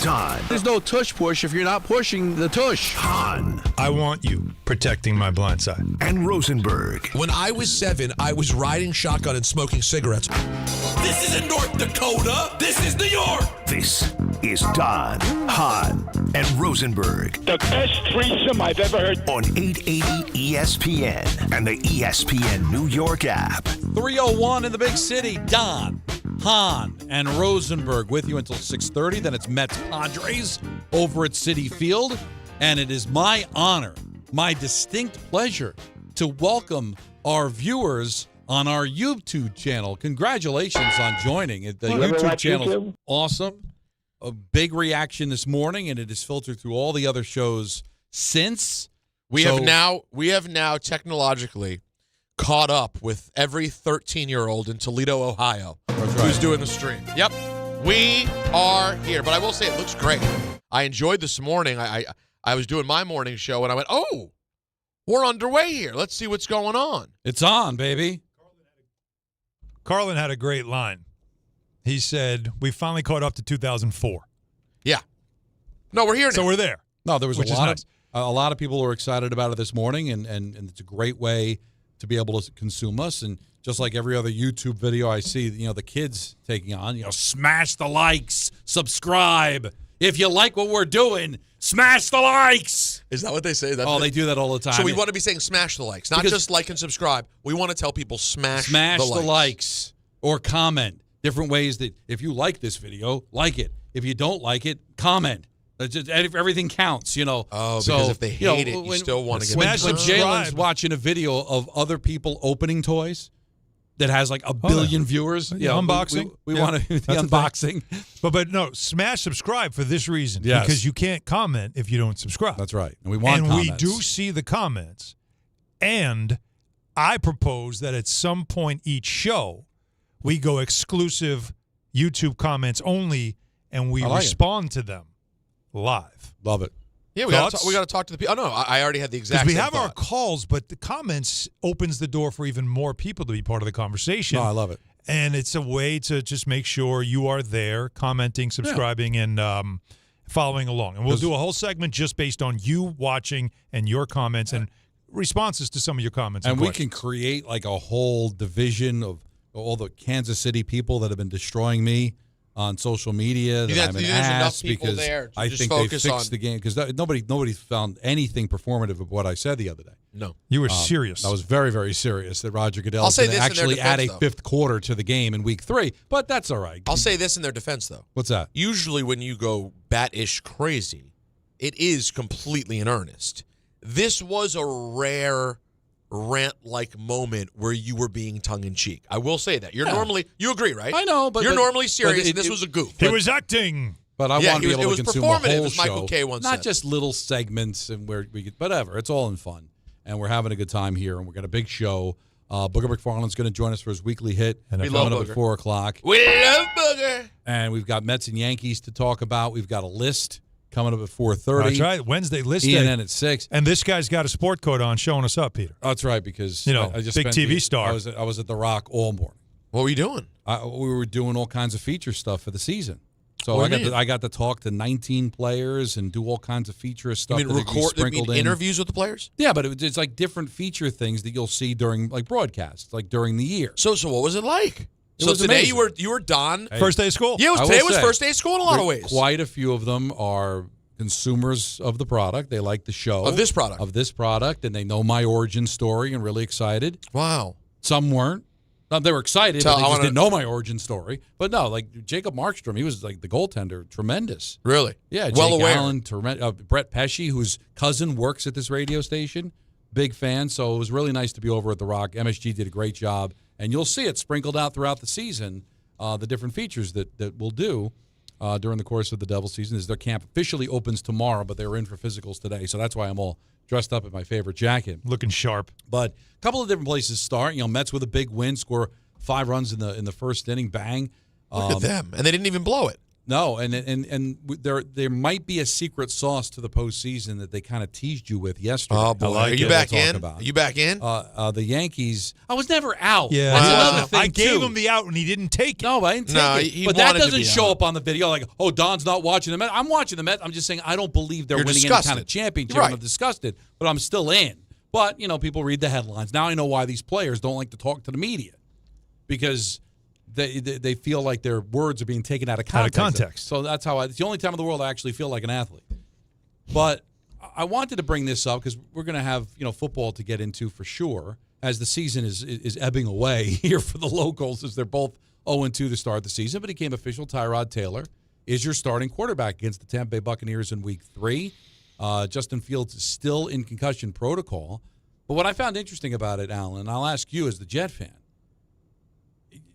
Don. There's no tush push if you're not pushing the tush. Hahn. I want you protecting my blind side. And Rosenberg. When I was 7, I was riding shotgun and smoking cigarettes. This isn't North Dakota. This is New York. This is Don, Hahn, and Rosenberg. The best threesome I've ever heard. On 880 ESPN and the ESPN New York app. 3:01 in the big city. Don, Hahn, and Rosenberg with you until 6:30. Then it's Mets Padres over at Citi Field. And it is my honor, my distinct pleasure to welcome our viewers on our YouTube channel. Congratulations on joining. The YouTube channel is awesome. A big reaction this morning, and it is filtered through all the other shows since. We have now technologically caught up with every 13-year-old in Toledo, Ohio, who's doing the stream. Yep, we are here. But I will say it looks great. I enjoyed this morning. I was doing my morning show, and I went, oh, we're underway here. Let's see what's going on. It's on, baby. Carlin had a great line. He said, we finally caught up to 2004. Yeah. No, we're here now. So we're there. No, there was Which a lot of people were excited about it this morning, and it's a great way to be able to consume us. And just like every other YouTube video I see, the kids taking on, smash the likes, subscribe. If you like what we're doing, smash the likes. Is that what they say? They do that all the time. So we want to be saying smash the likes, not just like and subscribe. We want to tell people smash the likes or comment. Different ways that if you like this video, like it. If you don't like it, comment. Everything counts, Oh, because if they hate it, you still want to get when Jalen's watching a video of other people opening toys that has like a billion viewers. Unboxing. We want to the unboxing. But no, smash subscribe for this reason. Yes. Because you can't comment if you don't subscribe. That's right. And we want comments. We do see the comments. And I propose that at some point each show, we go exclusive YouTube comments only, and we respond to them live. Love it. Yeah, we got to talk to the people. Oh, no, I already had the exact same we have thought. our calls, but the comments opens the door for even more people to be part of the conversation. No, I love it. And it's a way to just make sure you are there, commenting, subscribing, and following along. And we'll do a whole segment just based on you watching and your comments and responses to some of your comments. And we can create like a whole division of all the Kansas City people that have been destroying me on social media. That I'm an ass because I think they fixed the game. Because nobody found anything performative of what I said the other day. No. You were serious. I was very, very serious that Roger Goodell is going to actually add a fifth quarter to the game in week 3. But that's all right. I'll say this in their defense, though. What's that? Usually when you go bat-ish crazy, it is completely in earnest. This was a rare rant-like moment where you were being tongue-in-cheek. I will say that. You agree, right? I know, but you're normally serious, and this was a goof. He was acting. But I want to be able to consume a whole as Michael K. once not said. just little segments and where we get whatever. It's all in fun, and we're having a good time here, and we've got a big show. Booger McFarland's going to join us for his weekly hit. And we love Booger. At 4 o'clock. We love Booger. And we've got Mets and Yankees to talk about. We've got a list coming up at 4:30. That's right. Wednesday list day. ESPN at 6. And this guy's got a sport coat on showing us up, Peter. That's right, because I just big TV star. I was at the Rock all morning. What were you doing? We were doing all kinds of feature stuff for the season. So I got to talk to 19 players and do all kinds of feature stuff. You mean interviews with the players? Yeah, but it's like different feature things that you'll see during like broadcasts, like during the year. So what was it like? So today amazing. you were done. First day of school. Yeah, today was first day of school in a lot of ways. Quite a few of them are consumers of the product. They like the show. Of this product. And they know my origin story and really excited. Wow. Some weren't. They were excited, but they just didn't know my origin story. But no, like Jacob Markstrom, he was like the goaltender, tremendous. Really? Yeah, well Jake aware. Allen, Brett Pesci, whose cousin works at this radio station, big fan. So it was really nice to be over at the Rock. MSG did a great job, and you'll see it sprinkled out throughout the season. The different features that we'll do during the course of the Devil season. As their camp officially opens tomorrow, but they were in for physicals today, so that's why I'm all dressed up in my favorite jacket. Looking sharp. But a couple of different places to start. Mets with a big win, score 5 runs in the first inning, bang. Look at them. And they didn't even blow it. No, and there might be a secret sauce to the postseason that they kind of teased you with yesterday. Oh boy, are you back in? Are you back in? The Yankees. I was never out. Yeah, that's another thing. I gave him the out and he didn't take it. No, I didn't take it. He but that wanted to doesn't be show out. up on the video. Like, oh, Don's not watching the Mets. I'm watching the Mets. I'm just saying I don't believe they're winning any kind of championship. Right. I'm disgusted, but I'm still in. But people read the headlines. Now I know why these players don't like to talk to the media because they feel like their words are being taken out of context. So that's how it's the only time in the world I actually feel like an athlete. But I wanted to bring this up because we're going to have football to get into for sure as the season is ebbing away here for the locals as they're both 0-2 to start the season. But he became official. Tyrod Taylor is your starting quarterback against the Tampa Bay Buccaneers in Week 3. Justin Fields is still in concussion protocol. But what I found interesting about it, Alan, and I'll ask you as the Jet fan,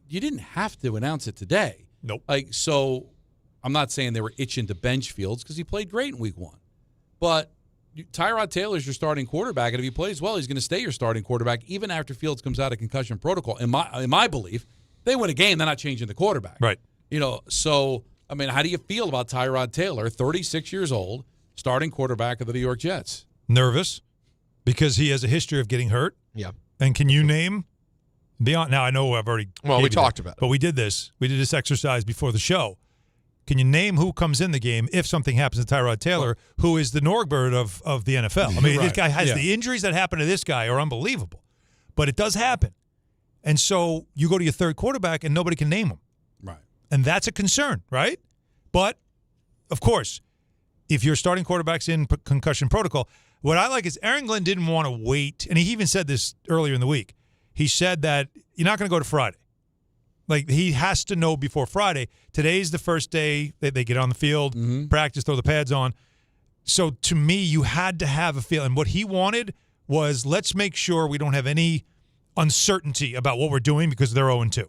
you didn't have to announce it today. Nope. So I'm not saying they were itching to bench Fields because he played great in Week 1. But Tyrod Taylor's your starting quarterback, and if he plays well, he's going to stay your starting quarterback even after Fields comes out of concussion protocol. In my belief, they win a game, they're not changing the quarterback. Right. So, how do you feel about Tyrod Taylor, 36 years old, starting quarterback of the New York Jets? Nervous because he has a history of getting hurt. Yeah. And can you name beyond? Now I know I've already. Well, we talked about it, but we did this. We did this exercise before the show. Can you name who comes in the game if something happens to Tyrod Taylor, who is the Norbert of the NFL? I mean, This guy has the injuries that happen to this guy are unbelievable, but it does happen. And so you go to your third quarterback and nobody can name him. Right. And that's a concern, right? But, of course, if your starting quarterback's in concussion protocol, what I like is Aaron Glenn didn't want to wait, and he even said this earlier in the week. He said that you're not going to go to Friday. Like, he has to know before Friday. Today's the first day that they get on the field, practice, throw the pads on. So, to me, you had to have a feeling. What he wanted was, let's make sure we don't have any uncertainty about what we're doing because they're 0-2.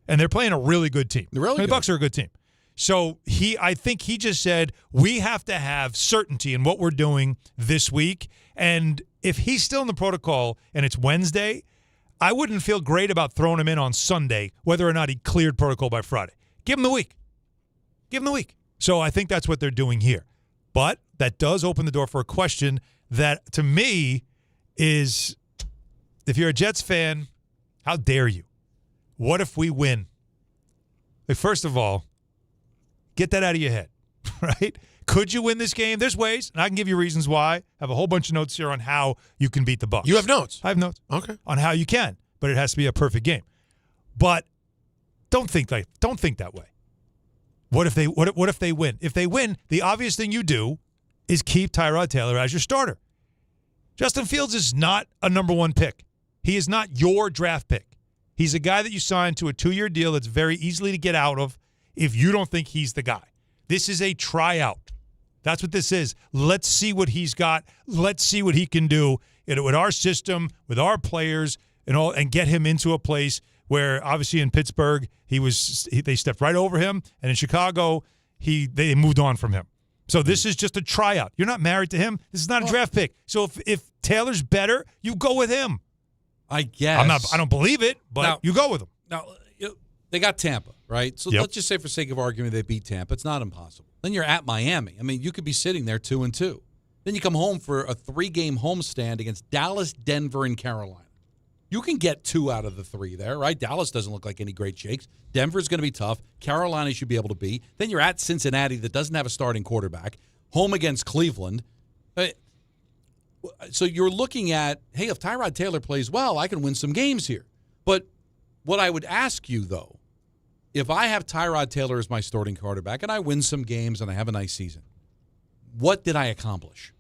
And they're playing a really good team. They're really good. The Bucs are a good team. So, I think he just said, we have to have certainty in what we're doing this week. And if he's still in the protocol and it's Wednesday, I wouldn't feel great about throwing him in on Sunday, whether or not he cleared protocol by Friday. Give him the week. Give him the week. So I think that's what they're doing here. But that does open the door for a question that, to me, is, if you're a Jets fan, how dare you? What if we win? Like, first of all, get that out of your head, right? Could you win this game? There's ways, and I can give you reasons why. I have a whole bunch of notes here on how you can beat the Bucs. You have notes? I have notes. Okay. On how you can, but it has to be a perfect game. But don't think that way. What if they win? If they win, the obvious thing you do is keep Tyrod Taylor as your starter. Justin Fields is not a number one pick. He is not your draft pick. He's a guy that you signed to a 2-year deal that's very easily to get out of if you don't think he's the guy. This is a tryout. That's what this is. Let's see what he's got. Let's see what he can do with our system, with our players, and get him into a place where, obviously, in Pittsburgh, they stepped right over him, and in Chicago, they moved on from him. So this is just a tryout. You're not married to him. This is not a draft pick. So if Taylor's better, you go with him. I guess. I don't believe it, but now, you go with him. Now, they got Tampa, right? So let's just say, for sake of argument, they beat Tampa. It's not impossible. Then you're at Miami. I mean, you could be sitting there 2-2. Then you come home for a 3-game homestand against Dallas, Denver, and Carolina. You can get 2 out of the 3 there, right? Dallas doesn't look like any great shakes. Denver's going to be tough. Carolina should be able to beat. Then you're at Cincinnati that doesn't have a starting quarterback. Home against Cleveland. So you're looking at, hey, if Tyrod Taylor plays well, I can win some games here. But what I would ask you, though, if I have Tyrod Taylor as my starting quarterback and I win some games and I have a nice season, what did I accomplish?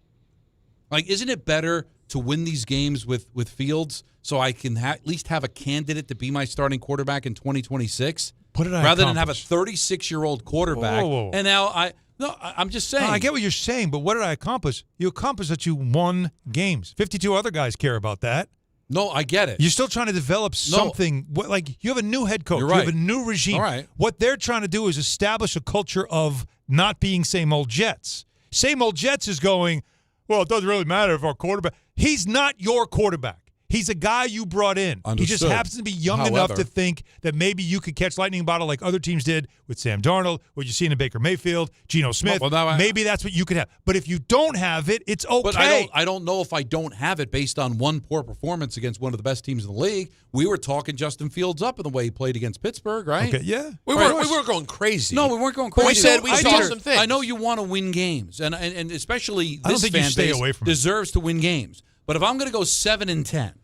Like, isn't it better to win these games with Fields so I can at least have a candidate to be my starting quarterback in 2026? Rather than have a 36-year-old quarterback. Whoa. And now I'm just saying. No, I get what you're saying, but what did I accomplish? You accomplished that you won games. 52 other guys care about that. No, I get it. You're still trying to develop something. Like, you have a new head coach. You're right. You have a new regime. All right. What they're trying to do is establish a culture of not being same old Jets. Same old Jets is going, well, it doesn't really matter if our quarterback. He's not your quarterback. He's a guy you brought in. Understood. He just happens to be young enough to think that maybe you could catch lightning bottle like other teams did with Sam Darnold, what you see in Baker Mayfield, Geno Smith. Maybe that's what you could have. But if you don't have it, it's okay. But I don't know if I don't have it based on one poor performance against one of the best teams in the league. We were talking Justin Fields up in the way he played against Pittsburgh, right? Okay, yeah. We weren't going crazy. No, we weren't going crazy. We said we saw some things. I know you want to win games, and especially I don't this think fan you stay base away from it. deserves to win games. But if I'm going to go 7-10,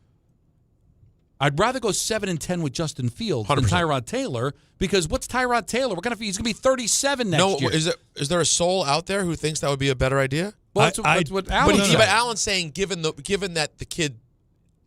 I'd rather go 7-10 with Justin Fields 100%. Than Tyrod Taylor, because what's Tyrod Taylor? He's going to be 37 next year. Is there a soul out there who thinks that would be a better idea? Well, that's what Alan's saying. But Alan's saying, given that the kid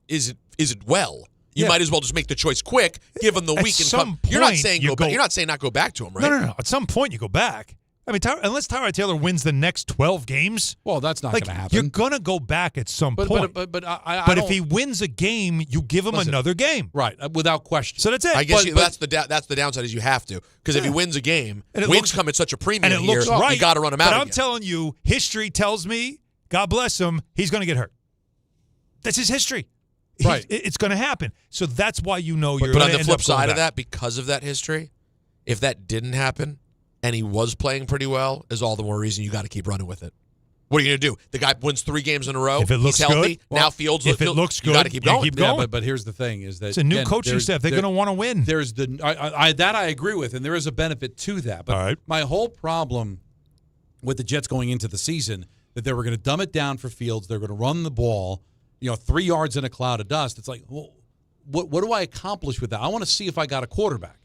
isn't well, you might as well just make the choice quick, given the week and come. You're not saying You're not saying not go back to him, right? No. At some point, you go back. I mean, unless Tyrod Taylor wins the next 12 games, well, that's not going to happen. You're going to go back at some point. But if he wins a game, you give him another game, right? Without question. So that's it. I guess that's the downside is you have to, because if he wins a game, wins come at such a premium and it looks right, you got to run him out. But I'm telling you, history tells me, God bless him, he's going to get hurt. That's his history. Right. It's going to happen. So that's why you're going to end up But on the flip side of back. that, because of that history, if that didn't happen and he was playing pretty well, is all the more reason you got to keep running with it. What are you going to do? The guy wins 3 games in a row. If it looks he's healthy. good, now Fields. If it looks good, you got to keep going. Yeah, but here's the thing: is that it's a new coaching staff. They're going to want to win. There's that I agree with, and there is a benefit to that. But my whole problem with the Jets going into the season, that they were going to dumb it down for Fields. They're going to run the ball, 3 yards in a cloud of dust. It's like, well, what do I accomplish with that? I want to see if I got a quarterback.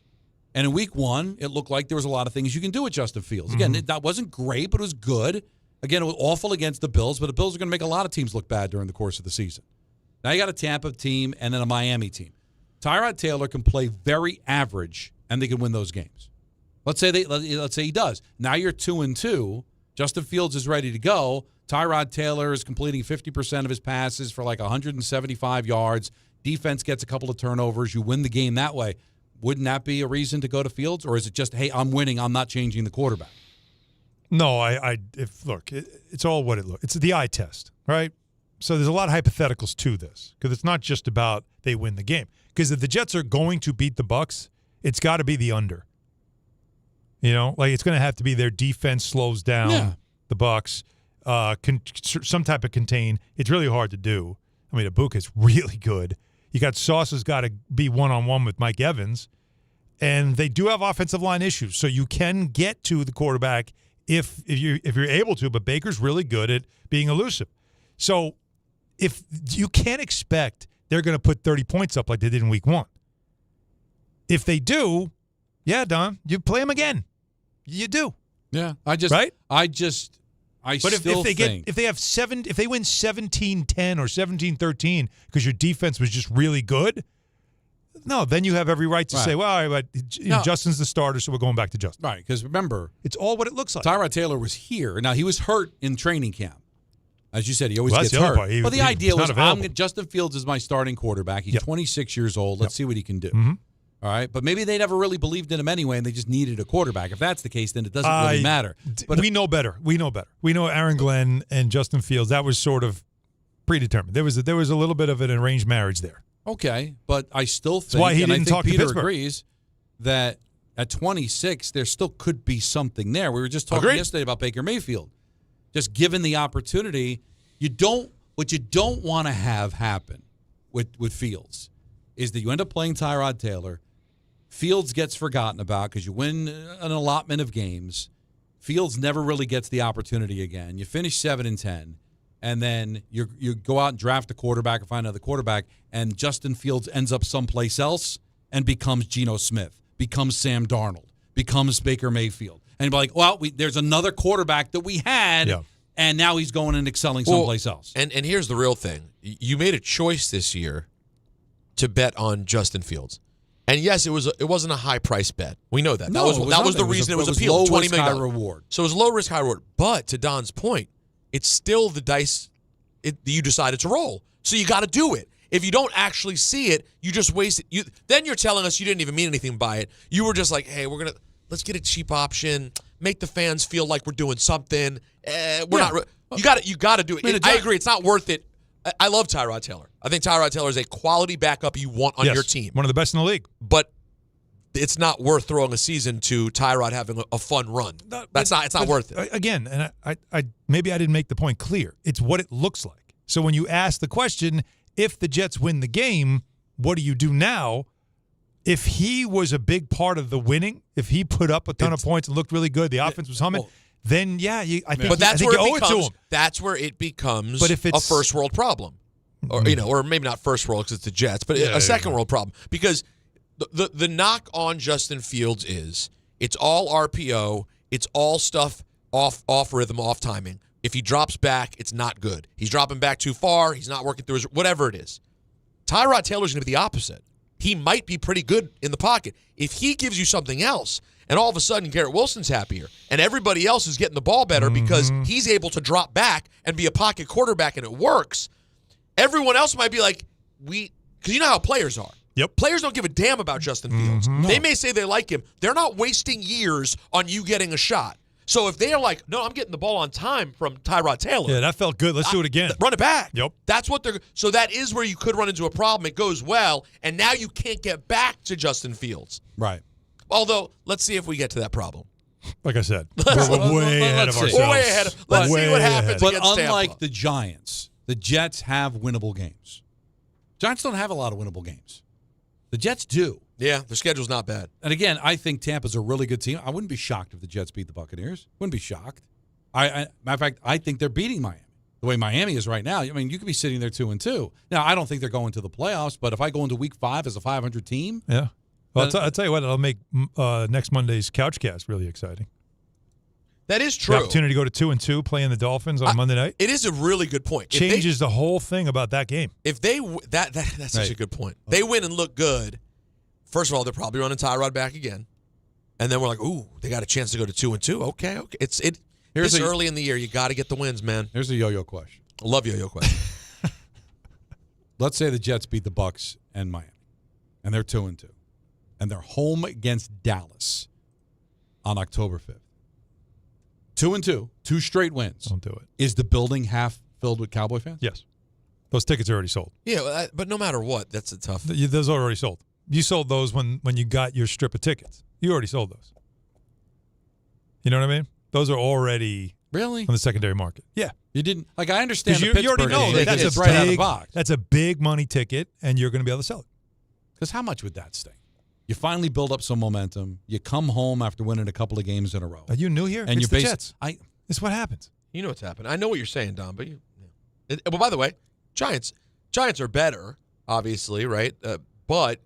And in week 1, it looked like there was a lot of things you can do with Justin Fields. Again, that wasn't great, but it was good. Again, it was awful against the Bills, but the Bills are going to make a lot of teams look bad during the course of the season. Now you got a Tampa team and then a Miami team. Tyrod Taylor can play very average, and they can win those games. Let's say he does. Now you're 2-2. Justin Fields is ready to go. Tyrod Taylor is completing 50% of his passes for like 175 yards. Defense gets a couple of turnovers. You win the game that way. Wouldn't that be a reason to go to Fields, or is it just, hey, I'm winning, I'm not changing the quarterback? No, it's all what it looks. It's the eye test, right? So there's a lot of hypotheticals to this, because it's not just about they win the game. Because if the Jets are going to beat the Bucs, it's got to be the under. It's going to have to be their defense slows down the Bucs, some type of contain. It's really hard to do. I mean, Ibuka's really good. You got Sauce has got to be one-on-one with Mike Evans, and they do have offensive line issues. So you can get to the quarterback if you're able to, but Baker's really good at being elusive. So if you can't expect they're going to put 30 points up like they did in week 1. If they do, Don, you play them again. You do. Yeah, but if they win 17-10 or 17-13 because your defense was just really good, no, then you have every right to say, well, but Justin's the starter, so we're going back to Justin. Right, because remember, it's all what it looks like. Tyrod Taylor was here. Now, he was hurt in training camp. As you said, he always gets hurt. But the idea was, Justin Fields is my starting quarterback. He's 26 years old. Let's see what he can do. Mm-hmm. All right, but maybe they never really believed in him anyway, and they just needed a quarterback. If that's the case, then it doesn't really matter. But we know better. We know Aaron Glenn and Justin Fields. That was sort of predetermined. There was a little bit of an arranged marriage there. Okay, but I still think, that's why he didn't talk Peter to Pittsburgh. Agrees that at 26 there still could be something there. We were just talking yesterday about Baker Mayfield. Just given the opportunity, what you don't want to have happen with Fields is that you end up playing Tyrod Taylor. Fields gets forgotten about because you win an allotment of games. Fields never really gets the opportunity again. You finish 7-10, and then you go out and draft a quarterback or find another quarterback, and Justin Fields ends up someplace else and becomes Geno Smith, becomes Sam Darnold, becomes Baker Mayfield. And you'd be like, well, there's another quarterback that we had, and now he's going and excelling someplace else. And here's the real thing. You made a choice this year to bet on Justin Fields. And yes, it wasn't a high price bet. We know that. That was the reason it was appealed. Low $20 risk, million high reward. So it was low risk, high reward. But to Don's point, it's still the dice you decided to roll. So you got to do it. If you don't actually see it, you just waste it. Then you're telling us you didn't even mean anything by it. You were just like, hey, let's get a cheap option, make the fans feel like we're doing something. We're not. You got to do it. I agree. It's not worth it I love Tyrod Taylor. I think Tyrod Taylor is a quality backup you want on your team. One of the best in the league. But it's not worth throwing a season to Tyrod having a fun run. It's not worth it. Again, and I maybe I didn't make the point clear. It's what it looks like. So when you ask the question, if the Jets win the game, what do you do now? If he was a big part of the winning, if he put up a ton of points and looked really good, the offense was humming, then I think you owe it to him. That's where it becomes a first world problem, or or maybe not first world because it's the Jets, but a second world problem. Because the knock on Justin Fields is it's all RPO, it's all stuff off rhythm, off timing. If he drops back, it's not good. He's dropping back too far. He's not working through his whatever it is. Tyrod Taylor's going to be the opposite. He might be pretty good in the pocket. If he gives you something else, and all of a sudden Garrett Wilson's happier, and everybody else is getting the ball better because he's able to drop back and be a pocket quarterback and it works, everyone else might be like, because you know how players are. Yep. Players don't give a damn about Justin Fields. They may say they like him. They're not wasting years on you getting a shot. So if they are like, no, I'm getting the ball on time from Tyrod Taylor. Yeah, that felt good. Let's do it again. Run it back. Yep. That's what they're. So that is where you could run into a problem. It goes well, and now you can't get back to Justin Fields. Right. Although, let's see if we get to that problem. Like I said, we're way ahead of ourselves. We're way ahead. Let's see what happens But against unlike Tampa. the Giants, the Jets have winnable games. Giants don't have a lot of winnable games. The Jets do. Yeah, their schedule's not bad. And again, I think Tampa's a really good team. I wouldn't be shocked if the Jets beat the Buccaneers. Wouldn't be shocked. Matter of fact, I think they're beating Miami. The way Miami is right now, I mean, you could be sitting there 2-2. Now, I don't think they're going to the playoffs, but if I go into Week 5 as a 500 team, yeah. Well, I'll tell you what, it'll make next Monday's Couchcast really exciting. That is true. The opportunity to go to 2-2, playing the Dolphins on Monday night. It is a really good point. Changes the whole thing about that game. If they that's such a good point. They win and look good. First of all, they're probably running Tyrod back again, and then we're like, ooh, they got a chance to go to 2-2. Okay. Here's early in the year. You got to get the wins, man. Here's a yo-yo question. I love yo-yo question. Let's say the Jets beat the Bucs and Miami, and they're 2-2, and they're home against Dallas on October 5th. 2-2, 2 straight wins. Don't do it. Is the building half filled with Cowboy fans? Yes. Those tickets are already sold. Yeah, but no matter what, that's a tough. Those are already sold. You sold those when you got your strip of tickets. You already sold those. You know what I mean? Those are already Really? on the secondary market. Yeah. You didn't like. I understand. Because the you already know Pittsburgh that's is a right out of the big box. that's a big money ticket, and you're going to be able to sell it. Because how much would that sting? You finally build up some momentum. You come home after winning a couple of games in a row. Are you new here? And it's the Jets. It's what happens. You know what's happened. I know what you're saying, Don. But well, by the way, Giants are better, obviously, right? But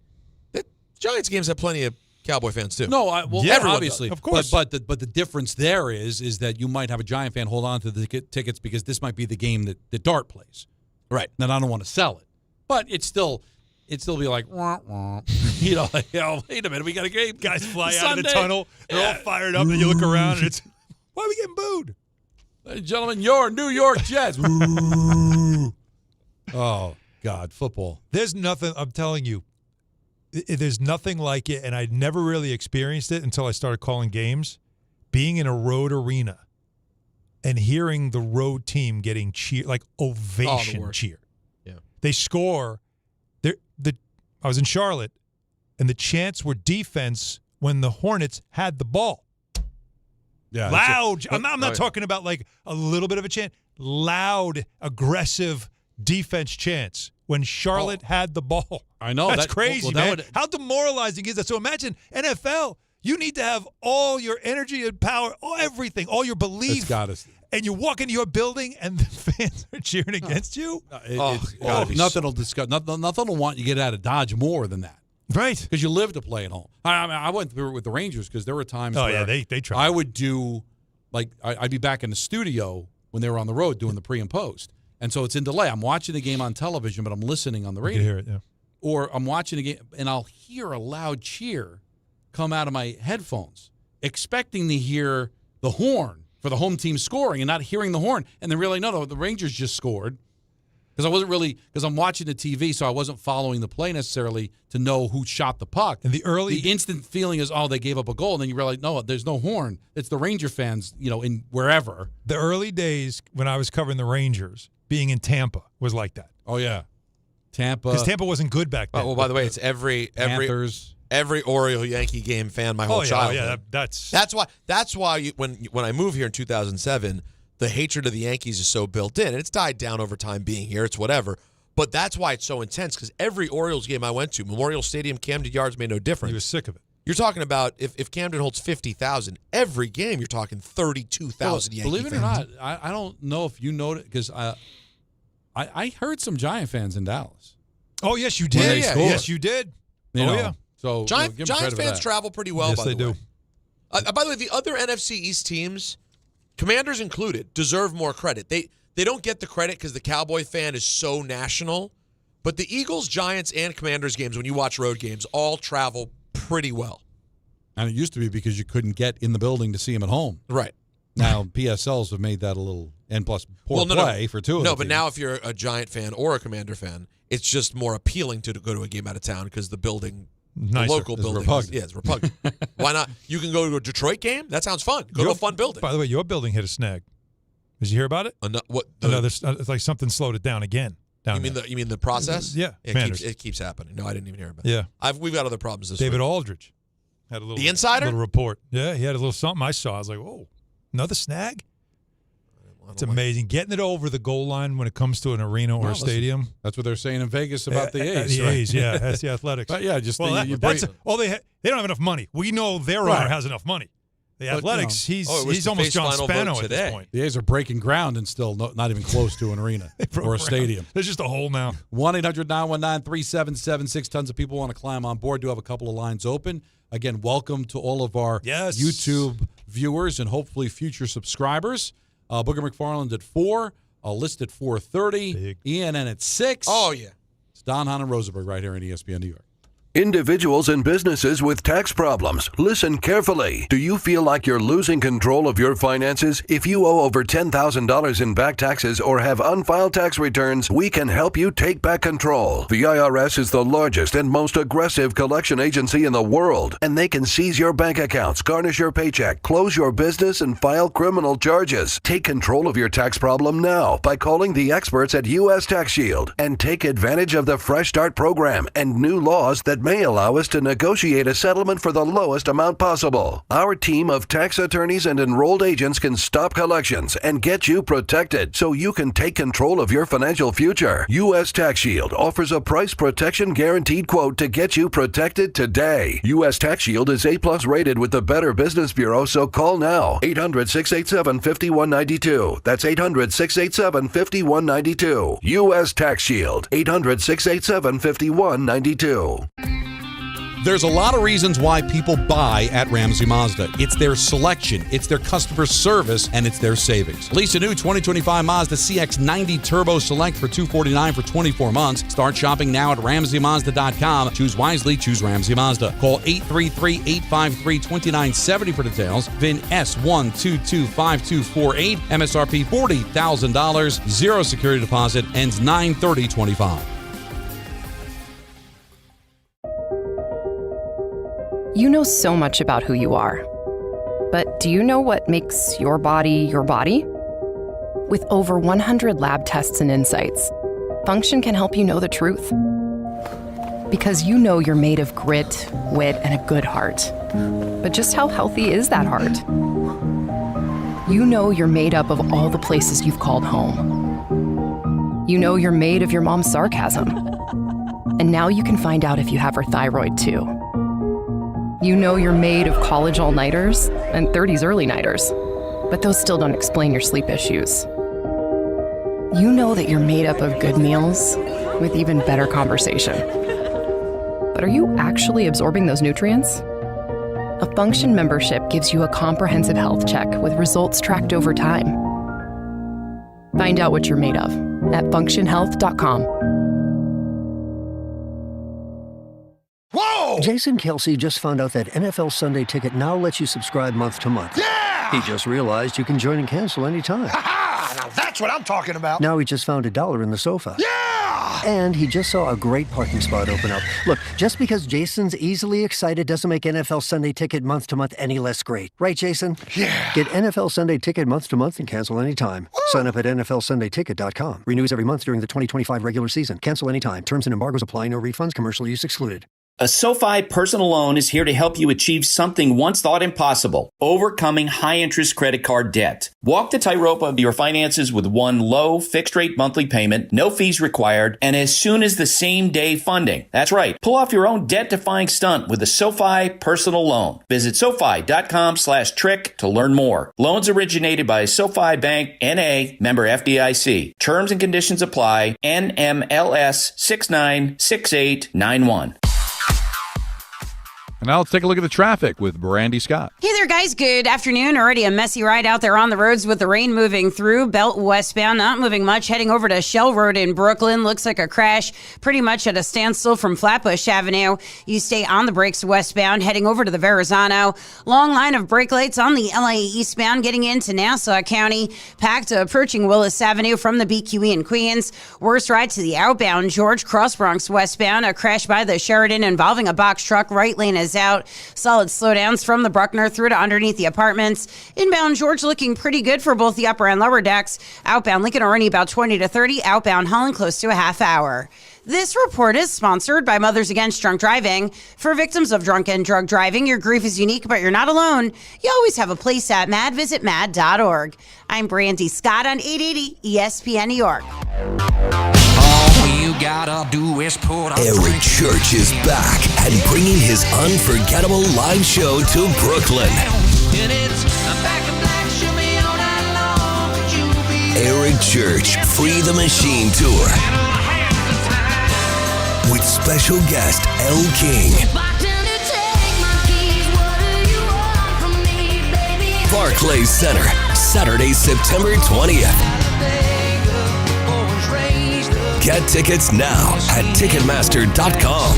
the Giants games have plenty of Cowboy fans too. No, everyone obviously, does. Of course. But the difference there is that you might have a Giant fan hold on to the tickets because this might be the game that Dart plays, right? And I don't want to sell it, but it'd still be like, wah, wah. Wait a minute, we got a game. Guys fly Sunday. out of the tunnel. They're all fired up, and you look around, and it's, why are we getting booed? Ladies and gentlemen, your New York Jets. Oh, God, football. There's nothing, I'm telling you, there's nothing like it, and I'd never really experienced it until I started calling games. Being in a road arena and hearing the road team getting cheer, like ovation cheer. Yeah. They score. I was in Charlotte, and the chants were defense when the Hornets had the ball. Yeah, loud. I'm not talking about like a little bit of a chant. Loud, aggressive defense chants when Charlotte had the ball. I know. That's crazy, man. How demoralizing is that? So imagine NFL. You need to have all your energy and power, everything, all your belief. It's got us. And you walk into your building and the fans are cheering against you? Nothing will discuss. Nothing will want you to get out of Dodge more than that. Right. Because you live to play at home. I went through it with the Rangers because there were times where they tried. I would do, like, I'd be back in the studio when they were on the road doing the pre and post. And so it's in delay. I'm watching the game on television, but I'm listening on the radio. You can hear it, yeah. Or I'm watching a game, and I'll hear a loud cheer come out of my headphones, expecting to hear the horn for the home team scoring and not hearing the horn. And then really, no, the Rangers just scored. Because I'm watching the TV, so I wasn't following the play necessarily to know who shot the puck. And the instant feeling is, they gave up a goal. And then you realize, no, there's no horn. It's the Ranger fans, in wherever. The early days when I was covering the Rangers, being in Tampa was like that. Oh, yeah. Tampa. Because Tampa wasn't good back then. Well, by the way, it's every Oriole Yankee game fan my whole childhood. That's why when I moved here in 2007, the hatred of the Yankees is so built in. And it's died down over time being here. It's whatever. But that's why it's so intense, because every Orioles game I went to, Memorial Stadium, Camden Yards made no difference. He was sick of it. You're talking about if Camden holds 50,000, every game you're talking 32,000 Yankee Believe it or fans. not, I don't know if you know it, because I heard some Giant fans in Dallas. Oh, yes, you did. Yes, you did. Yeah. So Giants fans travel pretty well, yes, by the way. Yes, they do. By the way, the other NFC East teams, Commanders included, deserve more credit. They don't get the credit because the Cowboy fan is so national, but the Eagles, Giants, and Commanders games, when you watch road games, all travel pretty well. And it used to be because you couldn't get in the building to see them at home. Right. Now, PSLs have made that a little, and plus poor play for two of them. No, but now if you're a Giant fan or a Commander fan, it's just more appealing to go to a game out of town because the building, Nicer. the local It's building, repugnant. it's repugnant. Why not? You can go to a Detroit game. That sounds fun. Go to a fun building. By the way, your building hit a snag. Did you hear about it? It's like something slowed it down again. You mean the process? Yeah, it keeps happening. No, I didn't even hear about it. Yeah, We've got other problems this David week. Aldridge had a little. The insider? Little report. Yeah, he had a little something I saw. I was like, whoa, another snag. It's amazing getting it over the goal line when it comes to an arena or a stadium. That's what they're saying in Vegas about the A's. The A's, yeah, that's the Athletics. But yeah, just they don't have enough money. We know their owner has enough money. The Athletics, he's almost John Spano at this point. The A's are breaking ground and still not even close to an arena or a stadium. There's just a hole now. 1-800-919-3776. Tons of people want to climb on board. Do have a couple of lines open. Again, welcome to all of our YouTube viewers and hopefully future subscribers. Booger McFarland at 4, List at 4:30, ENN at 6. Oh, yeah. It's Don, Hahn, and Rosenberg right here in ESPN New York. Individuals and businesses with tax problems, listen carefully. Do you feel like you're losing control of your finances? If you owe over $10,000 in back taxes or have unfiled tax returns, we can help you take back control. The IRS is the largest and most aggressive collection agency in the world, and they can seize your bank accounts, garnish your paycheck, close your business, and file criminal charges. Take control of your tax problem now by calling the experts at U.S. Tax Shield and take advantage of the Fresh Start program and new laws that may allow us to negotiate a settlement for the lowest amount possible. Our team of tax attorneys and enrolled agents can stop collections and get you protected so you can take control of your financial future. U.S. Tax Shield offers a price protection guaranteed quote to get you protected today. U.S. Tax Shield is A+ rated with the Better Business Bureau, so call now. 800-687-5192. That's 800-687-5192. U.S. Tax Shield. 800-687-5192. There's a lot of reasons why people buy at Ramsey Mazda. It's their selection, it's their customer service, and it's their savings. Lease a new 2025 Mazda CX-90 Turbo Select for $249 for 24 months. Start shopping now at RamseyMazda.com. Choose wisely, choose Ramsey Mazda. Call 833-853-2970 for details. VIN S1225248. MSRP $40,000. Zero security deposit. Ends 9/30/25. You know so much about who you are. But do you know what makes your body your body? With over 100 lab tests and insights, Function can help you know the truth. Because you know you're made of grit, wit, and a good heart. But just how healthy is that heart? You know you're made up of all the places you've called home. You know you're made of your mom's sarcasm. And now you can find out if you have her thyroid too. You know you're made of college all-nighters and 30s early-nighters, but those still don't explain your sleep issues. You know that you're made up of good meals with even better conversation. But are you actually absorbing those nutrients? A Function membership gives you a comprehensive health check with results tracked over time. Find out what you're made of at functionhealth.com. Whoa! Jason Kelsey just found out that NFL Sunday Ticket now lets you subscribe month to month. Yeah! He just realized you can join and cancel anytime. Ha-ha! Now that's what I'm talking about. Now he just found $1 in the sofa. Yeah! And he just saw a great parking spot open up. Look, just because Jason's easily excited doesn't make NFL Sunday Ticket month to month any less great. Right, Jason? Yeah. Get NFL Sunday Ticket month to month and cancel anytime. Sign up at NFLSundayTicket.com. Renews every month during the 2025 regular season. Cancel anytime. Terms and embargoes apply. No refunds. Commercial use excluded. A SoFi personal loan is here to help you achieve something once thought impossible, overcoming high-interest credit card debt. Walk the tightrope of your finances with one low, fixed-rate monthly payment, no fees required, and as soon as the same-day funding. That's right. Pull off your own debt-defying stunt with a SoFi personal loan. Visit SoFi.com/trick to learn more. Loans originated by SoFi Bank, N.A., member FDIC. Terms and conditions apply. NMLS 696891. And now let's take a look at the traffic with Brandy Scott. Hey there, guys. Good afternoon. Already a messy ride out there on the roads with the rain moving through. Belt westbound, not moving much. Heading over to Shell Road in Brooklyn. Looks like a crash pretty much at a standstill from Flatbush Avenue. You stay on the brakes westbound, heading over to the Verrazano. Long line of brake lights on the LA eastbound, getting into Nassau County. Packed approaching Willis Avenue from the BQE in Queens. Worst ride to the outbound George Cross Bronx westbound. A crash by the Sheridan involving a box truck. Right lane is out. Solid slowdowns from the Bruckner through to underneath the apartments. Inbound George looking pretty good for both the upper and lower decks. Outbound Lincoln Orny about 20 to 30. Outbound Holland close to a half hour. This report is sponsored by Mothers Against Drunk Driving. For victims of drunk and drug driving, your grief is unique, but you're not alone. You always have a place at MAD. Visit mad.org. I'm Brandy Scott on 880 ESPN New York. You gotta do is put on Eric Church is back and bringing his unforgettable live show to Brooklyn. Eric Church Free the Machine Tour with special guest L. King. Barclays Center, Saturday, September 20th. Get tickets now at Ticketmaster.com.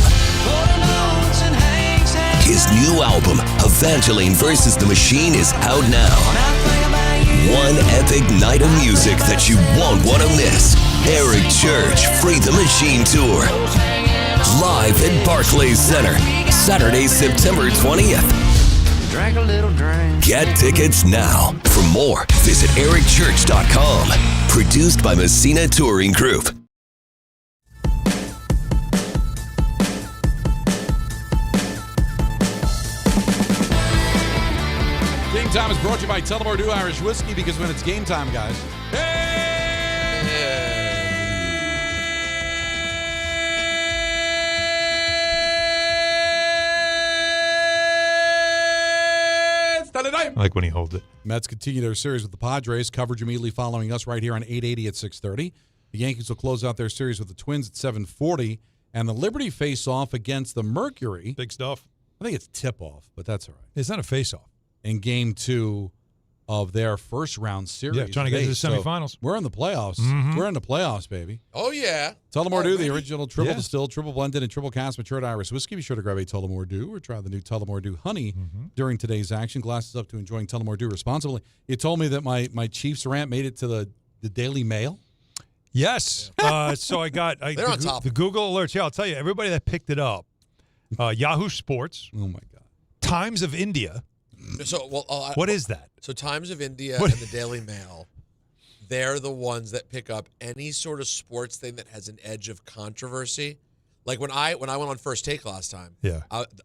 His new album, Evangeline vs. the Machine, is out now. One epic night of music that you won't want to miss. Eric Church Free the Machine Tour. Live at Barclays Center, Saturday, September 20th. Get tickets now. For more, visit ericchurch.com. Produced by Messina Touring Group. Game time is brought to you by Tullamore Dew Irish Whiskey, because when it's game time, guys. I like when he holds it. Mets continue their series with the Padres. Coverage immediately following us right here on 880 at 6:30. The Yankees will close out their series with the Twins at 7:40. And the Liberty face off against the Mercury. Big stuff. I think it's tip-off, but that's all right. It's not a face-off. In Game 2 of their first-round series. Yeah, trying to get to the semifinals. So we're in the playoffs. Mm-hmm. We're in the playoffs, baby. Oh, yeah. Tullamore Dew, the original triple distilled, triple blended, and triple cast matured Irish whiskey. Be sure to grab a Tullamore Dew or try the new Tullamore Dew Honey during today's action. Glasses up to enjoying Tullamore Dew responsibly. You told me that my Chiefs rant made it to the Daily Mail. Yes. So I got They're on top. The Google alerts. Yeah, I'll tell you, everybody that picked it up. Yahoo Sports. Oh, my God. Times of India. So, what is that? So Times of India and the Daily Mail, they're the ones that pick up any sort of sports thing that has an edge of controversy. Like when I went on First Take last time,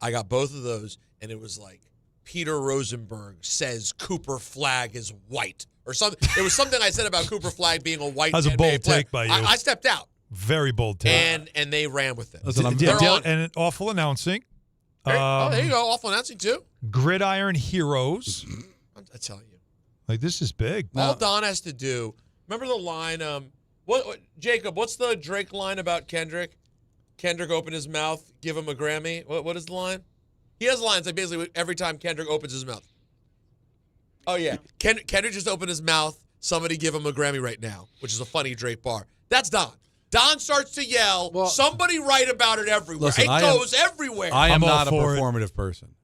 I got both of those, and it was like Peter Rosenberg says Cooper Flag is white or something. It was something I said about Cooper Flag being a white. That was a bold take by you. I stepped out. Very bold take. And they ran with it. Listen, and awful announcing. There you go. Awful announcing too. Gridiron Heroes. I tell you. Like, this is big. All Don has to do. Remember the line? What Jacob? What's the Drake line about Kendrick? Kendrick opened his mouth, give him a Grammy. What is the line? He has lines like basically every time Kendrick opens his mouth. Oh yeah, Kendrick just opened his mouth. Somebody give him a Grammy right now, which is a funny Drake bar. That's Don. Don starts to yell. Somebody write about it everywhere. Listen, it goes everywhere. I am not a performative person,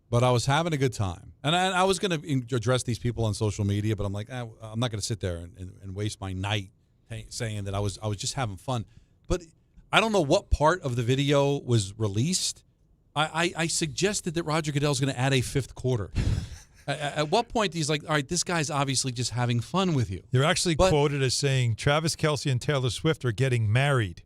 but I was having a good time. And I was going to address these people on social media, but I'm like, I'm not going to sit there and waste my night saying that I was just having fun. but I don't know what part of the video was released. I suggested that Roger Goodell's going to add a fifth quarter. At what point he's like, all right, this guy's obviously just having fun with you. You're actually quoted as saying Travis Kelce and Taylor Swift are getting married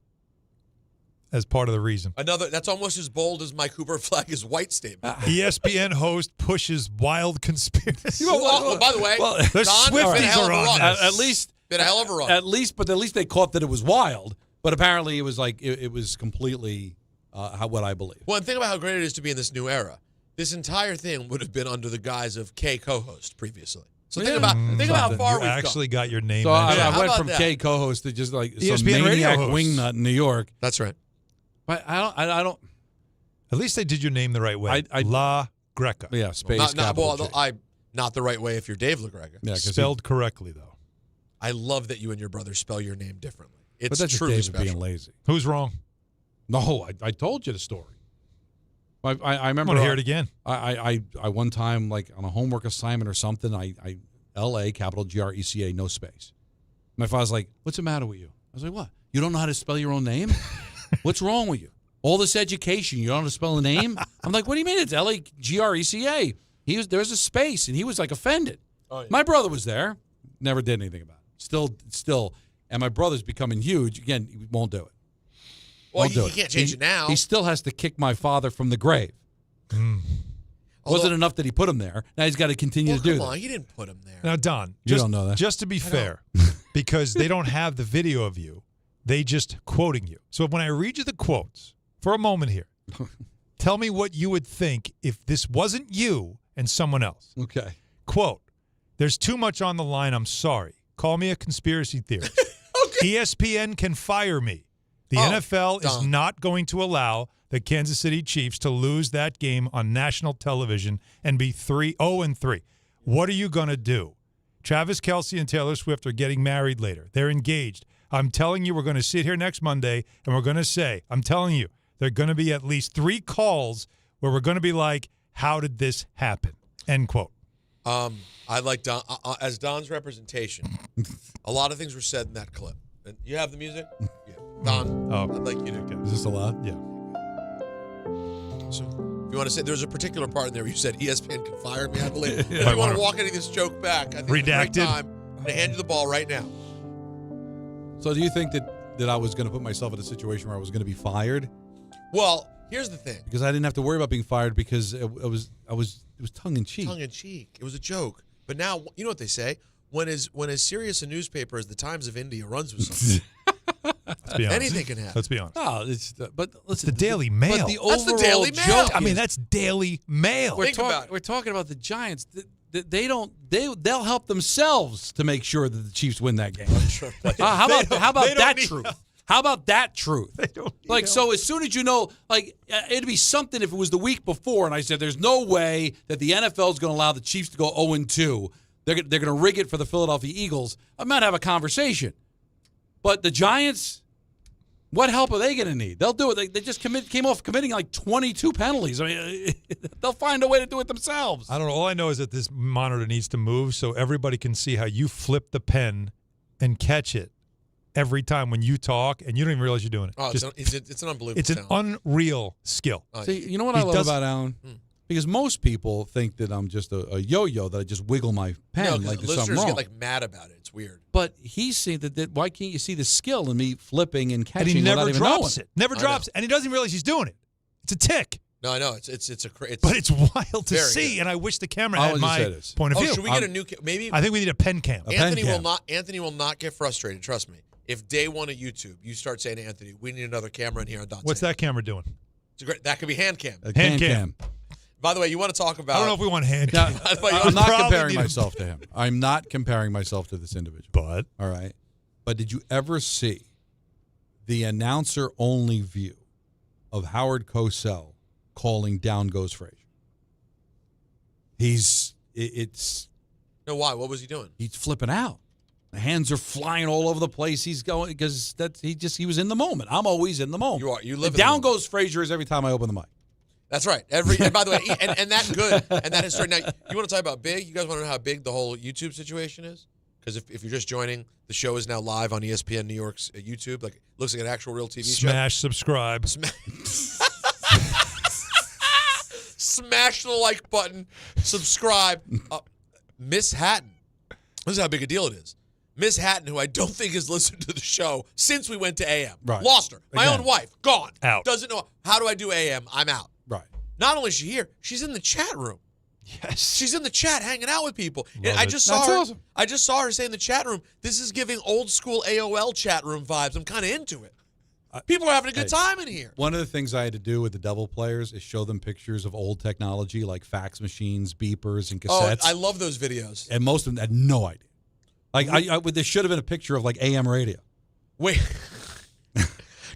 as part of the reason. That's almost as bold as my Cooper flag is white statement. ESPN host pushes wild conspiracy. By the way, the Swifties are on this. At least been a hell of a run. At least they caught that it was wild. But apparently it was like it was completely what I believe. Well, and think about how great it is to be in this new era. This entire thing would have been under the guise of K co-host previously. So think about how far we've actually got your name. So I went from that? K co-host to just like ESPN some maniac radio host. wingnut in New York. That's right. But I don't. At least they did your name the right way. La Greca. Yeah, space capital J. Not the right way if you're Dave LaGreca. Yeah, spelled correctly though. I love that you and your brother spell your name differently. It's but that's truly just special. being lazy. Who's wrong? No, I told you the story. I remember. I want to hear it again. I one time, like on a homework assignment or something, I L-A, capital Greca, no space. My father's like, what's the matter with you? I was like, what? You don't know how to spell your own name? What's wrong with you? All this education, you don't know how to spell a name? I'm like, what do you mean? It's L-A-Greca. There's a space, and he was like offended. Oh, yeah. My brother was there, never did anything about it. Still, and my brother's becoming huge. Again, he won't do it. Well, he can't change it now. He still has to kick my father from the grave. Wasn't enough that he put him there. Now he's got to continue to do that. Come on, he didn't put him there. Now, Don, you don't know that. Just to be fair, because they don't have the video of you, they just quoting you. So when I read you the quotes for a moment here, tell me what you would think if this wasn't you and someone else. Okay. Quote, there's too much on the line. I'm sorry. Call me a conspiracy theorist. Okay. ESPN can fire me. The NFL is not going to allow the Kansas City Chiefs to lose that game on national television and be 0-3. What are you going to do? Travis Kelce and Taylor Swift are getting married later. They're engaged. I'm telling you, we're going to sit here next Monday and we're going to say, I'm telling you, there are going to be at least 3 calls where we're going to be like, how did this happen? End quote. I like Don as Don's representation. A lot of things were said in that clip. And you have the music? Yeah. Don, I'd like you to. Is this allowed? Yeah. So, if you want to say, there's a particular part in there where you said ESPN can fire me, I believe. If you want to walk any of this joke back, I think it's a great time. I'm going to hand you the ball right now. So do you think that I was going to put myself in a situation where I was going to be fired? Well, here's the thing. Because I didn't have to worry about being fired because it was tongue in cheek. Tongue in cheek. It was a joke. But now, you know what they say? When as serious a newspaper as the Times of India runs with something, let's be honest. Anything can happen. Let's be honest. Oh, but listen, the Daily Mail. But the that's the Daily Mail. I mean, that's Daily Mail. We're talking about the Giants. They'll help themselves to make sure that the Chiefs win that game. How about that truth? How about that truth? So as soon as you know, it'd be something if it was the week before, and I said, "There's no way that the NFL is going to allow the Chiefs to go 0-2. They're going to rig it for the Philadelphia Eagles." I might have a conversation, but the Giants, what help are they going to need? They'll do it. They just came off committing 22 penalties. I mean, they'll find a way to do it themselves. I don't know. All I know is that this monitor needs to move so everybody can see how you flip the pen and catch it every time when you talk, and you don't even realize you're doing it. Oh, it's an unbelievable It's an unreal skill. See, you know what I love about Alan? Because most people think that I'm just a yo-yo, that I just wiggle my pen like there's something wrong. Get mad about it. It's weird. But he's saying that why can't you see the skill in me flipping and catching? And he never drops it. Never drops it. And he doesn't realize he's doing it. It's a tick. No, I know. But it's wild to see, good. And I wish the camera had my point of view. Should we get a new maybe? I think we need a pen cam. Anthony will not get frustrated. Trust me. If day one of YouTube, you start saying to Anthony, we need another camera in here on Don's. What's that camera doing? That could be hand cam. Hand cam. By the way, you want to talk about... I don't know if we want hand cam. I'm not comparing myself to him. I'm not comparing myself to this individual. But? All right. But did you ever see the announcer-only view of Howard Cosell calling Down Goes Frazier? No, why? What was he doing? He's flipping out. The hands are flying all over the place. He's going because he was in the moment. I'm always in the moment. You are. You live. Down Goes Frazier is every time I open the mic. That's right. And by the way, and that good and that history. Now, you want to talk about big? You guys want to know how big the whole YouTube situation is? because if you're just joining, the show is now live on ESPN New York's YouTube. Like, it looks like an actual real TV show. Smash subscribe. Smash the like button. Subscribe. Miss Hatton. This is how big a deal it is. Miss Hatton, who I don't think has listened to the show since we went to AM. Right. Lost her. My own wife. Gone. Out. Doesn't know. How do I do AM? I'm out. Right. Not only is she here, she's in the chat room. Yes. She's in the chat hanging out with people. Love And I it. just saw That's her. awesome. I just saw her say in the chat room, this is giving old school AOL chat room vibes. I'm kind of into it. People are having a good time in here. One of the things I had to do with the Devil players is show them pictures of old technology like fax machines, beepers, and cassettes. Oh, I love those videos. And most of them had no idea. Like, there should have been a picture of, like, AM radio. Wait.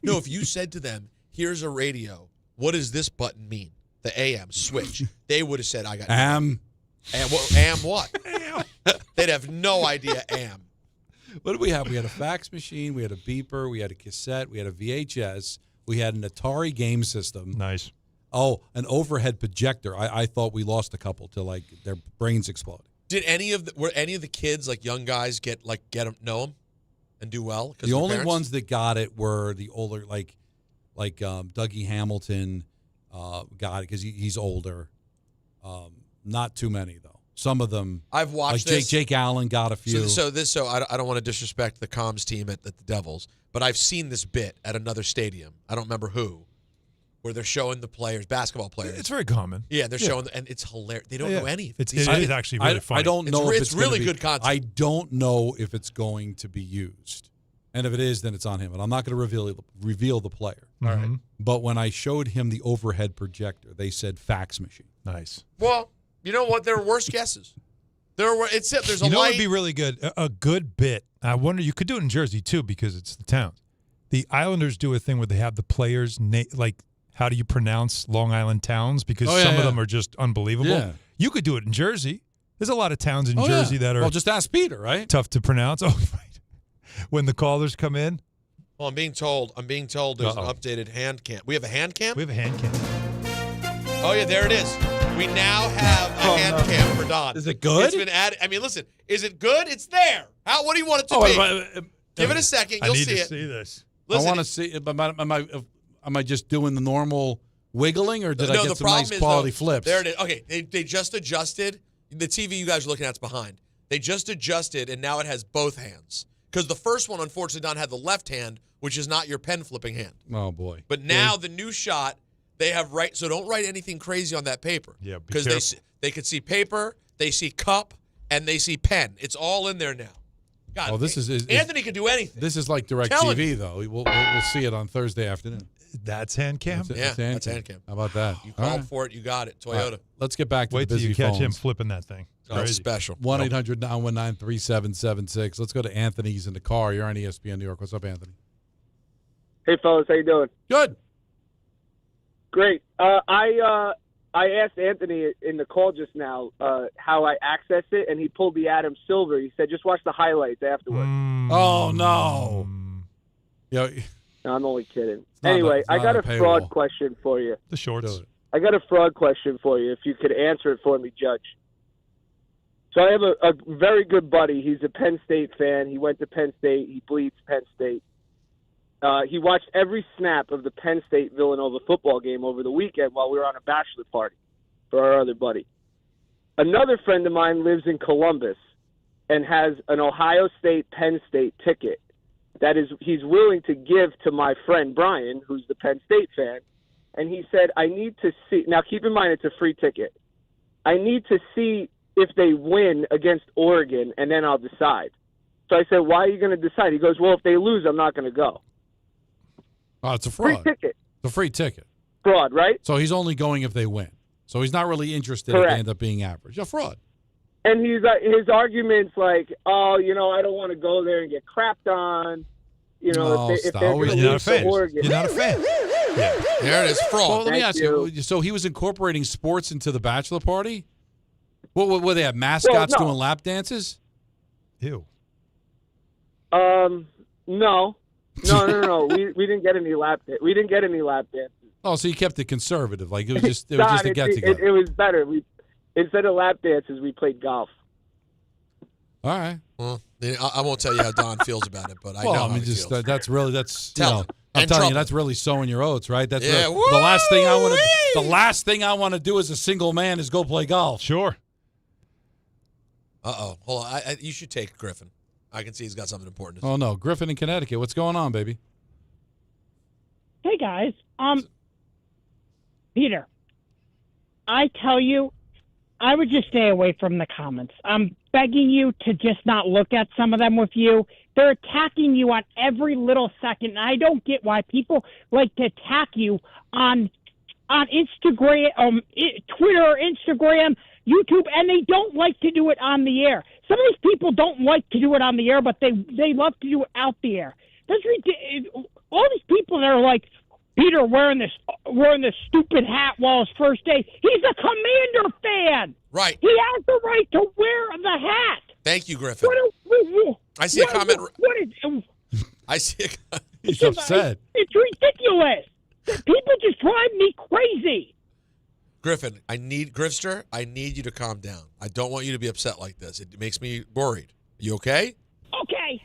No, if you said to them, here's a radio, what does this button mean? The AM switch. They would have said, I got AM. AM what? They'd have no idea AM. What did we have? We had a fax machine, we had a beeper, we had a cassette, we had a VHS, we had an Atari game system. Nice. Oh, an overhead projector. I thought we lost a couple till, like, their brains exploded. Did were any of the kids, like young guys, know them and do well? The only ones that got it were the older, like Dougie Hamilton got it because he's older. Not too many though. Some of them. I've watched like this. Jake Allen got a few. So I don't want to disrespect the comms team at the Devils, but I've seen this bit at another stadium. I don't remember who. Where they're showing the players, basketball players. It's very common. Yeah, they're showing, and it's hilarious. They don't know any of it. It is actually really funny. I don't know if it's really good content. I don't know if it's going to be used, and if it is, then it's on him. And I'm not going to reveal the player. All right. But when I showed him the overhead projector, they said fax machine. Nice. Well, you know what? There are worse guesses. There's a You light. know what would be really good? A good bit. I wonder, you could do it in Jersey, too, because it's the town. The Islanders do a thing where they have the players, like, how do you pronounce Long Island towns? Because some of them are just unbelievable. Yeah. You could do it in Jersey. There's a lot of towns in Jersey that are just ask Peter, right? tough to pronounce. Oh, right. When the callers come in. Well, I'm being told there's an updated hand cam. We have a hand cam? We have a hand cam. Oh, yeah, there it is. We now have a hand cam for Don. Is it good? It's been added. I mean, listen, is it good? It's there. What do you want it to be? Give it a second. You'll see it. I need to see this. Listen, I want to see it. Am I just doing the normal wiggling, or did I get some nice quality flips? There it is. Okay, they just adjusted. The TV you guys are looking at is behind. They just adjusted, and now it has both hands. Because the first one, unfortunately, Don had the left hand, which is not your pen flipping hand. Oh, boy. But now the new shot, they have right. So don't write anything crazy on that paper. Yeah, because they could see paper, they see cup, and they see pen. It's all in there now. God, this is Anthony can do anything. This is like DirecTV, though. We'll see it on Thursday afternoon. That's hand cam? That's hand cam. How about that? You called for it. You got it. Toyota. Right, let's get back to Wait the busy till you catch phones. him flipping that thing. Oh, special. 1-800-919-3776. Let's go to Anthony's in the car. You're on ESPN New York. What's up, Anthony? Hey, fellas. How you doing? Good. Great. I asked Anthony in the call just now how I access it, and he pulled the Adam Silver. He said, just watch the highlights afterwards. Oh, no. No, I'm only kidding. Anyway, I got a fraud question for you. The shorts. I got a fraud question for you, if you could answer it for me, Judge. So I have a very good buddy. He's a Penn State fan. He went to Penn State. He bleeds Penn State. He watched every snap of the Penn State-Villanova football game over the weekend while we were on a bachelor party for our other buddy. Another friend of mine lives in Columbus and has an Ohio State-Penn State ticket that he's willing to give to my friend Brian, who's the Penn State fan. And he said, I need to see – now keep in mind it's a free ticket. I need to see if they win against Oregon, and then I'll decide. So I said, why are you going to decide? He goes, well, if they lose, I'm not going to go. Oh, it's a fraud. Free ticket. It's a free ticket. Fraud, right? So he's only going if they win. So he's not really interested Correct. if they end up being average. Yeah, fraud. And his argument's like, oh, I don't want to go there and get crapped on. If they're going to lose to Oregon. You're not a fan. Yeah. There it is, fraud. Well, let me ask you. So he was incorporating sports into the bachelor party? What were they have mascots doing lap dances? Ew. No. We didn't get any lap dances. We didn't get any lap dances. Oh, so you kept it conservative. Like it was just a get together. It was better. Instead of lap dances, we played golf. All right. Well, I won't tell you how Don feels about it, but I know how he feels. That's really that's Tell you know, him. I'm And telling trouble. you, that's really sowing your oats, right? That's Yeah, really, the last thing I want to. The last thing I want to do as a single man is go play golf. Sure. Uh-oh. Hold on. You should take Griffin. I can see he's got something important to say. Oh no, Griffin in Connecticut. What's going on, baby? Hey guys, Peter, I tell you, I would just stay away from the comments. I'm begging you to just not look at some of them with you. They're attacking you on every little second. And I don't get why people like to attack you on Instagram, Twitter, Instagram, YouTube, and they don't like to do it on the air. Some of these people don't like to do it on the air, but they love to do it out the air. That's ridiculous. All these people that are like, Peter wearing this stupid hat while his first day. He's a Commander fan. Right. He has the right to wear the hat. Thank you, Griffin. I see a comment. I see a He's upset. It's ridiculous. People just drive me crazy. Griffin, Grifster, I need you to calm down. I don't want you to be upset like this. It makes me worried. You okay? Okay.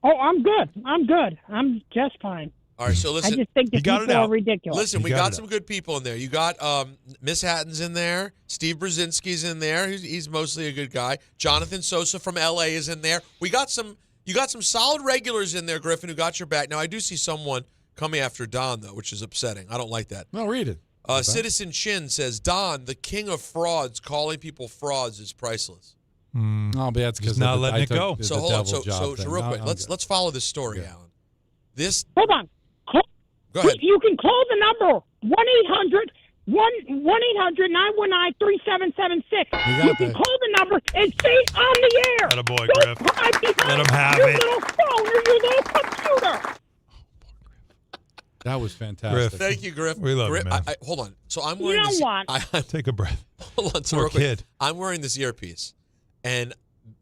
Oh, I'm good. I'm just fine. All right, so listen. I just think the people are ridiculous. Listen, we got some good people in there. You got Miss Hatton's in there. Steve Brzezinski's in there. He's mostly a good guy. Jonathan Sosa from L.A. is in there. You got some solid regulars in there, Griffin, who got your back. Now, I do see someone coming after Don, though, which is upsetting. I don't like that. No, read it. Citizen Chin says, Don, the king of frauds, calling people frauds is priceless. No, but that's because not letting it go. So hold on. So real quick, let's follow this story, Alan. Hold on. Go ahead. You can call the number 1-800-919-3776. You can call the number and stay on the air. Attaboy, Don't Griff. hide behind Let him have your it. little phone or your little computer. That was fantastic. Griff. Thank you, Griff. We love Griff, you, man. hold on. So I'm wearing You this. know what? Take a breath. Hold on. So Poor real quick, kid. I'm wearing this earpiece, and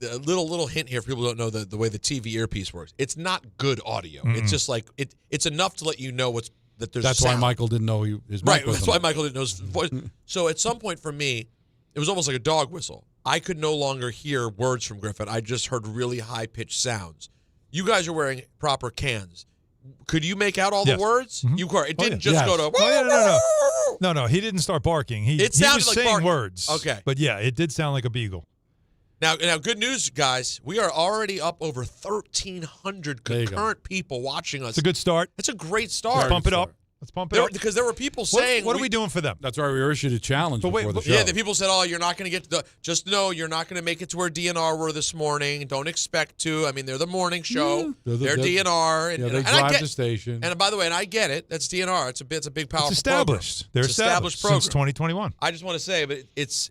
a little hint here for people who don't know the way the TV earpiece works. It's not good audio. It's just like it's enough to let you know that there's. That's sound. why Michael didn't know his mic Right. was That's on. why Michael didn't know his voice. So at some point for me, it was almost like a dog whistle. I could no longer hear words from Griffin. I just heard really high pitched sounds. You guys are wearing proper cans. Could you make out all the words? Mm-hmm. You were. It didn't just go to. No. He didn't start barking. He It sounded was like saying barking. words. Okay. But yeah, it did sound like a beagle. Now, good news, guys. We are already up over 1,300 concurrent people watching us. It's a good start. It's a great start. Let's pump it up. Let's pump it up. Because there were people saying, what are we doing for them? That's why we issued a challenge before the show. Yeah, the people said, "Oh, you're not going to get to the." Just know you're not going to make it to where DNR were this morning. Don't expect to. I mean, they're the morning show. They're DNR. They drive the station. And by the way, and I get it. That's DNR. It's a big, powerful. It's established. Program. They're it's established program. since 2021. I just want to say, but it's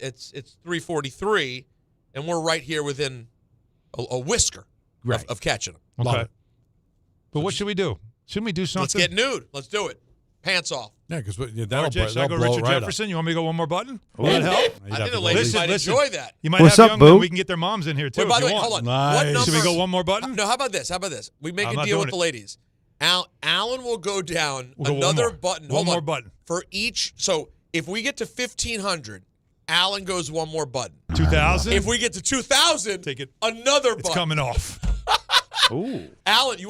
3:43, and we're right here within a whisker of catching them. Okay. But what should we do? Shouldn't we do something? Let's get nude. Let's do it. Pants off. Yeah, because RJ, that'll should I go blow Richard right Jefferson? You want me to go one more button? Oh. Will that help? I think the ladies might enjoy that. You might What's have up, young boo? men. We can get their moms in here, too. Wait, by if the you way, want. hold on. What number? Should we go one more button? No, how about this? We make I'm a not deal doing with it. the ladies. Alan will go down We'll go another one more. button. One Hold more on. button. For each. So if we get to 1,500, Alan goes one more button. 2,000? If we get to 2,000, take it. Another button. It's coming off. Ooh. Alan, do you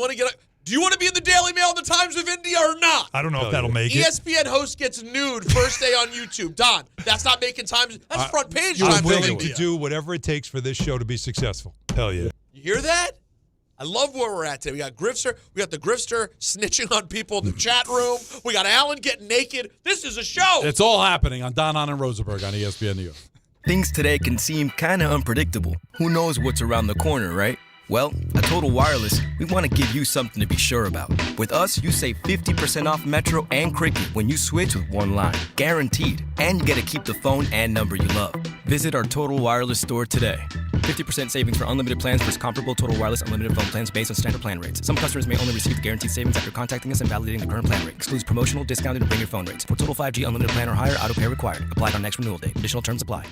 want to be in the Daily Mail and the Times of India or not? I don't know if that'll make it. ESPN host gets nude first day on YouTube. Don, that's not making Times. That's front page. I'm Times of willing India. to do whatever it takes for this show to be successful. Hell yeah. You hear that? I love where we're at today. We got Grifster. We got the Grifster snitching on people in the chat room. We got Alan getting naked. This is a show. It's all happening on Don, Hahn, and Rosenberg on ESPN New York. Things today can seem kind of unpredictable. Who knows what's around the corner, right? Well, at Total Wireless, we want to give you something to be sure about. With us, you save 50% off Metro and Cricket when you switch with one line. Guaranteed. And you get to keep the phone and number you love. Visit our Total Wireless store today. 50% savings for unlimited plans versus comparable Total Wireless unlimited phone plans based on standard plan rates. Some customers may only receive guaranteed savings after contacting us and validating the current plan rate. Excludes promotional, discounted, and bring your phone rates. For Total 5G unlimited plan or higher, auto pay required. Applied on next renewal date. Additional terms apply.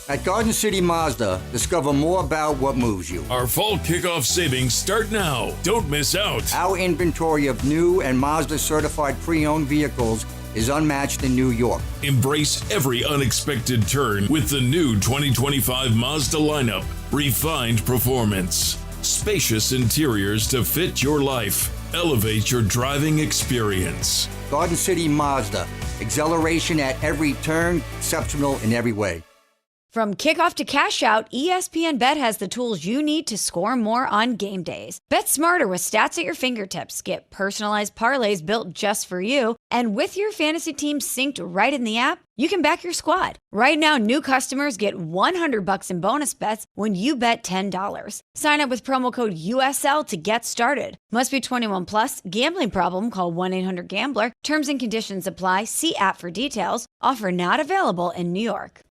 At Garden City Mazda, discover more about what moves you. Our fall kickoff savings start now. Don't miss out. Our inventory of new and Mazda certified pre-owned vehicles is unmatched in New York. Embrace every unexpected turn with the new 2025 Mazda lineup. Refined performance. Spacious interiors to fit your life. Elevate your driving experience. Garden City Mazda. Exhilaration at every turn, exceptional in every way. From kickoff to cash out, ESPN Bet has the tools you need to score more on game days. Bet smarter with stats at your fingertips. Get personalized parlays built just for you. And with your fantasy team synced right in the app, you can back your squad. Right now, new customers get $100 in bonus bets when you bet $10. Sign up with promo code USL to get started. Must be 21 plus. Gambling problem? Call 1-800-GAMBLER. Terms and conditions apply. See app for details. Offer not available in New York.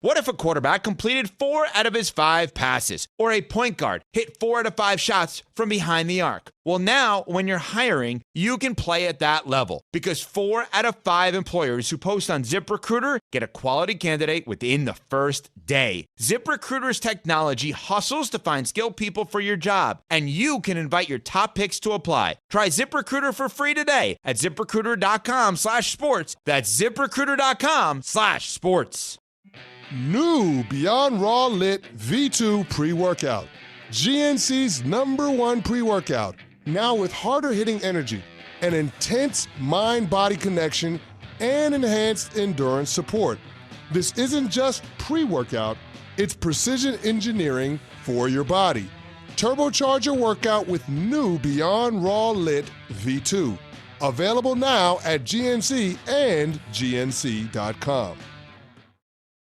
What if a quarterback completed 4 out of his 5 passes? Or a point guard hit 4 out of 5 shots from behind the arc? Well, now, when you're hiring, you can play at that level. Because 4 out of 5 employers who post on ZipRecruiter get a quality candidate within the first day. ZipRecruiter's technology hustles to find skilled people for your job. And you can invite your top picks to apply. Try ZipRecruiter for free today at ZipRecruiter.com/sports. That's ZipRecruiter.com/sports. New Beyond Raw Lit V2 pre-workout. GNC's #1 pre-workout. Now with harder hitting energy, an intense mind-body connection, and enhanced endurance support. This isn't just pre-workout, it's precision engineering for your body. Turbocharge your workout with new Beyond Raw Lit V2. Available now at GNC and GNC.com.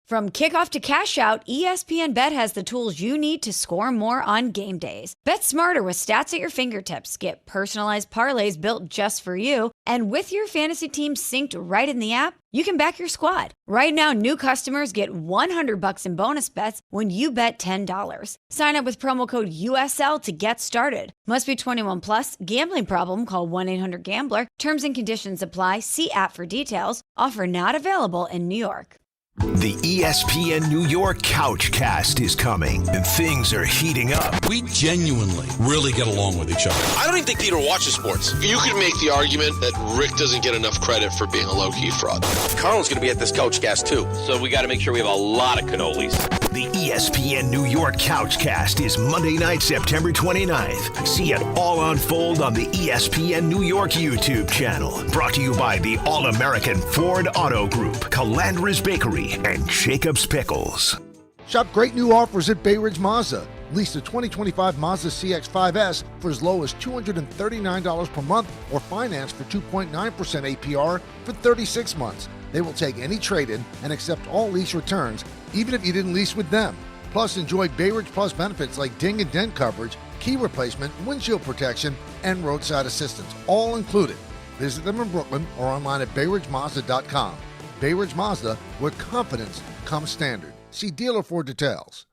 From kickoff to cash out, ESPN Bet has the tools you need to score more on game days. Bet smarter with stats at your fingertips. Get personalized parlays built just for you. And with your fantasy team synced right in the app, you can back your squad. Right now, new customers get $100 in bonus bets when you bet $10. Sign up with promo code USL to get started. Must be 21 plus. Gambling problem? Call 1-800-GAMBLER. Terms and conditions apply. See app for details. Offer not available in New York. The ESPN New York Couchcast is coming, and things are heating up. We genuinely really get along with each other. I don't even think Peter watches sports. You could make the argument that Rick doesn't get enough credit for being a low-key fraud. Carlin's going to be at this Couchcast, too, so we got to make sure we have a lot of cannolis. The ESPN New York Couchcast is Monday night, September 29th. See it all unfold on the ESPN New York YouTube channel. Brought to you by the All-American Ford Auto Group, Calandra's Bakery, and Jacob's Pickles. Shop great new offers at Bay Ridge Mazda. Lease the 2025 Mazda CX-5S for as low as $239 per month or finance for 2.9% APR for 36 months. They will take any trade-in and accept all lease returns, even if you didn't lease with them. Plus, enjoy Bay Ridge Plus benefits like ding and dent coverage, key replacement, windshield protection, and roadside assistance, all included. Visit them in Brooklyn or online at BayRidgeMazda.com. Bay Ridge Mazda, where confidence comes standard. See dealer for details.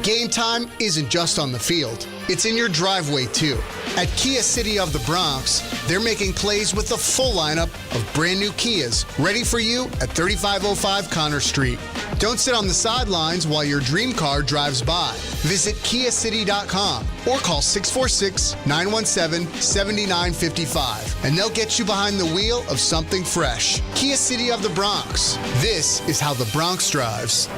Game time isn't just on the field. It's in your driveway, too. At Kia City of the Bronx, they're making plays with the full lineup of brand new Kias ready for you at 3505 Connor Street. Don't sit on the sidelines while your dream car drives by. Visit KiaCity.com or call 646-917-7955 and they'll get you behind the wheel of something fresh. Kia City of the Bronx. This is how the Bronx drives.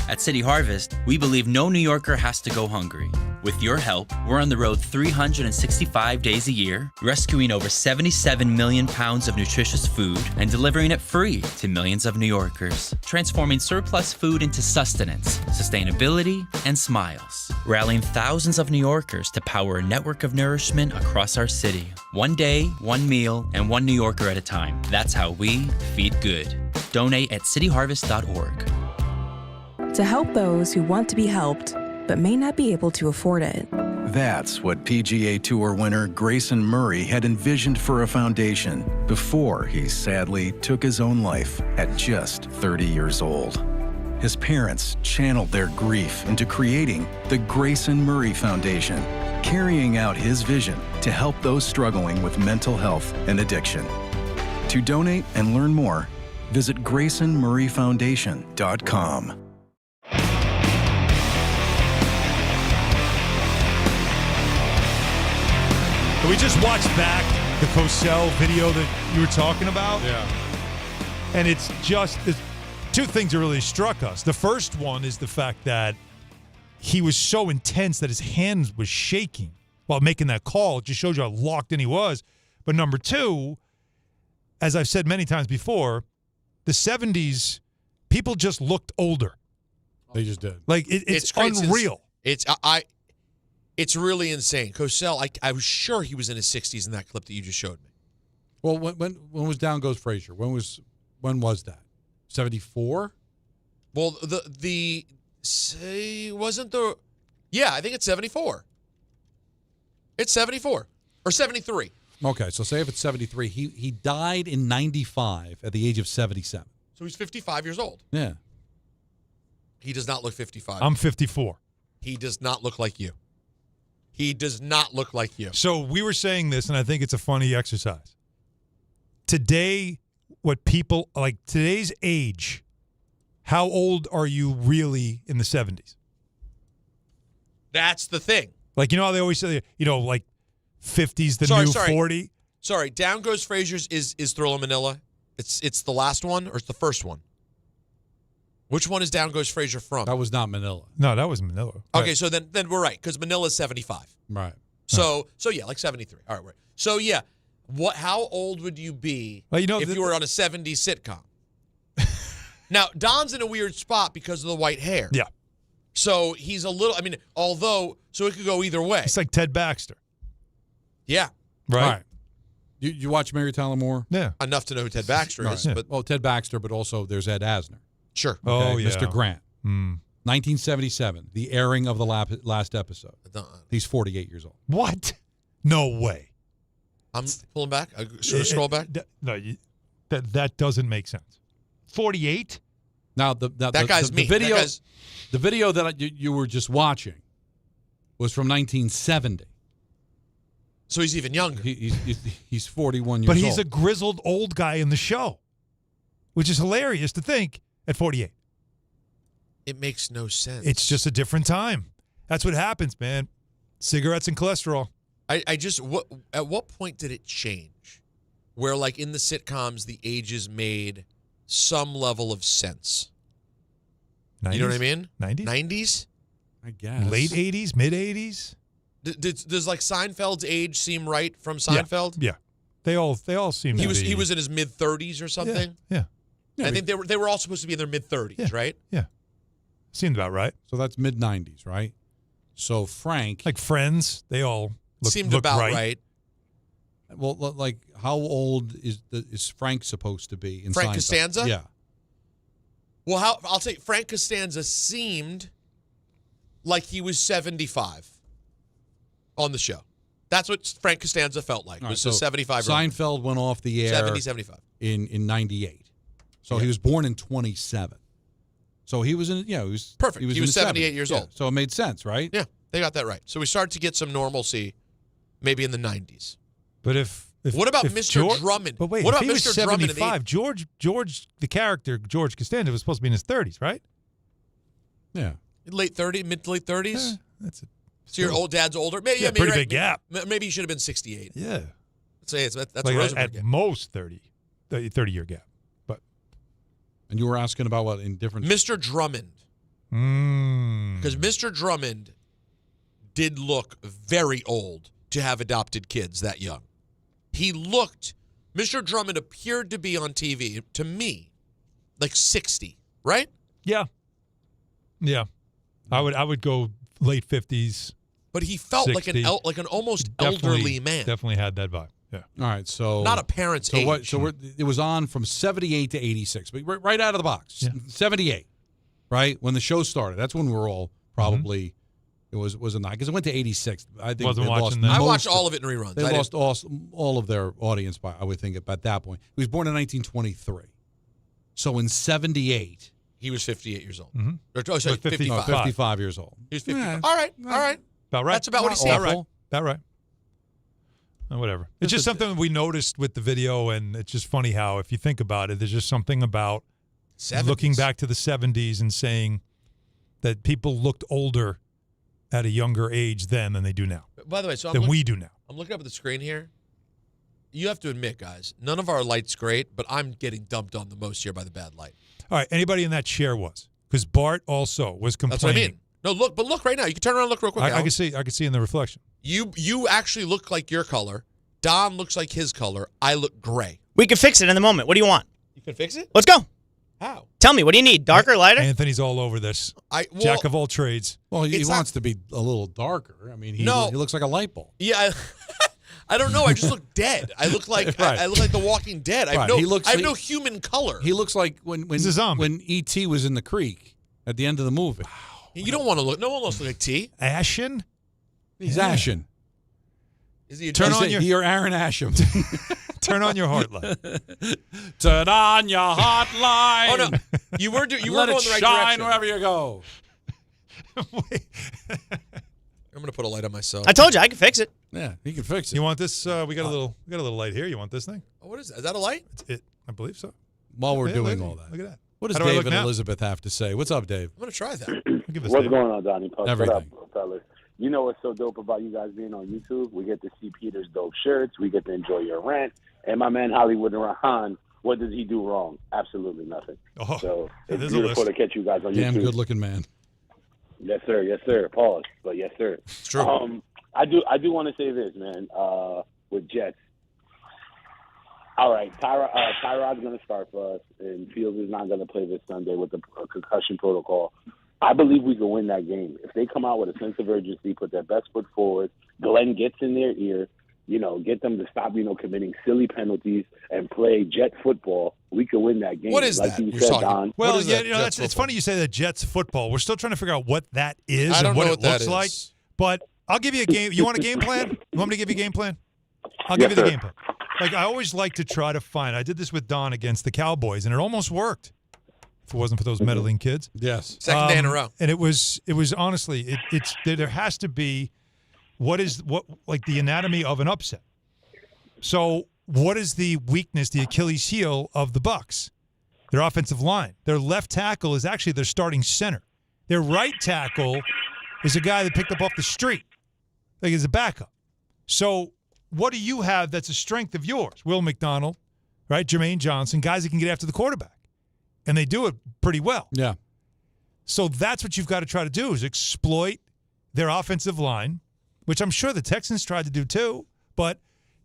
At City Harvest, we believe no New Yorker has to go hungry. With your help, we're on the road 365 days a year, rescuing over 77 million pounds of nutritious food and delivering it free to millions of New Yorkers, transforming surplus food into sustenance, sustainability, and smiles, rallying thousands of New Yorkers to power a network of nourishment across our city. One day, one meal, and one New Yorker at a time. That's how we feed good. Donate at cityharvest.org. To help those who want to be helped, but may not be able to afford it. That's what PGA Tour winner Grayson Murray had envisioned for a foundation before he sadly took his own life at just 30 years old. His parents channeled their grief into creating the Grayson Murray Foundation, carrying out his vision to help those struggling with mental health and addiction. To donate and learn more, visit GraysonMurrayFoundation.com. We just watched back the Cosell video that you were talking about. Yeah. And it's just two things that really struck us. The first one is the fact that he was so intense that his hand was shaking while making that call. It just shows you how locked in he was. But number two, as I've said many times before, the 70s, people just looked older. They just did. Like, it's unreal. It's really insane. Cosell, I was sure he was in his 60s in that clip that you just showed me. Well, when was Down Goes Frazier? When was that? 74? Well, yeah, I think it's 74. It's 74 or 73. Okay, so say if it's 73, he died in 95 at the age of 77. So he's 55 years old. Yeah. He does not look 55. I'm 54. He does not look like you. He does not look like you. So we were saying this, and I think it's a funny exercise. Today, what people like today's age, how old are you really in the 70s? That's the thing. Like, you know how they always say, like 50's the new 40? Sorry, Down Goes Frazier's is Thriller Manila. It's the last one or it's the first one? Which one is Down Goes Frazier from? That was not Manila. No, that was Manila. Okay, so then we're right because Manila's 75. Right. So yeah, like 73. All right, right. So yeah, how old would you be if you were on a 70s sitcom? Now, Don's in a weird spot because of the white hair. Yeah. So he's a little, so it could go either way. It's like Ted Baxter. Yeah. Right. All right. You watch Mary Tyler Moore? Yeah. Enough to know who Ted Baxter is. Yeah. But Well, Ted Baxter, but also there's Ed Asner. Sure. Oh, Okay, yeah. Mr. Grant. 1977, the airing of the last episode. He's 48 years old. What? No way. I'm pulling back. Scroll back. That doesn't make sense. 48? Now, That guy's me. Video, That guy's- the video that you were just watching was from 1970. So he's even younger. He's 41 years But old. he's a grizzled old guy in the show, which is hilarious to think at 48. It makes no sense. It's just a different time. That's what happens, man. Cigarettes and cholesterol. At what point did it change? Where, like, in the sitcoms, the ages made some level of sense. 90s? You know what I mean? 90s? 90s? I guess. Late 80s? Mid 80s? Does like Seinfeld's age seem right from Seinfeld? Yeah. They all seem to be. He was in his mid 30s or something. Yeah. I think they were all supposed to be in their mid 30s, right? Yeah. Seemed about right. So that's mid 90s, right? So Frank, like Friends, they all seemed look about right. Well, like how old is Frank supposed to be in Frank Seinfeld? Costanza? Yeah. Well, I'll say Frank Costanza seemed like he was 75 on the show. That's what Frank Costanza felt like. All Was right, a so 75. Seinfeld went off the air 70, 75. in 98. So he was born in 27. So he was in, he was Perfect. He was 78 years old. So it made sense, right? Yeah, they got that right. So we started to get some normalcy maybe in the 90s. But if what about if Mr. Drummond? But wait, what if about he was Mr. Drummond in the 75, George, the character, George Costanza, was supposed to be in his 30s, right? Yeah. mid to late 30s? That's it. So your old dad's older? Maybe, Yeah, maybe pretty right. big gap. Maybe he should have been 68. Yeah. Let's say that's like a Rosenberg at most 30-year gap. But And you were asking about what in different... Mr. Drummond. Because Mr. Drummond did look very old to have adopted kids that young. Mr. Drummond appeared to be on TV, to me, like 60, right? Yeah. Yeah. I would go late 50s. But he felt 60. like an almost elderly man. Definitely had that vibe. Yeah. All right, so... Not a parent's age. It was on from 78 to 86, but right out of the box. Yeah. 78, right? When the show started. That's when we were all probably... It was a night because it went to 86. I think Wasn't they watching lost that. I watched all of it in reruns. They lost all of their audience by, I would think, at that point. He was born in 1923. So in 78... He was 58 years old. Mm-hmm. Or, sorry, 55. No, 55 years old. He was 55. All right. About right. That's about what he said. About right. Whatever. It's just something we noticed with the video, and it's just funny how, if you think about it, there's just something about 70s. Looking back to the 70s and saying that people looked older at a younger age then than they do now. By the way, we do now. I'm looking up at the screen here. You have to admit, guys, none of our light's great, but I'm getting dumped on the most here by the bad light. All right, anybody in that chair was. Because Bart also was complaining. That's what I mean. No, look right now. You can turn around and look real quick. I can see in the reflection. You actually look like your color. Don looks like his color. I look gray. We can fix it in the moment. What do you want? You can fix it? Let's go. How? Tell me, what do you need? Darker, lighter? Anthony's all over this. Jack of all trades. Well, he wants to be a little darker. I mean, he looks like a light bulb. Yeah, I don't know. I just look dead. I look like I look like The Walking Dead. I have no human color. He looks like when E.T. was in the creek at the end of the movie. Wow. You don't want to look. No one wants to look like T. Ashen? He's ashen. Is he? You're Aaron Asham. Turn on your heartline. Turn on your hotline. Oh no, you were going the right shine direction. Wherever you go. I'm gonna put a light on myself. I told you I can fix it. Yeah, he can fix it. You want this? We got a little light here. You want this thing? Oh, what is that? Is that a light? I believe so. While we're doing all that, look at that. What does Dave and Elizabeth have to say? What's up, Dave? I'm gonna try that. What's going on, Donnie? Everything. What up, fellas? You know what's so dope about you guys being on YouTube? We get to see Peter's dope shirts. We get to enjoy your rant. And my man Hollywood Hahn, what does he do wrong? Absolutely nothing. Oh, so it's beautiful to catch you guys on YouTube. Damn good-looking man. Yes, sir. Yes, sir. Pause. But yes, sir. It's true. I do want to say this, man, with Jets. All right, Tyrod's going to start for us, and Fields is not going to play this Sunday with the concussion protocol. I believe we can win that game. If they come out with a sense of urgency, put their best foot forward, Glenn gets in their ear, get them to stop, committing silly penalties and play Jet football, we can win that game. What is like that? you said, Don. Well, yeah, it's funny you say that Jets football. We're still trying to figure out what that is I don't and what know it what looks that like. is. But I'll give you a game. You want a game plan? You want me to give you a game plan? I'll give you the game plan. Like, I always like to try to find. I did this with Don against the Cowboys, and it almost work. If it wasn't for those meddling kids. Yes. Second day in a row. And it was honestly, it's there has to be what the anatomy of an upset. So what is the weakness, the Achilles heel of the Bucs? Their offensive line. Their left tackle is actually their starting center. Their right tackle is a guy that picked up off the street. Like, he's a backup. So what do you have that's a strength of yours? Will McDonald, right? Jermaine Johnson, guys that can get after the quarterback. And they do it pretty well. Yeah. So that's what you've got to try to do is exploit their offensive line, which I'm sure the Texans tried to do too. But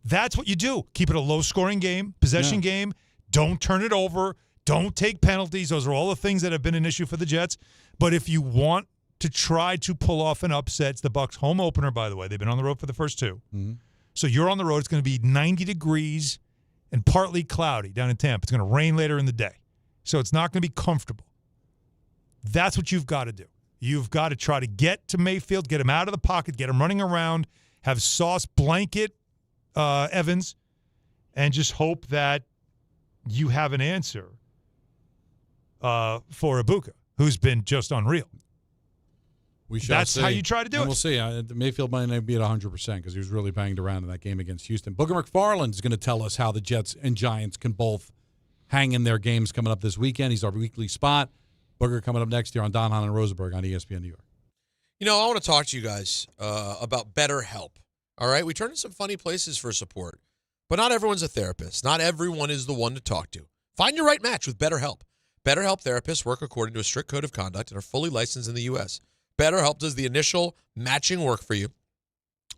that's what you do. Keep it a low-scoring game, possession game. Don't turn it over. Don't take penalties. Those are all the things that have been an issue for the Jets. But if you want to try to pull off an upset, it's the Bucs home opener, by the way. They've been on the road for the first two. Mm-hmm. So you're on the road. It's going to be 90 degrees and partly cloudy down in Tampa. It's going to rain later in the day. So it's not going to be comfortable. That's what you've got to do. You've got to try to get to Mayfield, get him out of the pocket, get him running around, have Sauce blanket Evans, and just hope that you have an answer for Ibuka, who's been just unreal. We shall That's see. how you try to do and it. We'll see. Mayfield might not be at 100% because he was really banged around in that game against Houston. Booker McFarland is going to tell us how the Jets and Giants can both hang in their games coming up this weekend. He's our weekly spot. Booker coming up next year on Don, Hahn, and Rosenberg on ESPN New York. I want to talk to you guys about BetterHelp. All right? We turn to some funny places for support, but not everyone's a therapist. Not everyone is the one to talk to. Find your right match with BetterHelp. BetterHelp therapists work according to a strict code of conduct and are fully licensed in the U.S. BetterHelp does the initial matching work for you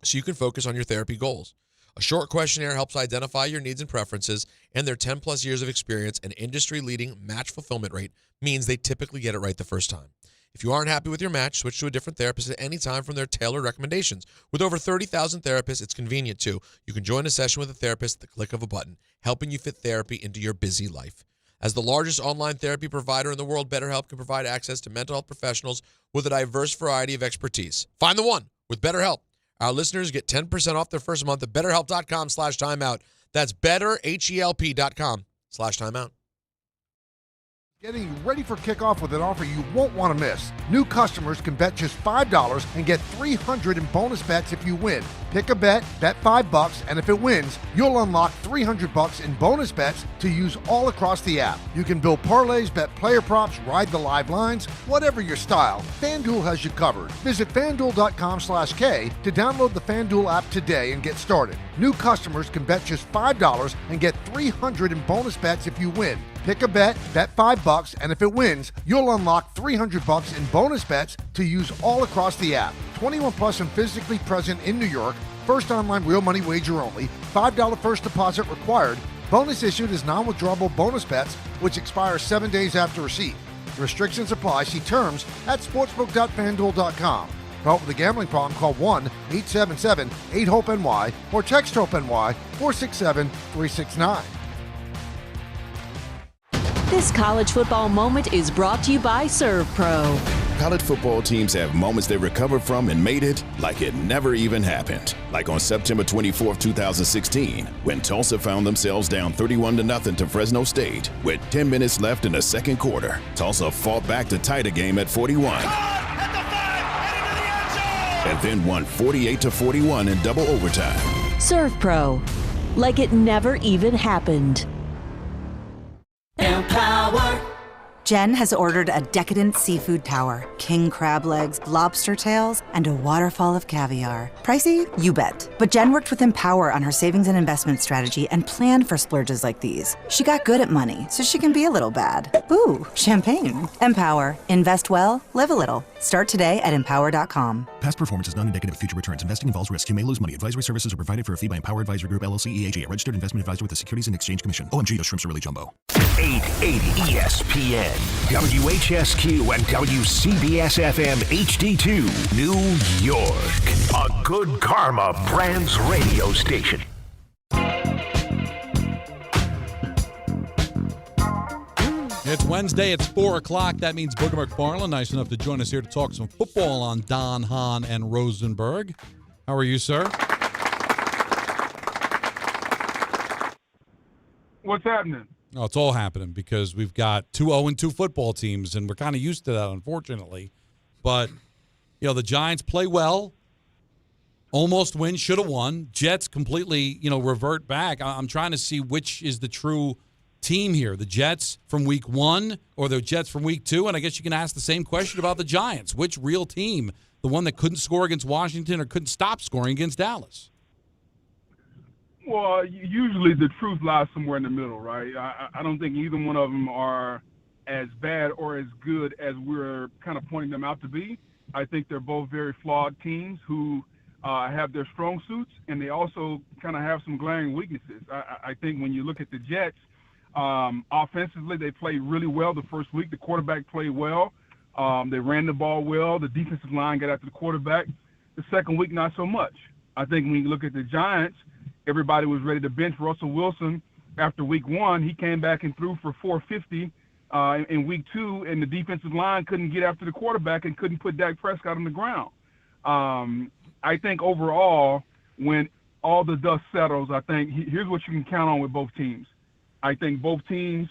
so you can focus on your therapy goals. A short questionnaire helps identify your needs and preferences, and their 10-plus years of experience and industry-leading match fulfillment rate means they typically get it right the first time. If you aren't happy with your match, switch to a different therapist at any time from their tailored recommendations. With over 30,000 therapists, it's convenient, too. You can join a session with a therapist at the click of a button, helping you fit therapy into your busy life. As the largest online therapy provider in the world, BetterHelp can provide access to mental health professionals with a diverse variety of expertise. Find the one with BetterHelp. Our listeners get 10% off their first month at BetterHelp.com/timeout. That's BetterHelp.com/timeout. Getting you ready for kickoff with an offer you won't want to miss. New customers can bet just $5 and get $300 in bonus bets if you win. Pick a bet, bet $5, and if it wins, you'll unlock $300 in bonus bets to use all across the app. You can build parlays, bet player props, ride the live lines, whatever your style, FanDuel has you covered. Visit FanDuel.com/K to download the FanDuel app today and get started. New customers can bet just $5 and get $300 in bonus bets if you win. Pick a bet, bet $5, and if it wins, you'll unlock $300 in bonus bets to use all across the app. 21 plus and physically present in New York. First online real money wager only. $5 first deposit required. Bonus issued as non-withdrawable bonus bets, which expire 7 days after receipt. Restrictions apply. See terms at sportsbook.fanduel.com. Help with a gambling problem, call 1-877-8-HOPE-NY or text HOPE-NY 467-369. This college football moment is brought to you by ServPro. College football teams have moments they recovered from and made it like it never even happened. Like on September 24, 2016, when Tulsa found themselves down 31-0 to Fresno State. With 10 minutes left in the second quarter, Tulsa fought back to tie the game at 41. And then won 48-41 in double overtime. ServPro, like it never even happened. Empower. Jen has ordered a decadent seafood tower, king crab legs, lobster tails, and a waterfall of caviar. Pricey? You bet. But Jen worked with Empower on her savings and investment strategy and planned for splurges like these. She got good at money, so she can be a little bad. Ooh, champagne. Empower. Invest well, live a little. Start today at empower.com. Past performance is not indicative of future returns. Investing involves risk. You may lose money. Advisory services are provided for a fee by Empower Advisory Group, LLC, EAG, a registered investment advisor with the Securities and Exchange Commission. OMG, those shrimps are really jumbo. 880 ESPN, WHSQ, and WCBS-FM HD2, New York. A Good Karma Brands radio station. It's Wednesday. It's 4 o'clock. That means Booger McFarland, nice enough to join us here to talk some football on Don, Hahn, and Rosenberg. How are you, sir? What's happening? Oh, it's all happening because we've got 2 0-2 football teams, and we're kind of used to that, unfortunately. But, the Giants play well, almost win, should have won. Jets completely, revert back. I'm trying to see which is the true team here, the Jets from week 1 or the Jets from week 2, and I guess you can ask the same question about the Giants. Which real team? The one that couldn't score against Washington or couldn't stop scoring against Dallas? Well, usually the truth lies somewhere in the middle, right? I don't think either one of them are as bad or as good as we're kind of pointing them out to be. I think they're both very flawed teams who have their strong suits, and they also kind of have some glaring weaknesses. I think when you look at the Jets, offensively, they played really well the first week. The quarterback played well. They ran the ball well. The defensive line got after the quarterback. The second week, not so much. I think when you look at the Giants, everybody was ready to bench Russell Wilson after week 1. He came back and threw for 450 in week 2, and the defensive line couldn't get after the quarterback and couldn't put Dak Prescott on the ground. I think overall, when all the dust settles, I think here's what you can count on with both teams. I think both teams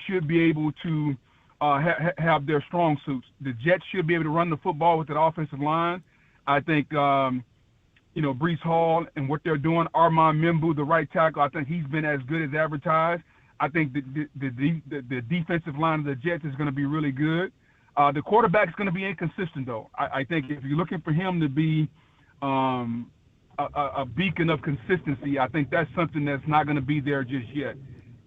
should be able to have their strong suits. The Jets should be able to run the football with that offensive line. I think Breece Hall and what they're doing. Armand Membu, the right tackle, I think he's been as good as advertised. I think the defensive line of the Jets is going to be really good. The quarterback's going to be inconsistent, though. I think if you're looking for him to be a beacon of consistency, I think that's something that's not going to be there just yet.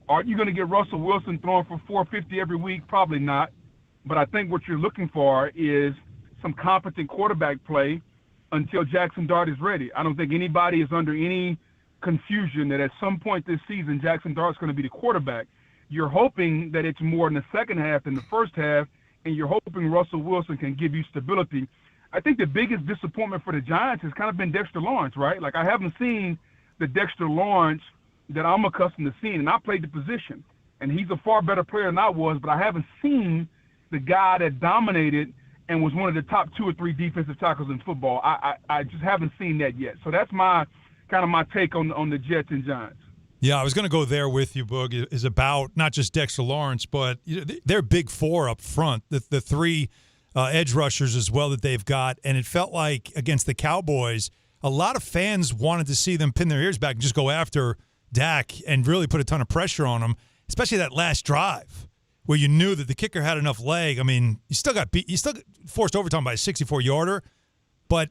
Are you going to get Russell Wilson throwing for 450 every week? Probably not. But I think what you're looking for is some competent quarterback play until Jackson Dart is ready. I don't think anybody is under any confusion that at some point this season Jackson Dart's going to be the quarterback. You're hoping that it's more in the second half than the first half, and you're hoping Russell Wilson can give you stability. I think the biggest disappointment for the Giants has kind of been Dexter Lawrence, right? Like, I haven't seen the Dexter Lawrence that I'm accustomed to seeing, and I played the position, and he's a far better player than I was, but I haven't seen the guy that dominated and was one of the top 2 or 3 defensive tackles in football. I just haven't seen that yet. So that's my take on the Jets and Giants. Yeah, I was going to go there with you, Boog, is about not just Dexter Lawrence, but their big 4 up front, the 3 edge rushers as well that they've got. And it felt like against the Cowboys, a lot of fans wanted to see them pin their ears back and just go after Dak and really put a ton of pressure on him, especially that last drive where you knew that the kicker had enough leg. I mean, you still got forced overtime by a 64-yarder. But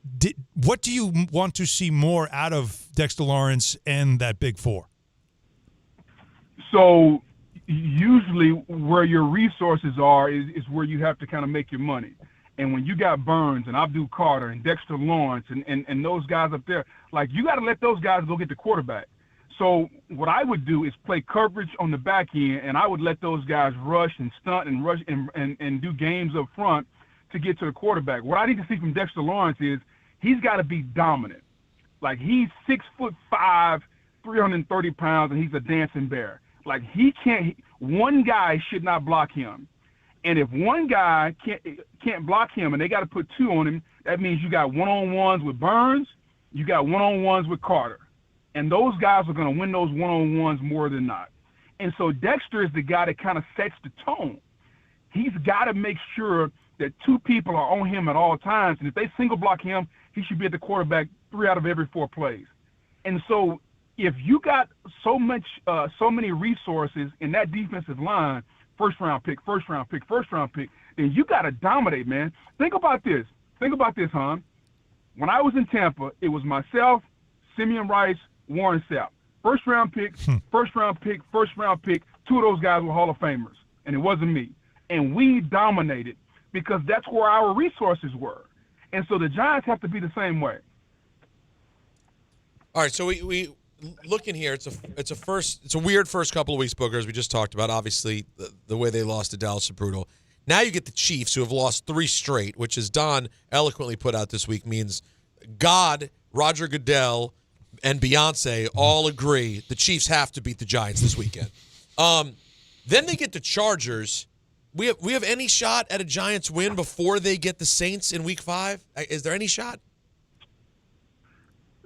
what do you want to see more out of Dexter Lawrence and that big 4? So usually where your resources are is where you have to kind of make your money. And when you got Burns and Abdul Carter and Dexter Lawrence and those guys up there, like, you got to let those guys go get the quarterback. So what I would do is play coverage on the back end, and I would let those guys rush and stunt and rush and do games up front to get to the quarterback. What I need to see from Dexter Lawrence is he's got to be dominant. Like, he's 6'5", 330 pounds, and he's a dancing bear. Like, one guy should not block him. And if one guy can't block him and they got to put two on him, that means you got one-on-ones with Burns, you got one-on-ones with Carter. And those guys are going to win those one-on-ones more than not. And so Dexter is the guy that kind of sets the tone. He's got to make sure that two people are on him at all times. And if they single block him, he should be at the quarterback 3 out of every 4 plays. And so if you got so many resources in that defensive line, first round pick, then you got to dominate, man. Think about this, Hahn. When I was in Tampa, it was myself, Simeon Rice, Warren Sapp. First round pick. 2 of those guys were Hall of Famers, and it wasn't me. And we dominated because that's where our resources were. And so the Giants have to be the same way. All right, so we looking here. It's a weird first couple of weeks, Booker, as we just talked about. Obviously, the way they lost to Dallas is brutal. Now you get the Chiefs, who have lost 3 straight, which, as Don eloquently put out this week, means God, Roger Goodell, and Beyonce all agree the Chiefs have to beat the Giants this weekend. Then they get the Chargers. We have any shot at a Giants win before they get the Saints in Week 5? Is there any shot?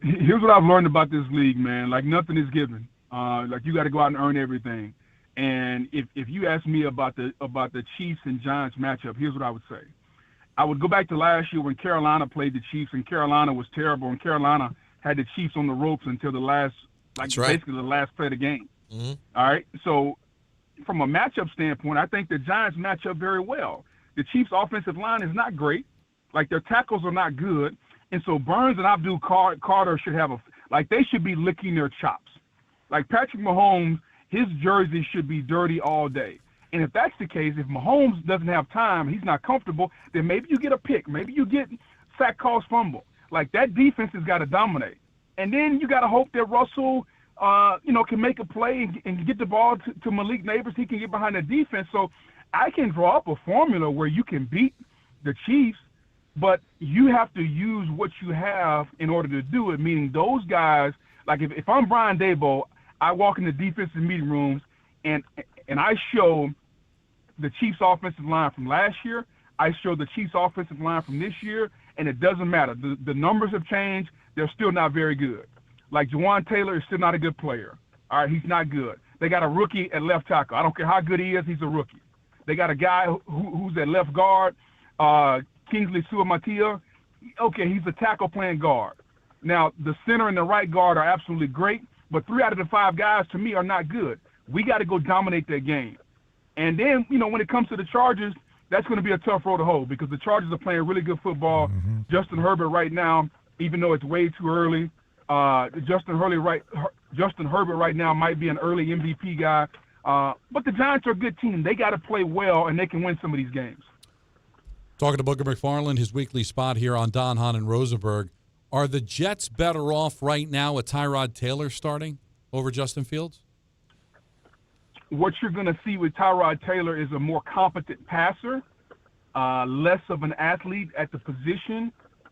Here's what I've learned about this league, man. Like, nothing is given. Like, you got to go out and earn everything. And if you ask me about the Chiefs and Giants matchup, here's what I would say. I would go back to last year when Carolina played the Chiefs, and Carolina was terrible, and Carolina had the Chiefs on the ropes until the last, basically the last play of the game. Mm-hmm. All right? So from a matchup standpoint, I think the Giants match up very well. The Chiefs' offensive line is not great. Like, their tackles are not good. And so Burns and Abdul Carter should have they should be licking their chops. Like, Patrick Mahomes, his jersey should be dirty all day. And if that's the case, if Mahomes doesn't have time, he's not comfortable, then maybe you get a pick. Maybe you get sack, calls, fumble. Like, that defense has got to dominate. And then you got to hope that Russell, can make a play and get the ball to Malik Neighbors. He can get behind the defense. So I can draw up a formula where you can beat the Chiefs, but you have to use what you have in order to do it, meaning those guys, like if I'm Brian Daboll, I walk in the defensive meeting rooms and I show the Chiefs offensive line from last year, I show the Chiefs offensive line from this year, and it doesn't matter. The numbers have changed. They're still not very good. Like, Jawan Taylor is still not a good player. All right, he's not good. They got a rookie at left tackle. I don't care how good he is, he's a rookie. They got a guy who's at left guard, Kingsley Suamatia. Okay, he's a tackle playing guard. Now, the center and the right guard are absolutely great, but 3 out of the 5 guys, to me, are not good. We got to go dominate that game. And then, when it comes to the Chargers, that's going to be a tough road to hold because the Chargers are playing really good football. Mm-hmm. Justin Herbert right now, even though it's way too early, Justin Herbert right now might be an early MVP guy. But the Giants are a good team. They got to play well, and they can win some of these games. Talking to Booker McFarland, his weekly spot here on Don, Hahn, and Rosenberg. Are the Jets better off right now with Tyrod Taylor starting over Justin Fields? What you're going to see with Tyrod Taylor is a more competent passer, less of an athlete at the position.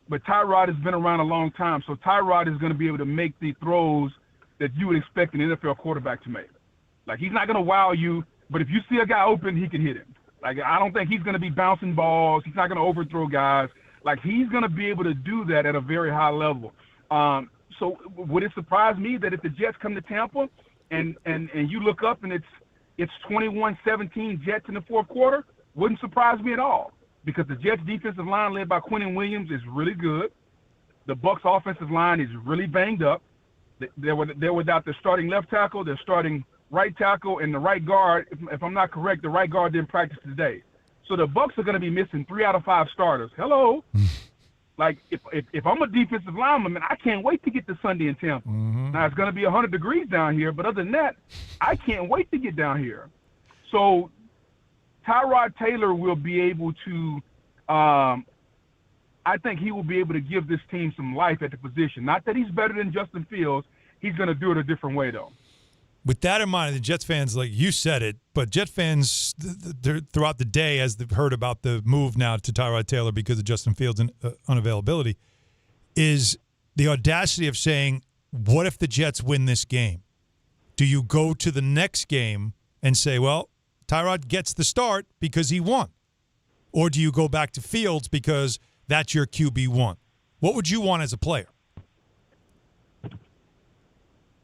But Tyrod has been around a long time, so Tyrod is going to be able to make the throws that you would expect an NFL quarterback to make. Like, he's not going to wow you, but if you see a guy open, he can hit him. Like, I don't think he's going to be bouncing balls. He's not going to overthrow guys. Like, he's going to be able to do that at a very high level. So would it surprise me that if the Jets come to Tampa and you look up and it's 21-17 Jets in the fourth quarter? Wouldn't surprise me at all because the Jets defensive line led by Quinnen Williams is really good. The Bucs offensive line is really banged up. They're without their starting left tackle, their starting right tackle, and the right guard. If I'm not correct, the right guard didn't practice today. So the Bucs are going to be missing 3 out of 5 starters. Hello. Like, if I'm a defensive lineman, man, I can't wait to get to Sunday in Tampa. Mm-hmm. Now, it's going to be 100 degrees down here, but other than that, I can't wait to get down here. So Tyrod Taylor will be able to I think he will be able to give this team some life at the position. Not that he's better than Justin Fields. He's going to do it a different way, though. With that in mind, the Jets fans, like you said it, but Jet fans throughout the day, as they've heard about the move now to Tyrod Taylor because of Justin Fields' unavailability, is the audacity of saying, what if the Jets win this game? Do you go to the next game and say, well, Tyrod gets the start because he won? Or do you go back to Fields because that's your QB1? What would you want as a player?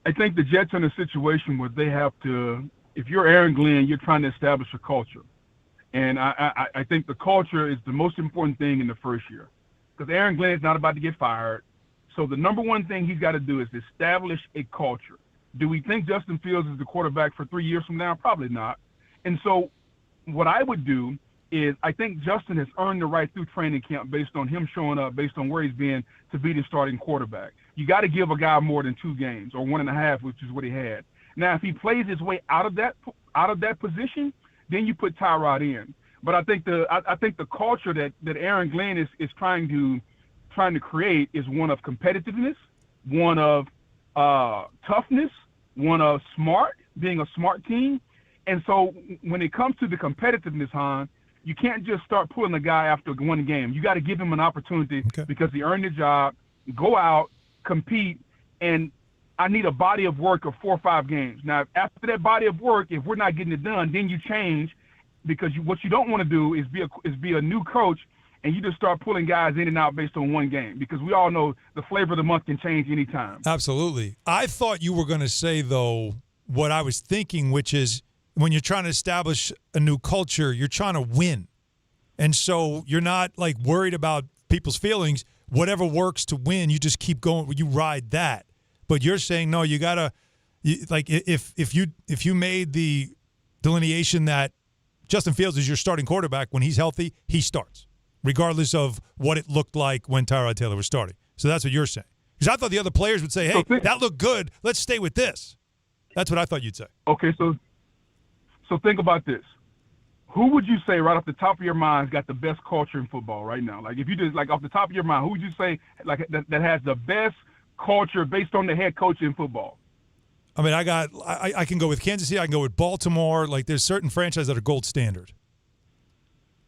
I think the Jets are in a situation where they have to, if you're Aaron Glenn, you're trying to establish a culture. And I think the culture is the most important thing in the first year, because Aaron Glenn is not about to get fired. So the number one thing he's got to do is establish a culture. Do we think Justin Fields is the quarterback for 3 years from now? Probably not. And so what I would do is I think Justin has earned the right through training camp based on him showing up, based on where he's been, to be the starting quarterback. You got to give a guy more than 2 games or 1.5, which is what he had. Now, if he plays his way out of that position, then you put Tyrod in. But I think the culture that Aaron Glenn is trying to create is one of competitiveness, one of toughness, one of being a smart team. And so when it comes to the competitiveness, Hahn, you can't just start pulling a guy after one game. You got to give him an opportunity because he earned the job, go out, compete, and I need a body of work of 4 or 5 games. Now, after that body of work, if we're not getting it done, then you change, because what you don't want to do is be a new coach and you just start pulling guys in and out based on one game, because we all know the flavor of the month can change anytime. Absolutely. I thought you were going to say, though, what I was thinking, which is when you're trying to establish a new culture, you're trying to win. And so you're not like worried about people's feelings. Whatever works to win, you just keep going. You ride that. But you're saying, no, you got to like if you made the delineation that Justin Fields is your starting quarterback, when he's healthy, he starts, regardless of what it looked like when Tyrod Taylor was starting. So that's what you're saying. Because I thought the other players would say, hey, that looked good. Let's stay with this. That's what I thought you'd say. Okay, so think about this. Who would you say right off the top of your mind has got the best culture in football right now? Like, if you just, like, off the top of your mind, who would you say like that has the best culture based on the head coach in football? I mean, I can go with Kansas City. I can go with Baltimore. Like, there's certain franchises that are gold standard.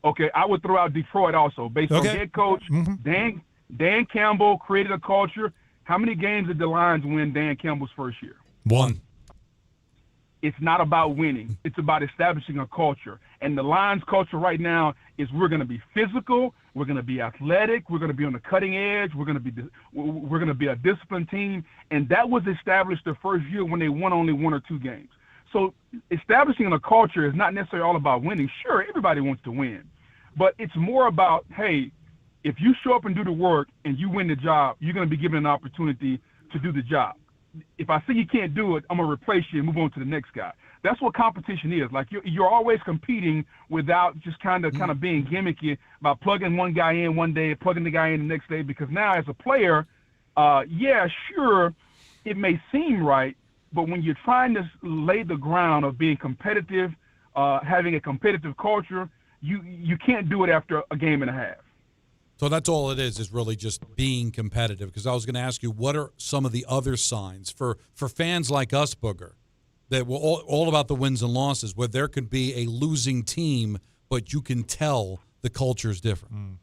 Okay, I would throw out Detroit also, based on head coach. Mm-hmm. Dan Campbell created a culture. How many games did the Lions win Dan Campbell's first year? 1. It's not about winning. It's about establishing a culture. And the Lions culture right now is we're going to be physical. We're going to be athletic. We're going to be on the cutting edge. We're going to be a disciplined team. And that was established the first year when they won only 1 or 2 games. So establishing a culture is not necessarily all about winning. Sure, everybody wants to win. But it's more about, hey, if you show up and do the work and you win the job, you're going to be given an opportunity to do the job. If I see you can't do it, I'm going to replace you and move on to the next guy. That's what competition is. Like, you're always competing without just kind of being gimmicky about plugging one guy in one day, plugging the guy in the next day. Because now as a player, yeah, sure, it may seem right, but when you're trying to lay the ground of being competitive, having a competitive culture, you can't do it after a game and a half. So that's all it is really just being competitive. Because I was going to ask you, what are some of the other signs for fans like us, Booger, that we're all about the wins and losses, where there could be a losing team, but you can tell the culture is different?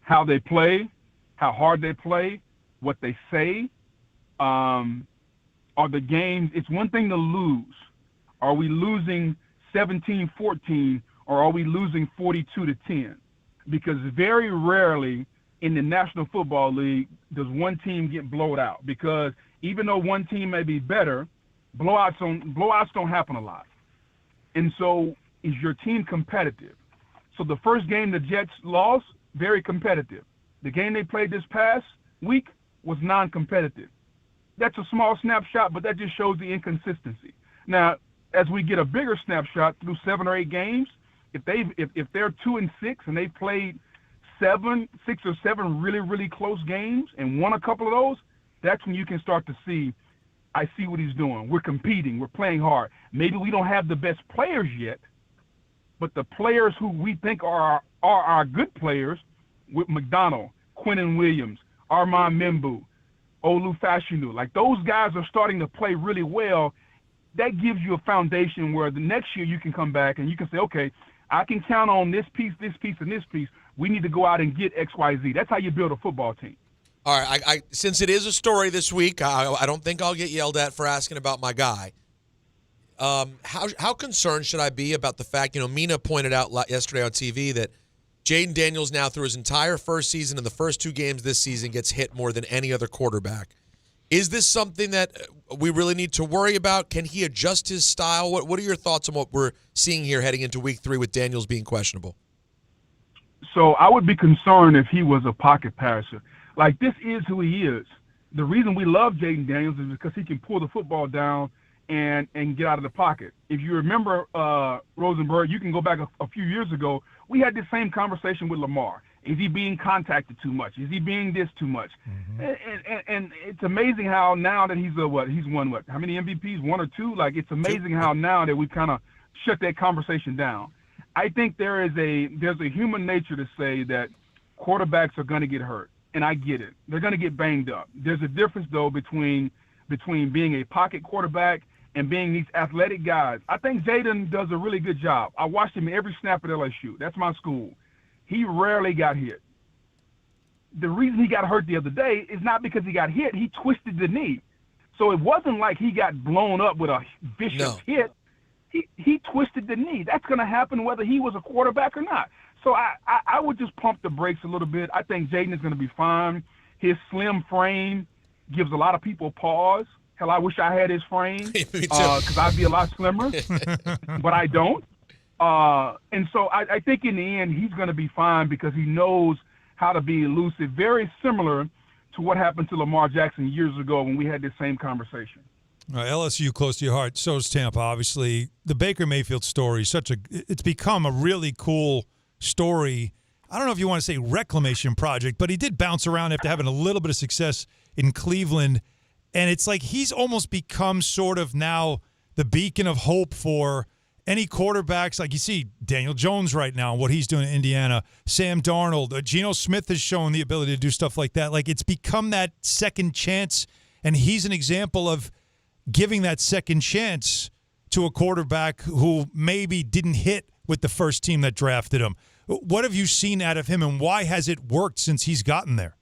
How they play, how hard they play, what they say, are the games. It's one thing to lose. Are we losing 17-14, or are we losing 42-10? Because very rarely in the National Football League does one team get blown out. Because even though one team may be better, blowouts don't happen a lot. And so is your team competitive? So the first game the Jets lost, very competitive. The game they played this past week was non-competitive. That's a small snapshot, but that just shows the inconsistency. Now, as we get a bigger snapshot through 7 or 8 games, if they're 2-6 and they played 6 or 7 really, really close games and won a couple of those, that's when you can start to see, I see what he's doing. We're competing. We're playing hard. Maybe we don't have the best players yet, but the players who we think are our good players, with McDonald, Quinnen Williams, Armand Membu, Olu Fashanu, like those guys are starting to play really well. That gives you a foundation where the next year you can come back and you can say, okay, I can count on this piece, and this piece. We need to go out and get X, Y, Z. That's how you build a football team. All right, I since it is a story this week, I don't think I'll get yelled at for asking about my guy. How concerned should I be about the fact, Mina pointed out yesterday on TV that Jaden Daniels now through his entire first season and the first 2 games this season gets hit more than any other quarterback. Is this something that we really need to worry about? Can he adjust his style? What are your thoughts on what we're seeing here heading into week 3 with Daniels being questionable? So I would be concerned if he was a pocket passer. Like, this is who he is. The reason we love Jaden Daniels is because he can pull the football down and get out of the pocket. If you remember Rosenberg, you can go back a few years ago, we had this same conversation with Lamar. Is he being contacted too much? Is he being this too much? Mm-hmm. And it's amazing how now that he's won how many MVPs, 1 or 2? Like, it's amazing how now that we've kind of shut that conversation down. I think there's a human nature to say that quarterbacks are going to get hurt, and I get it. They're going to get banged up. There's a difference, though, between being a pocket quarterback and being these athletic guys. I think Jaden does a really good job. I watched him every snap at LSU. That's my school. He rarely got hit. The reason he got hurt the other day is not because he got hit. He twisted the knee. So it wasn't like he got blown up with a vicious hit. He twisted the knee. That's going to happen whether he was a quarterback or not. So I would just pump the brakes a little bit. I think Jaden is going to be fine. His slim frame gives a lot of people pause. Hell, I wish I had his frame because I'd be a lot slimmer, but I don't. And so I think in the end he's going to be fine because he knows how to be elusive, very similar to what happened to Lamar Jackson years ago when we had this same conversation. LSU close to your heart. So is Tampa, obviously. The Baker Mayfield story, it's become a really cool story. I don't know if you want to say reclamation project, but he did bounce around after having a little bit of success in Cleveland. And it's like he's almost become sort of now the beacon of hope for any quarterbacks. Like you see Daniel Jones right now, what he's doing in Indiana, Sam Darnold, Geno Smith has shown the ability to do stuff like that. Like it's become that second chance, and he's an example of giving that second chance to a quarterback who maybe didn't hit with the first team that drafted him. What have you seen out of him, and why has it worked since he's gotten there?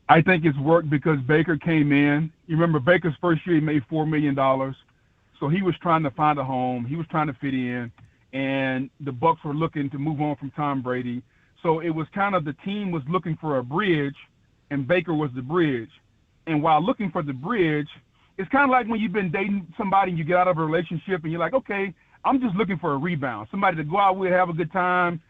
I think it's worked because Baker came in. You remember Baker's first year, he made $4 million. So he was trying to find a home. He was trying to fit in. And the Bucs were looking to move on from Tom Brady. So it was kind of the team was looking for a bridge, and Baker was the bridge. And while looking for the bridge, it's kind of like when you've been dating somebody and you get out of a relationship and you're like, okay, I'm just looking for a rebound, somebody to go out with, have a good time.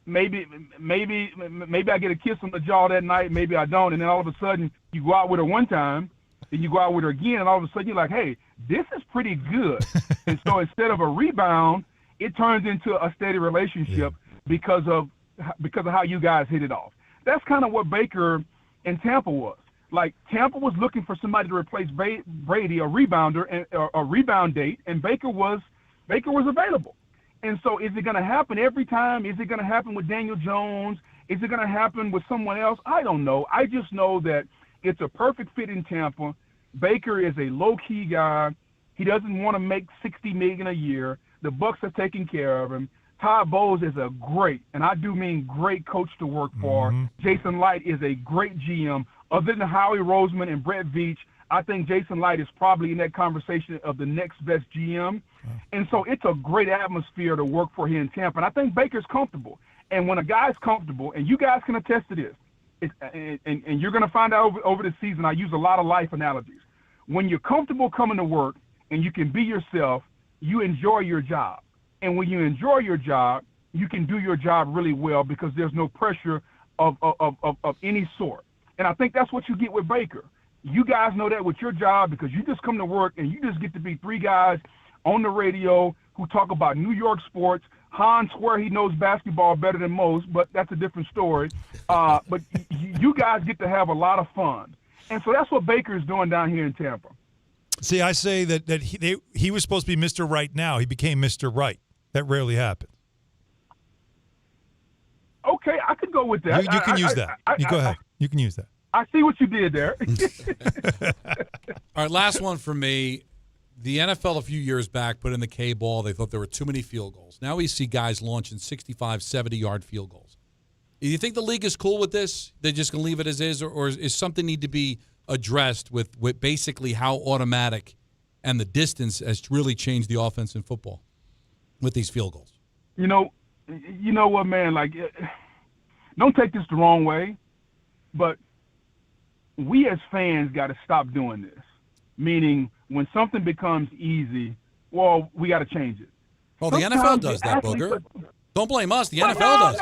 Maybe I get a kiss on the jaw that night, maybe I don't, and then all of a sudden you go out with her one time, then you go out with her again, and all of a sudden you're like, hey, this is pretty good. And so instead of a rebound, it turns into a steady relationship because of how you guys hit it off. That's kind of what Baker and Tampa was. Like Tampa was looking for somebody to replace Brady, a rebounder, and a rebound date, and Baker was available. And so is it going to happen every time? Is it going to happen with Daniel Jones? Is it going to happen with someone else? I don't know. I just know that it's a perfect fit in Tampa. Baker is a low-key guy. He doesn't want to make $60 million a year. The Bucs are taking care of him. Todd Bowles is a great, and I do mean great coach to work for. Jason Light is a great GM. Other than Howie Roseman and Brett Veach, I think Jason Light is probably in that conversation of the next best GM. And so it's a great atmosphere to work for here in Tampa. And I think Baker's comfortable. And when a guy's comfortable, and you guys can attest to this, and you're going to find out over the season, I use a lot of life analogies. When you're comfortable coming to work and you can be yourself, you enjoy your job. And when you enjoy your job, you can do your job really well because there's no pressure of any sort. And I think that's what you get with Baker. You guys know that with your job because you just come to work and you just get to be 3 guys on the radio who talk about New York sports. Hahn swear he knows basketball better than most, but that's a different story. But you guys get to have a lot of fun. And so that's what Baker is doing down here in Tampa. See, I say that he was supposed to be Mr. Right now. He became Mr. Right. That rarely happens. Okay, I could go with that. You can use that. Go ahead. You can use that. I see what you did there. All right, last one for me. The NFL a few years back put in the K-ball. They thought there were too many field goals. Now we see guys launching 65, 70-yard field goals. Do you think the league is cool with this? They're just going to leave it as is, or is something need to be addressed with basically how automatic and the distance has really changed the offense in football with these field goals? You know what, man? Like, don't take this the wrong way, but we as fans got to stop doing this. Meaning, when something becomes easy, well, we got to change it. Well, the NFL does that, Booger. Don't blame us. The NFL does it.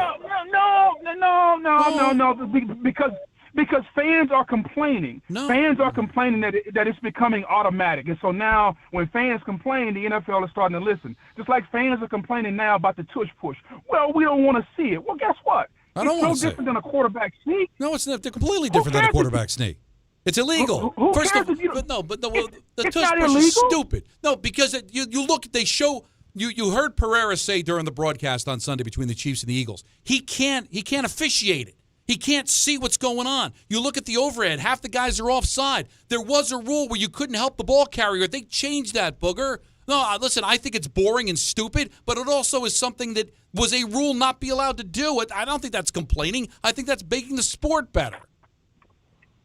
No. Because fans are complaining. No. Fans are complaining that it's becoming automatic. And so now when fans complain, the NFL is starting to listen. Just like fans are complaining now about the tush push. Well, we don't want to see it. Well, guess what? It's no different than a quarterback sneak. No, it's not. They're completely different than a quarterback sneak. It's illegal. Who First cares of if you all, the it's tush not push illegal? is stupid. No, because you look, they show. You heard Pereira say during the broadcast on Sunday between the Chiefs and the Eagles, he can't officiate it. He can't see what's going on. You look at the overhead, half the guys are offside. There was a rule where you couldn't help the ball carrier. They changed that, Booger. No, listen, I think it's boring and stupid, but it also is something that was a rule not be allowed to do. I don't think that's complaining. I think that's making the sport better.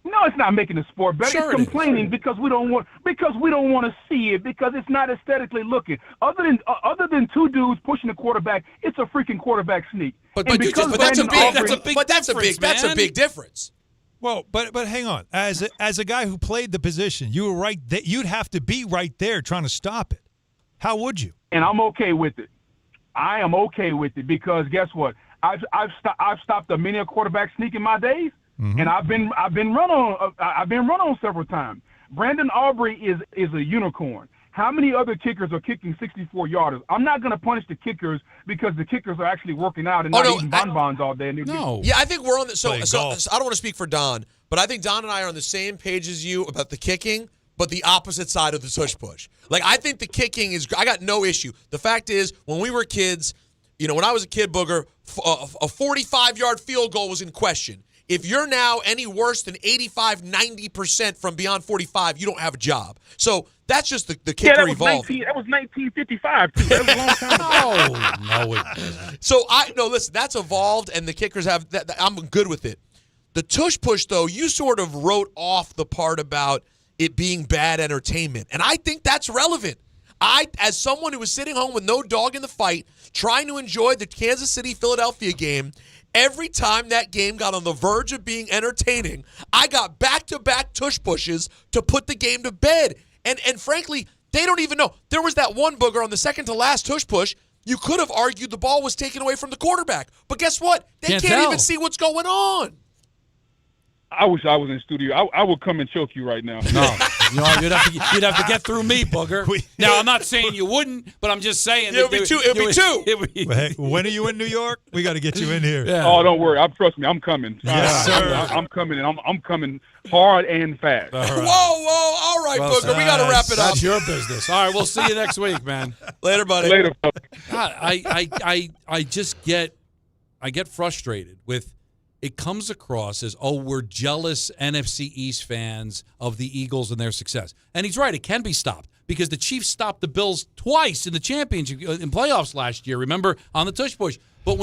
No, it's not making the sport better. Sure it's complaining because we don't want to see it because it's not aesthetically looking. Other than two dudes pushing the quarterback, it's a freaking quarterback sneak. But that's a big difference. Well, but hang on. As a guy who played the position, you were right. You'd have to be right there trying to stop it. How would you? And I'm okay with it. I am okay with it because guess what? I've stopped a many a quarterback sneak in my days. Mm-hmm. And I've been run on several times. Brandon Aubrey is a unicorn. How many other kickers are kicking 64-yarders? I'm not going to punish the kickers because the kickers are actually working out and not eating bonbons all day. Yeah, I think we're on the so I don't want to speak for Don, but I think Don and I are on the same page as you about the kicking, but the opposite side of the tush push. Like, I think the kicking is – I got no issue. The fact is, when we were kids, when I was a kid, Booger, a 45-yard field goal was in question. If you're now any worse than 85, 90% from beyond 45, you don't have a job. So that's just the kicker evolved. That was 1955, too. That was a long time ago. No, it wasn't. So, listen, that's evolved, and the kickers have that. I'm good with it. The tush push, though, you sort of wrote off the part about it being bad entertainment, and I think that's relevant. As someone who was sitting home with no dog in the fight, trying to enjoy the Kansas City-Philadelphia game, every time that game got on the verge of being entertaining, I got back-to-back tush pushes to put the game to bed. And frankly, they don't even know. There was that one, Booger, on the second-to-last tush push. You could have argued the ball was taken away from the quarterback. But guess what? They can't even see what's going on. I wish I was in studio. I would come and choke you right now. No, you'd have to get through me, Booger. Now, I'm not saying you wouldn't, but I'm just saying. It would be two. Hey, when are you in New York? We got to get you in here. Yeah. Oh, don't worry. Trust me. I'm coming. Yes, sir. I'm coming, and I'm coming hard and fast. All right. Whoa. All right, Booger. We got to wrap it up. That's your business. All right, we'll see you next week, man. Later, buddy. Later. God, I just get frustrated with. It comes across as, we're jealous NFC East fans of the Eagles and their success. And he's right, it can be stopped because the Chiefs stopped the Bills twice in the championship in playoffs last year, remember, on the tush push. But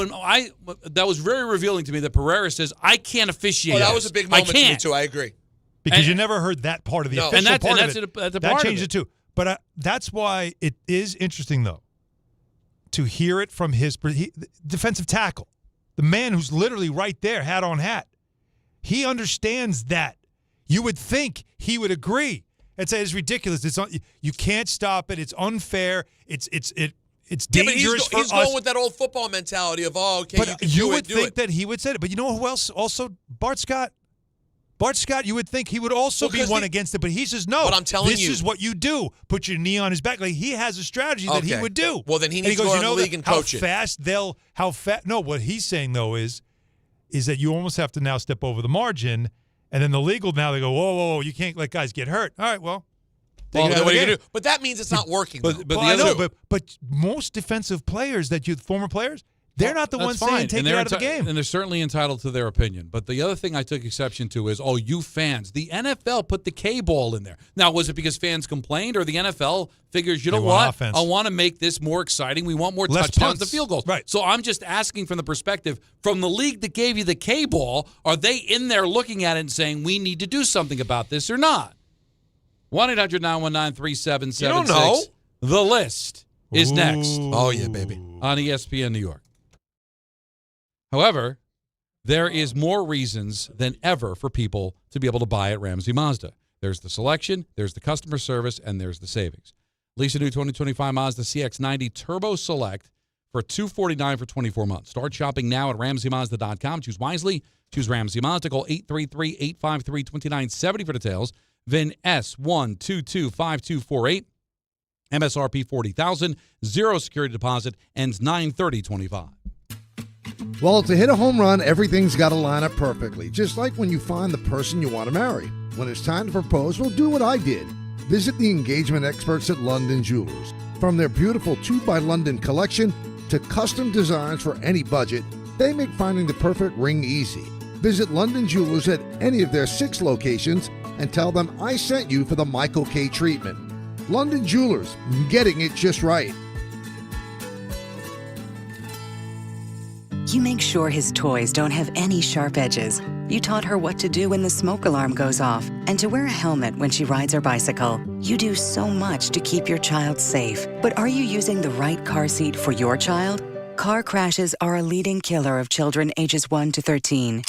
that was very revealing to me that Pereira says, I can't officiate. That was a big moment to me, too. I agree. Because you never heard that part of the official part of it. That changed it, too. But that's why it is interesting, though, to hear it from his defensive tackle. The man who's literally right there, hat on hat. He understands that. You would think he would agree and say it's ridiculous. You can't stop it. It's unfair. It's dangerous for us. He's going with that old football mentality of, but you would think that he would say it. But you know who else? Also, Bart Scott. Bart Scott, you would think he would also be one against it, but he says no. But I'm telling this is what you do. Put your knee on his back. Like he has a strategy that he would do. Well, then he needs to go around the league and coach it. How fast? No, what he's saying though is that you almost have to now step over the margin And then the legal, now they go, whoa, you can't let guys get hurt. All right, well. What are you gonna do? But that means it's not working. But most defensive players former players, they're not the ones saying take it out of the game. And they're certainly entitled to their opinion. But the other thing I took exception to is, you fans. The NFL put the K-ball in there. Now, was it because fans complained, or the NFL figures, you know what? Offense. I want to make this more exciting. We want more Less touchdowns punts. than field goals. Right. So I'm just asking from the perspective, from the league that gave you the K-ball, are they in there looking at it and saying, we need to do something about this or not? 1-800-919-3776. You don't know. The List is next. Oh, yeah, baby. On ESPN New York. However, there is more reasons than ever for people to be able to buy at Ramsey Mazda. There's the selection, there's the customer service, and there's the savings. Lease a new 2025 Mazda CX-90 Turbo Select for $249 for 24 months. Start shopping now at RamseyMazda.com. Choose wisely. Choose Ramsey Mazda. Call 833-853-2970 for details. VIN S1225248. MSRP $40,000. Zero security deposit. Ends 9/30/25. Well, to hit a home run, everything's got to line up perfectly, just like when you find the person you want to marry. When it's time to propose, well, do what I did. Visit the engagement experts at London Jewelers. From their beautiful 2 by London collection to custom designs for any budget, they make finding the perfect ring easy. Visit London Jewelers at any of their 6 locations and tell them I sent you for the Michael K. treatment. London Jewelers, getting it just right. You make sure his toys don't have any sharp edges. You taught her what to do when the smoke alarm goes off and to wear a helmet when she rides her bicycle. You do so much to keep your child safe. But are you using the right car seat for your child? Car crashes are a leading killer of children ages 1 to 13.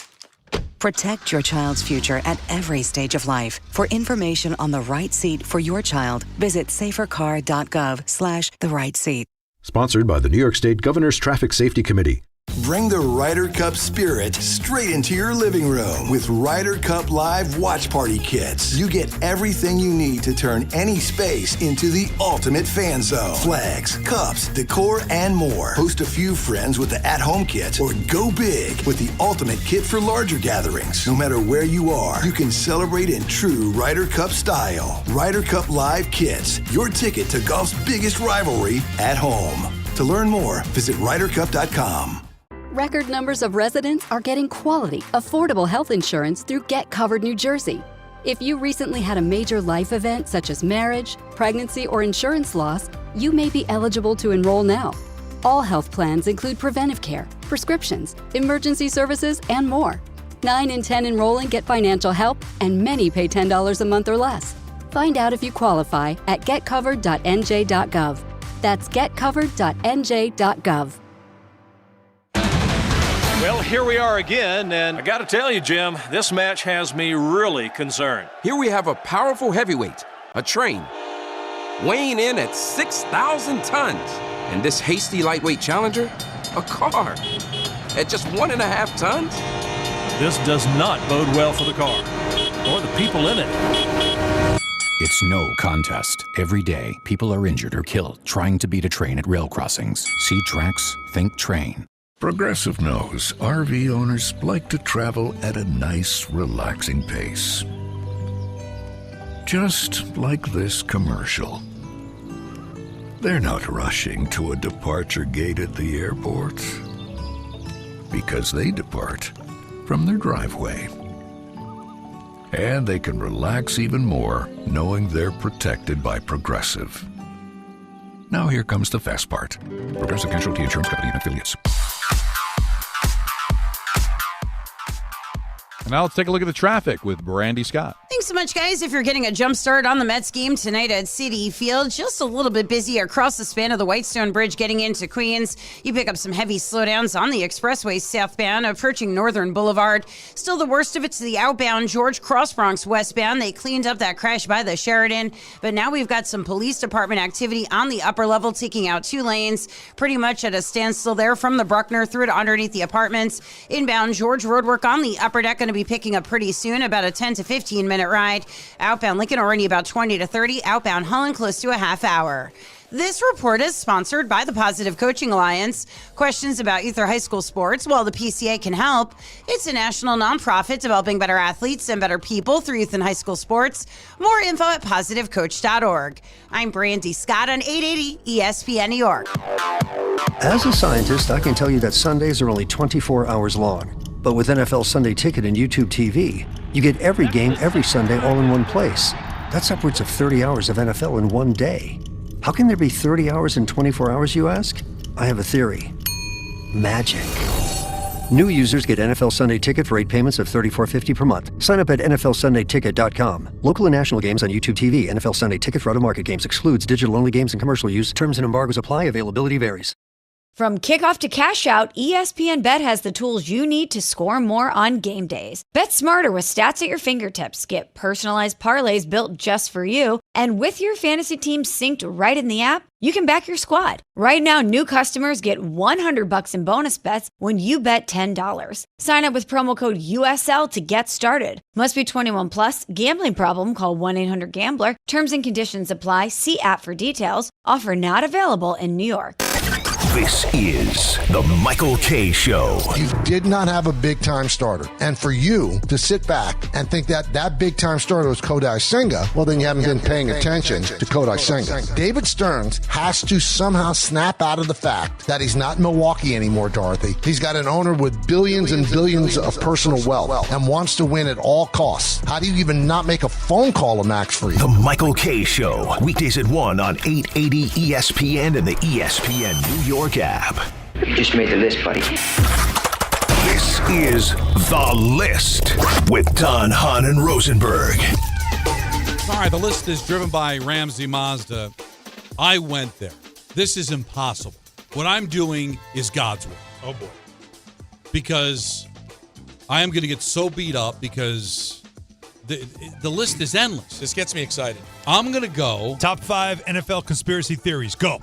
Protect your child's future at every stage of life. For information on the right seat for your child, visit safercar.gov/the right seat. Sponsored by the New York State Governor's Traffic Safety Committee. Bring the Ryder Cup spirit straight into your living room with Ryder Cup Live Watch Party Kits. You get everything you need to turn any space into the ultimate fan zone. Flags, cups, decor, and more. Host a few friends with the at-home kit or go big with the ultimate kit for larger gatherings. No matter where you are, you can celebrate in true Ryder Cup style. Ryder Cup Live Kits, your ticket to golf's biggest rivalry at home. To learn more, visit RyderCup.com. Record numbers of residents are getting quality, affordable health insurance through Get Covered New Jersey. If you recently had a major life event such as marriage, pregnancy, or insurance loss, you may be eligible to enroll now. All health plans include preventive care, prescriptions, emergency services, and more. 9 in 10 enrolling get financial help, and many pay $10 a month or less. Find out if you qualify at getcovered.nj.gov. That's getcovered.nj.gov. Well, here we are again, and I got to tell you, Jim, this match has me really concerned. Here we have a powerful heavyweight, a train, weighing in at 6,000 tons. And this hasty lightweight challenger, a car, at just 1.5 tons? This does not bode well for the car, or the people in it. It's no contest. Every day, people are injured or killed trying to beat a train at rail crossings. See tracks, think train. Progressive knows RV owners like to travel at a nice, relaxing pace. Just like this commercial. They're not rushing to a departure gate at the airport because they depart from their driveway. And they can relax even more knowing they're protected by Progressive. Now here comes the fast part. Progressive Casualty Insurance Company and Affiliates. Now let's take a look at the traffic with Brandy Scott. Thanks so much, guys. If you're getting a jump start on the Mets game tonight at Citi Field, just a little bit busy across the span of the Whitestone Bridge getting into Queens. You pick up some heavy slowdowns on the expressway southbound approaching Northern Boulevard. Still the worst of it to the outbound George Cross Bronx westbound. They cleaned up that crash by the Sheridan, but now we've got some police department activity on the upper level taking out 2 lanes, pretty much at a standstill there from the Bruckner through to underneath the apartments. Inbound George roadwork on the upper deck going to be picking up pretty soon, about a 10 to 15 minute ride. Outbound Lincoln already about 20 to 30. Outbound Holland close to a half hour. This report is sponsored by the Positive Coaching Alliance. Questions about youth or high school sports? Well, the PCA can help. It's a national nonprofit developing better athletes and better people through youth and high school sports. More info at positivecoach.org. I'm Brandy Scott on 880 ESPN New York. As a scientist, I can tell you that Sundays are only 24 hours long. But with NFL Sunday Ticket and YouTube TV, you get every game every Sunday all in one place. That's upwards of 30 hours of NFL in one day. How can there be 30 hours in 24 hours, you ask? I have a theory. Magic. New users get NFL Sunday Ticket for 8 payments of $34.50 per month. Sign up at NFLSundayTicket.com. Local and national games on YouTube TV. NFL Sunday Ticket for out-of-market games excludes digital-only games and commercial use. Terms and embargoes apply. Availability varies. From kickoff to cash out, ESPN Bet has the tools you need to score more on game days. Bet smarter with stats at your fingertips. Get personalized parlays built just for you. And with your fantasy team synced right in the app, you can back your squad. Right now, new customers get $100 in bonus bets when you bet $10. Sign up with promo code USL to get started. Must be 21 plus. Gambling problem? Call 1-800-GAMBLER. Terms and conditions apply. See app for details. Offer not available in New York. This is the Michael K. Show. You did not have a big-time starter. And for you to sit back and think that that big-time starter was Kodai Senga, well, then you haven't been paying attention to Kodai Senga. David Stearns has to somehow snap out of the fact that he's not in Milwaukee anymore, Dorothy. He's got an owner with billions and billions of personal wealth and wants to win at all costs. How do you even not make a phone call to Max Fried? The Michael K. Show. Weekdays at 1 on 880 ESPN and the ESPN New York app. You just made the list, buddy. This is The List with Don, Hahn, and Rosenberg. All right, the list is driven by Ramsey Mazda. I went there. This is impossible. What I'm doing is God's will. Oh, boy. Because I am going to get so beat up because the list is endless. This gets me excited. I'm going to go. Top 5 NFL conspiracy theories. Go.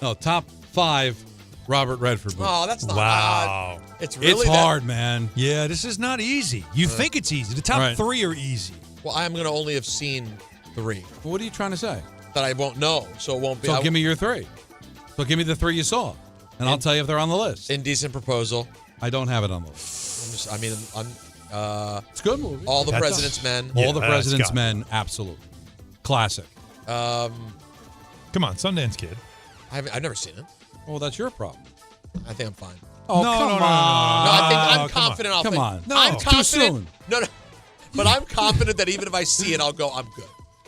No, top 5 Robert Redford movies. Oh, that's not wow. It's really It's hard, man. Yeah, this is not easy. You think it's easy. The top 3 are easy. Well, I'm going to only have seen 3. What are you trying to say? That I won't know, so it won't be. So give me your 3. So give me the 3 you saw, and I'll tell you if they're on the list. Indecent Proposal. I don't have it on the list. It's a good movie. All the President's Men. All the President's Men, absolutely. Classic. Come on, Sundance Kid. I've never seen it. Well, that's your problem. I think I'm fine. Oh, come on. No, I think I'm confident. Come on. No, I'm confident. Too soon. No. But I'm confident that even if I see it, I'll go, I'm good.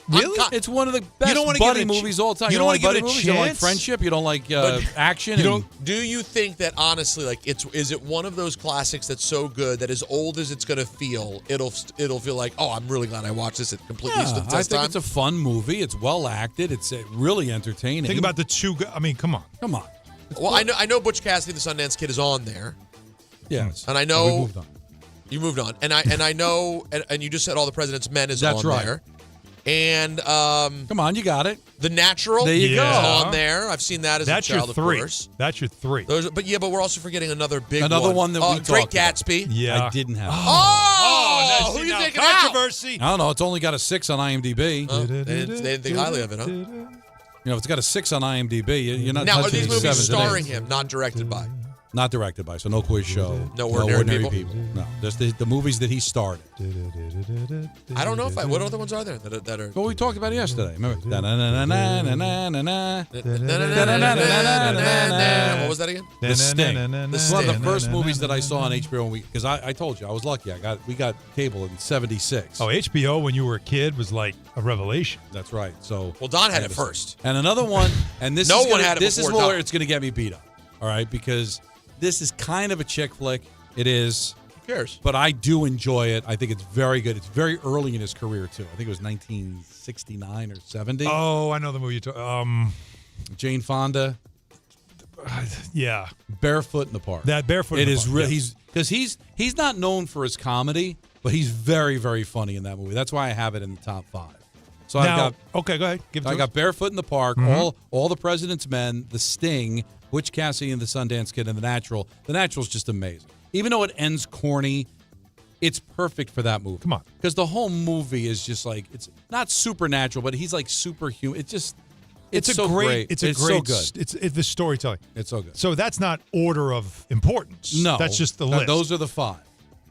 Really? It's one of the best buddy movies all time. You don't like want to buddy give it a movies? chance? You don't like friendship? You don't like action? Do you think that honestly, like, is it one of those classics that's so good that as old as it's going to feel, it'll feel like, oh, I'm really glad I watched this. It completely stood the test I think time? it's a fun movie. It's well acted. It's really entertaining. Think about the 2. I mean, come on. Come on. Well, I know Butch Cassidy, the Sundance Kid, is on there. Yes. And I know we moved on. You moved on, and I know, and you just said All the President's Men is That's on right. there. And come on, you got it. The Natural there you go. is on there. I've seen that as a child, of course. That's your 3. But we're also forgetting another big Another one. one that we Great talked about. Gatsby. Yeah, I didn't have it. Oh, who who are you thinking controversy? I don't know. It's only got a 6 on IMDb. They didn't think highly of it, huh? You know, if it's got a 6 on IMDb, you're not Now, are touching these these movies 7 starring today. him, not directed by? Not directed by, so no quiz show. No Ordinary People? No, just the movies that he starred in. I don't know what other ones are there that are. Well, we talked about it yesterday. Remember? What was that again? The Sting. This is one of the first movies that I saw on HBO because I told you I was lucky. We got cable in '76. Oh, HBO when you were a kid was like a revelation. That's right. So Well, Don had it first. and another one, and this No is one gonna, had it this is before where Don. it's going to get me beat up. All right, because this is kind of a chick flick. It is. Who cares? But I do enjoy it. I think it's very good. It's very early in his career too. I think it was 1969 or 70. Oh, I know the movie. Jane Fonda. Yeah, Barefoot in the Park. That Barefoot. It in the is Park, really yes. he's not known for his comedy, but he's very, very funny in that movie. That's why I have it in the top 5. So Now, okay, go ahead. Give it to I us. got Barefoot in the Park, Mhm. all the President's Men, The Sting, Butch Cassidy and the Sundance Kid, and The Natural. The Natural's just amazing. Even though it ends corny, it's perfect for that movie. Come on. Because the whole movie is just like, it's not supernatural, but he's like superhuman. It's it's so great. It's so good. It's the storytelling. It's so good. So that's not order of importance. No, that's just the list. Those are the 5.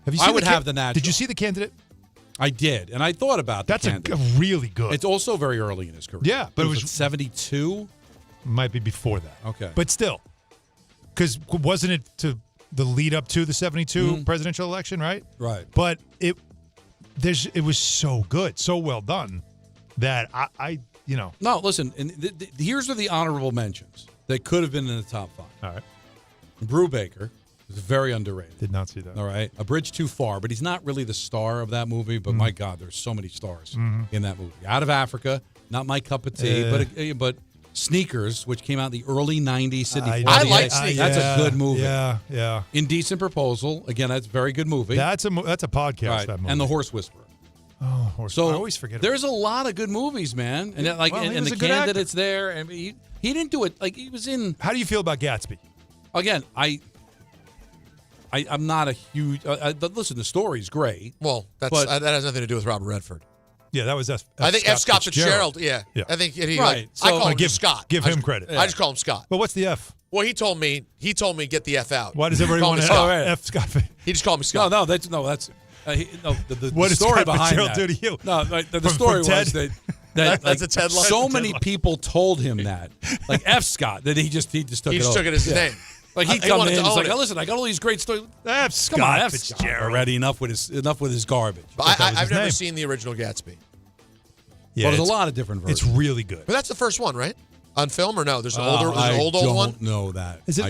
Have you seen I would have the natural. Did you see The Candidate? I did, and I thought about that's a really good. It's also very early in his career. Yeah, but it was 72. Might be before that. Okay, but still, because wasn't it to the lead up to the 72 presidential election, right? Right. But it was so good, so well done that I No, listen, and here's are the honorable mentions that could have been in the top 5. All right. Brubaker is very underrated. Did not see that. All right. A Bridge Too Far, but he's not really the star of that movie, but my God, there's so many stars in that movie. Out of Africa, not my cup of tea, but Sneakers, which came out in the early 90s. Sidney I like Sneakers. That's a good movie. Yeah. Indecent Proposal, again, that's a very good movie. That's a podcast, right. that movie. And The Horse Whisperer. Oh, Horse So I always forget there's a lot of good movies, man. And and the candidates there. And he didn't do it like he was in. How do you feel about Gatsby? Again, I'm not a huge. Listen, the story's great. Well, that has nothing to do with Robert Redford. Yeah, that was I think F. Scott Fitzgerald. Yeah. I think he right. I call him Scott. Give him credit. I just call him Scott. But what's the F? Well, he told me get the F out. Why does everybody want to F Scott? He just called me Scott. No, that's the story Scott behind Fitzgerald that. do to you? No, the story was that that's a Ted line. So many people told him that, like F. Scott, that he just took it. He just took it as his name. Like he'd come in, and he's like, "Oh, listen, I got all these great stories." F. Scott, come on, F. Fitzgerald. Scott already. Enough with his garbage. But I've never seen the original Gatsby. Yeah, there's a lot of different versions. It's really good. But that's the first one, right? On film or no? There's an older one. I don't know that. Is it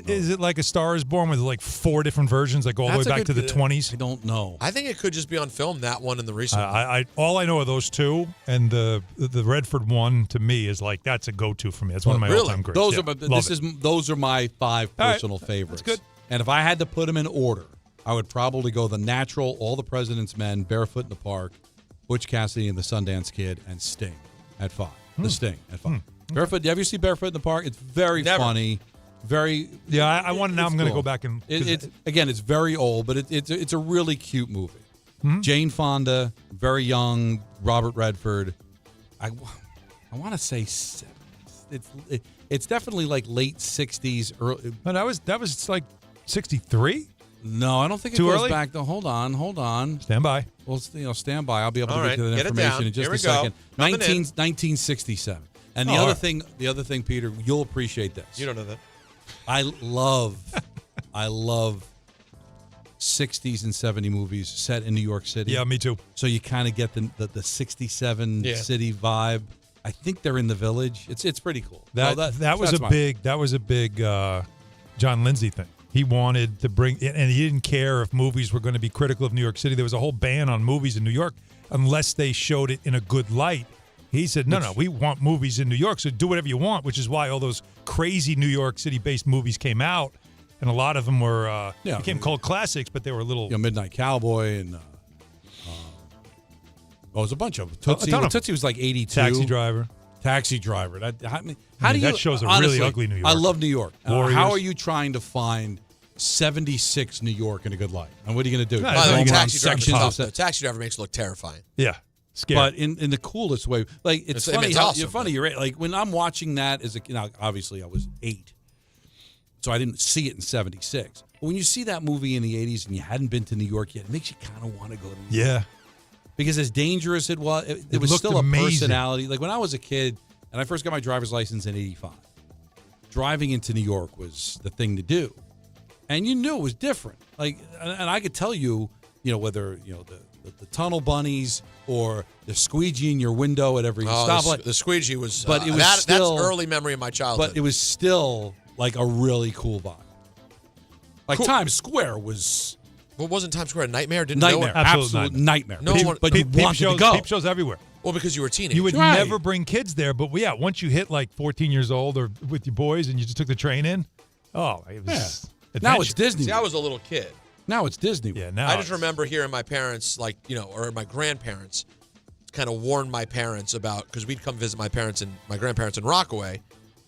is it like A Star Is Born with like 4 different versions, like all the way back to the 20s? I don't know. I think it could just be on film. That one and the recent one. All I know are those two, and the Redford one to me is like that's a go-to for me. That's one of my all-time greats. Those are my 5 personal favorites. That's good. And if I had to put them in order, I would probably go The Natural, All the President's Men, Barefoot in the Park, Butch Cassidy and the Sundance Kid, and Sting at 5. The Sting at 5. Barefoot. Have you seen Barefoot in the Park? It's very funny. Very. Yeah, I want. Now I'm going to go back and. It's very old, but it's a really cute movie. Jane Fonda, very young. Robert Redford. I want to say it's definitely like late 60s. Early. No, that was like 63. No, I don't think it Too goes early? back. Hold on. Stand by. Well, stand by. I'll be able All to right, get to that get it information down. in just Here a we go. second. Coming in. 1967. And the other thing, Peter, you'll appreciate this. You don't know that. I love 60s and 70s movies set in New York City. Yeah, me too. So you kind of get the 67 city vibe. I think they're in the Village. It's pretty cool. That was a big John Lindsay thing. He wanted to bring, and he didn't care if movies were going to be critical of New York City. There was a whole ban on movies in New York unless they showed it in a good light. He said, no, we want movies in New York, so do whatever you want, which is why all those crazy New York City-based movies came out, and a lot of them were became cult classics, but they were a little... Midnight Cowboy and... it was a bunch of them. Tootsie was like 82. Taxi Driver. That shows a honestly, really ugly New York. I love New York. Warriors. How are you trying to find 76 New York in a good light? And what are you going to do? Taxi Driver makes it look terrifying. Yeah. Scary. But in the coolest way. Like, it's funny it's how awesome, you're funny. You're right. Like, when I'm watching that as a kid, obviously I was 8. So I didn't see it in 76. But when you see that movie in the 80s and you hadn't been to New York yet, it makes you kind of want to go to New York. Yeah. Because as dangerous it was, it was still a personality. Like when I was a kid and I first got my driver's license in 85, driving into New York was the thing to do. And you knew it was different. Like, and I could tell you, whether, the tunnel bunnies or the squeegee in your window at every stoplight. The squeegee was, but it was that's still, early memory of my childhood. But it was still like a really cool vibe. Like Times Square was... Well, wasn't Times Square a nightmare? Absolute nightmare. But you wanted to go. Peep shows everywhere. Well, because you were a teenager. You would never bring kids there, but once you hit like 14 years old or with your boys and you just took the train in, it was now it's Disney. See, I was a little kid. Now it's Disney. Yeah, now I just remember hearing my parents, or my grandparents, kind of warn my parents about, because we'd come visit my grandparents in Rockaway,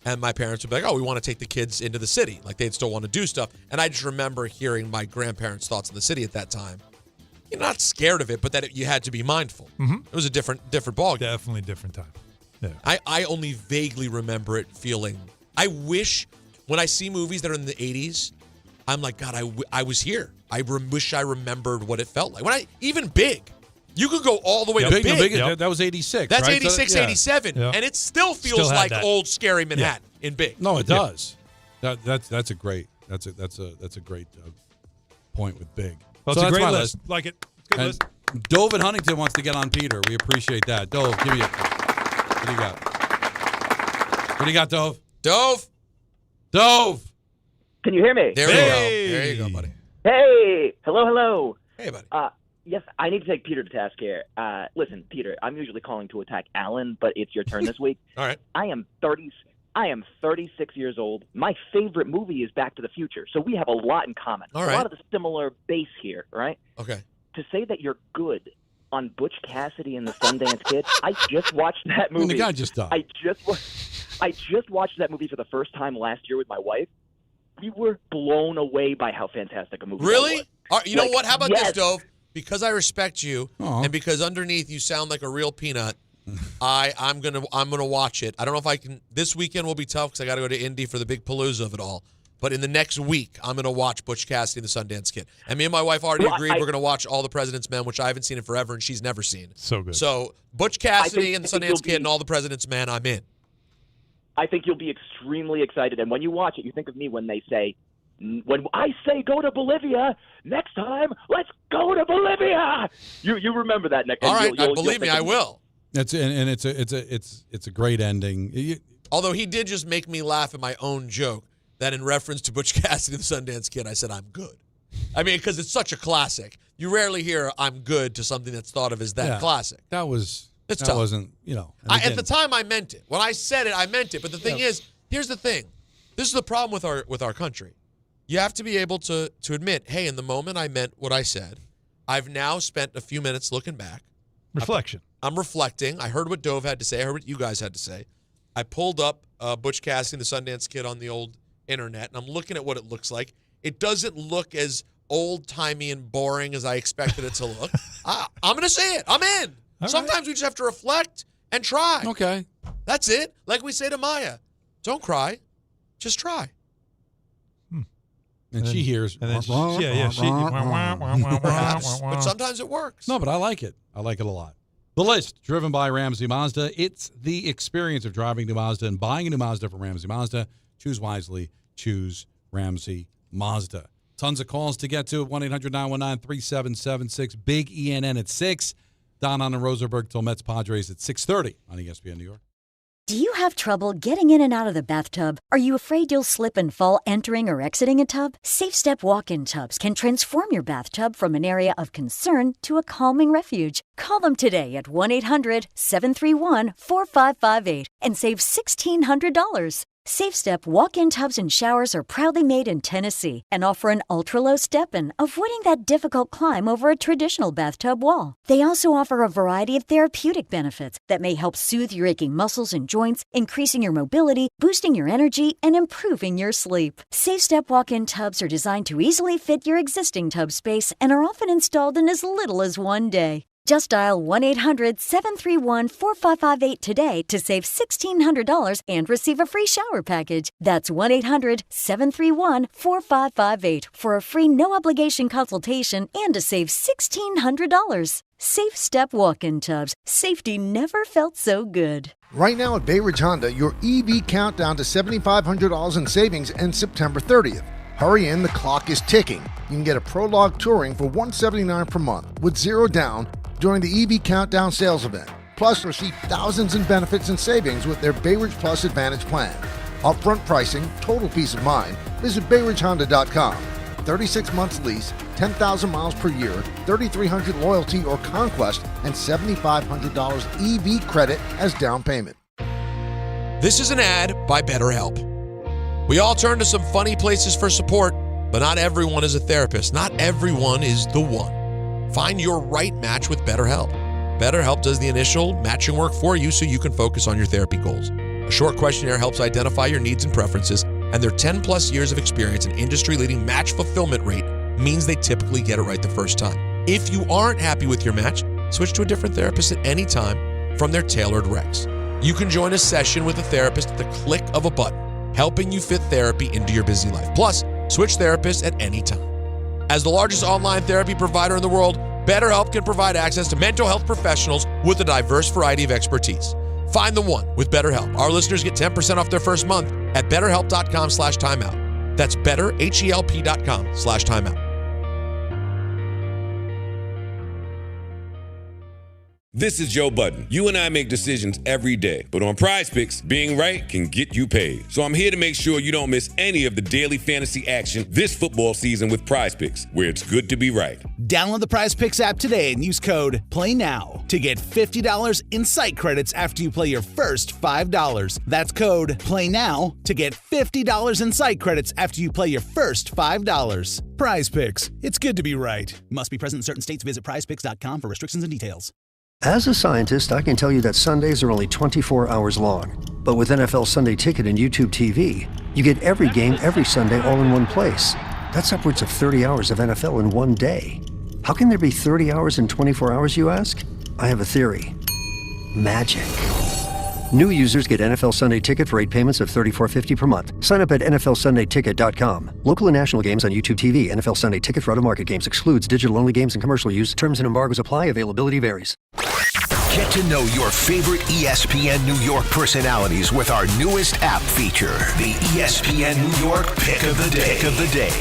and my parents would be like, "Oh, we want to take the kids into the city." Like they'd still want to do stuff, and I just remember hearing my grandparents' thoughts on the city at that time. You're not scared of it, but that you had to be mindful. Mm-hmm. It was a different ball game. Definitely different time. Yeah. I only vaguely remember it feeling. I wish when I see movies that are in the 80s, I'm like, God, I was here. I wish I remembered what it felt like. Even Big. You could go all the way to Big. That was 86. That's right? 86, So, 87. Yeah. And it still feels like old, scary Manhattan in Big. No, it does. That's a great point with Big. Well, So it's a that's great my list. Like it. It's a good And list. Dove in Huntington wants to get on Peter. We appreciate that. Dove, give me a. What do you got? What do you got, Dove? Dove. Can you hear me? There we go. There you go, buddy. Hey. Hello. Hey, buddy. Yes, I need to take Peter to task here. Listen, Peter, I'm usually calling to attack Alan, but it's your turn this week. All right. I am 36 years old. My favorite movie is Back to the Future, so we have a lot in common. All A right. lot of the similar base here, right? Okay. To say that you're good on Butch Cassidy and the Sundance Kid, I just watched that movie. the guy just died. I just watched that movie for the first time last year with my wife. We were blown away by how fantastic a movie that Really? was. All right, you know what? How about yes. this, Dove? Because I respect you, and because underneath you sound like a real peanut, I'm gonna watch it. I don't know if I can. This weekend will be tough because I got to go to Indy for the big palooza of it all. But in the next week, I'm gonna watch Butch Cassidy and the Sundance Kid. And me and my wife already agreed we're gonna watch All the President's Men, which I haven't seen in forever, and she's never seen. So good. So Butch Cassidy and the Sundance Kid and All the President's Men, I'm in. I think you'll be extremely excited. And when you watch it, you think of me when I say go to Bolivia, next time, let's go to Bolivia. You remember that, Nick. All right, believe me, I will. It's a great ending. Although he did just make me laugh at my own joke that in reference to Butch Cassidy and the Sundance Kid, I said I'm good. I mean, because it's such a classic. You rarely hear I'm good to something that's thought of as that classic. That tough. wasn't, and At the time, I meant it. When I said it, I meant it. But the thing is, here's the thing. This is the problem with our country. You have to be able to admit, hey, in the moment I meant what I said. I've now spent a few minutes looking back. Reflection. I'm reflecting. I heard what Dove had to say. I heard what you guys had to say. I pulled up Butch Cassidy and the Sundance Kid on the old internet, and I'm looking at what it looks like. It doesn't look as old-timey and boring as I expected it to look. I'm going to say it. I'm in. All Sometimes we just have to reflect and try. Okay. That's it. Like we say to Maya, don't cry. Just try. And she hears. And then she. Perhaps, but sometimes it works. No, but I like it. I like it a lot. The List, driven by Ramsey Mazda. It's the experience of driving a new Mazda and buying a new Mazda from Ramsey Mazda. Choose wisely. Choose Ramsey Mazda. Tons of calls to get to at 1-800-919-3776. Big ENN at 6. Don, Hahn, and Rosenberg till Mets Padres at 6:30 on ESPN New York. Do you have trouble getting in and out of the bathtub? Are you afraid you'll slip and fall entering or exiting a tub? SafeStep walk-in tubs can transform your bathtub from an area of concern to a calming refuge. Call them today at 1-800-731-4558 and save $1,600. SafeStep walk-in tubs and showers are proudly made in Tennessee and offer an ultra-low step-in, avoiding that difficult climb over a traditional bathtub wall. They also offer a variety of therapeutic benefits that may help soothe your aching muscles and joints, increasing your mobility, boosting your energy, and improving your sleep. SafeStep walk-in tubs are designed to easily fit your existing tub space and are often installed in as little as one day. Just dial 1-800-731-4558 today to save $1,600 and receive a free shower package. That's 1-800-731-4558 for a free no-obligation consultation and to save $1,600. Safe Step walk-in tubs. Safety never felt so good. Right now at Bay Ridge Honda, your EV countdown to $7,500 in savings ends September 30th. Hurry in, the clock is ticking. You can get a Prologue Touring for $179 per month with zero down during the EV Countdown sales event. Plus, receive thousands in benefits and savings with their Bay Ridge Plus Advantage plan. Upfront pricing, total peace of mind. Visit BayRidgeHonda.com. 36 months lease, 10,000 miles per year, 3,300 loyalty or conquest, and $7,500 EV credit as down payment. This is an ad by BetterHelp. We all turn to some funny places for support, but not everyone is a therapist. Not everyone is the one. Find your right match with BetterHelp. BetterHelp does the initial matching work for you so you can focus on your therapy goals. A short questionnaire helps identify your needs and preferences, and their 10-plus years of experience and industry-leading match fulfillment rate means they typically get it right the first time. If you aren't happy with your match, switch to a different therapist at any time from their tailored recs. You can join a session with a therapist at the click of a button, helping you fit therapy into your busy life. Plus, switch therapists at any time. As the largest online therapy provider in the world, BetterHelp can provide access to mental health professionals with a diverse variety of expertise. Find the one with BetterHelp. Our listeners get 10% off their first month at betterhelp.com/timeout. That's betterhelp.com/timeout. This is Joe Budden. You and I make decisions every day, but on Prize Picks, being right can get you paid. So I'm here to make sure you don't miss any of the daily fantasy action this football season with Prize Picks, where it's good to be right. Download the Prize Picks app today and use code PLAYNOW to get $50 in site credits after you play your first $5. That's code PLAYNOW to get $50 in site credits after you play your first $5. Prize Picks. It's good to be right. Must be present in certain states. Visit prizepicks.com for restrictions and details. As a scientist, I can tell you that Sundays are only 24 hours long. But with NFL Sunday Ticket and YouTube TV, you get every game every Sunday all in one place. That's upwards of 30 hours of NFL in one day. How can there be 30 hours in 24 hours, you ask? I have a theory. Magic. New users get NFL Sunday Ticket for 8 payments of $34.50 per month. Sign up at nflsundayticket.com. Local and national games on YouTube TV. NFL Sunday Ticket for out-of-market games excludes digital-only games and commercial use. Terms and embargoes apply. Availability varies. Get to know your favorite ESPN New York personalities with our newest app feature, the ESPN New York Pick of the Day.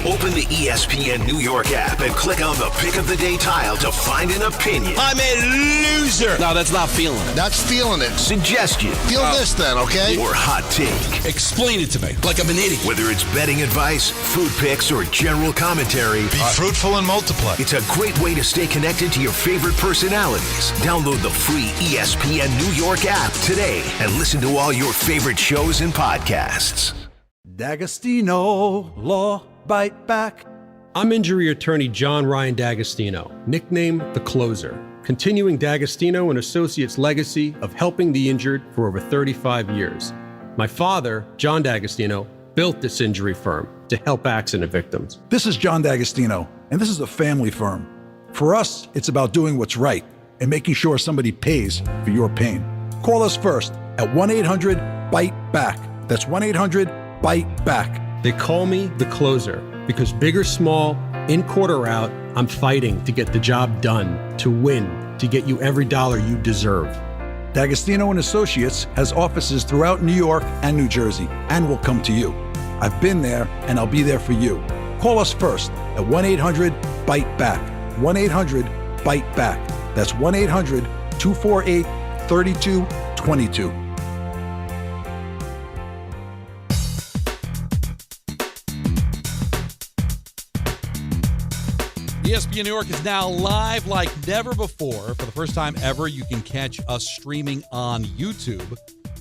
Open the ESPN New York app and click on the Pick of the Day tile to find an opinion. I'm a loser. No, that's not feeling it. That's feeling it. Suggestion. Feel this then, okay? Or hot take. Explain it to me, like I'm an idiot. Whether it's betting advice, food picks, or general commentary, Be fruitful and multiply. It's a great way to stay connected to your favorite personalities. Download the free ESPN New York app today and listen to all your favorite shows and podcasts. D'Agostino, Law, Bite Back. I'm injury attorney John Ryan D'Agostino, nicknamed The Closer, continuing D'Agostino and Associates' legacy of helping the injured for over 35 years. My father, John D'Agostino, built this injury firm to help accident victims. This is John D'Agostino, and this is a family firm. For us, it's about doing what's right and making sure somebody pays for your pain. Call us first at 1-800-BITE-BACK. That's 1-800-BITE-BACK. They call me The Closer because big or small, in court or out, I'm fighting to get the job done, to win, to get you every dollar you deserve. D'Agostino and Associates has offices throughout New York and New Jersey and will come to you. I've been there and I'll be there for you. Call us first at 1-800-BITE-BACK. 1-800-BITE-BACK. That's 1-800-248-3222. ESPN New York is now live like never before. For the first time ever, you can catch us streaming on YouTube.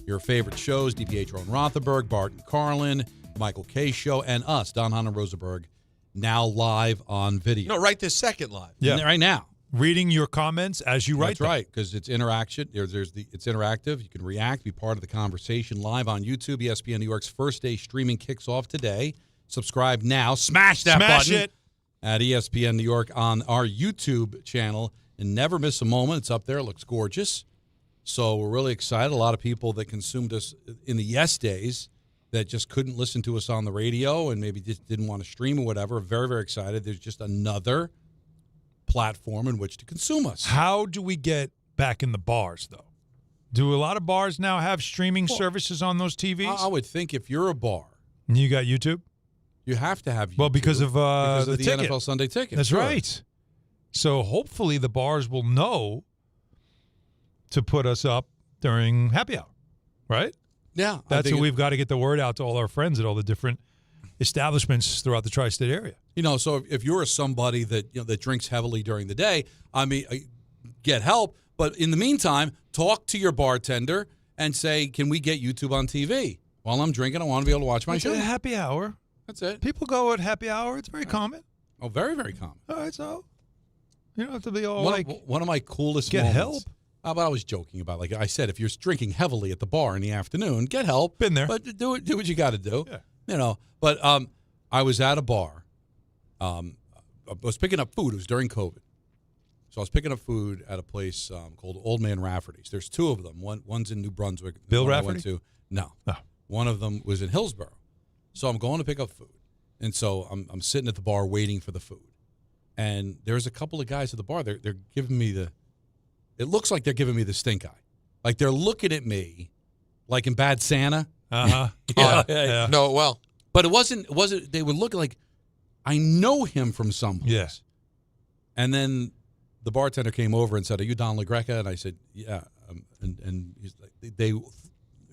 Your favorite shows, DPH Ron Rothenberg, Bart and Carlin, Michael K. Show, and us, Don Hahn and Rosenberg, now live on video. No, right this second live. Yeah. Right now. Reading your comments as you write them. That's right, because it's interaction. It's interactive. You can react, be part of the conversation live on YouTube. ESPN New York's first day streaming kicks off today. Subscribe now. Smash that button. It. At ESPN New York on our YouTube channel. And never miss a moment. It's up there. It looks gorgeous. So we're really excited. A lot of people that consumed us in the yes days that just couldn't listen to us on the radio and maybe just didn't want to stream or whatever. Very, very excited. There's just another platform in which to consume us. How do we get back in the bars, though? Do a lot of bars now have streaming services on those TVs? I would think if you're a bar. And you got YouTube? You have to have YouTube. Well, because of the ticket. NFL Sunday Ticket. That's sure. right. So hopefully the bars will know to put us up during happy hour, right? Yeah. That's what we've got to get the word out to all our friends at all the different establishments throughout the tri-state area. So if you're somebody that that drinks heavily during the day, I mean, get help. But in the meantime, talk to your bartender and say, "Can we get YouTube on TV while I'm drinking? I want to be able to watch my show." Happy hour. That's it. People go at happy hour. It's very common. Oh, very, very common. All right, so you don't have to be all one of my coolest get moments. Help. But I was joking about, like I said, if you're drinking heavily at the bar in the afternoon, get help. Been there. But do what you got to do. Yeah. But I was at a bar. I was picking up food. It was during COVID. So I was picking up food at a place called Old Man Rafferty's. There's two of them. One's in New Brunswick. Bill one I Rafferty? went to. No. Oh. One of them was in Hillsborough. So I'm going to pick up food. And so I'm sitting at the bar waiting for the food. And there's a couple of guys at the bar. They're giving me it looks like they're giving me the stink eye. Like they're looking at me like in Bad Santa. Uh-huh. Yeah. No, well. But it wasn't, they were looking like, I know him from someplace. Yes. And then the bartender came over and said, "Are you Don LaGreca?" And I said, "Yeah." And he's like, they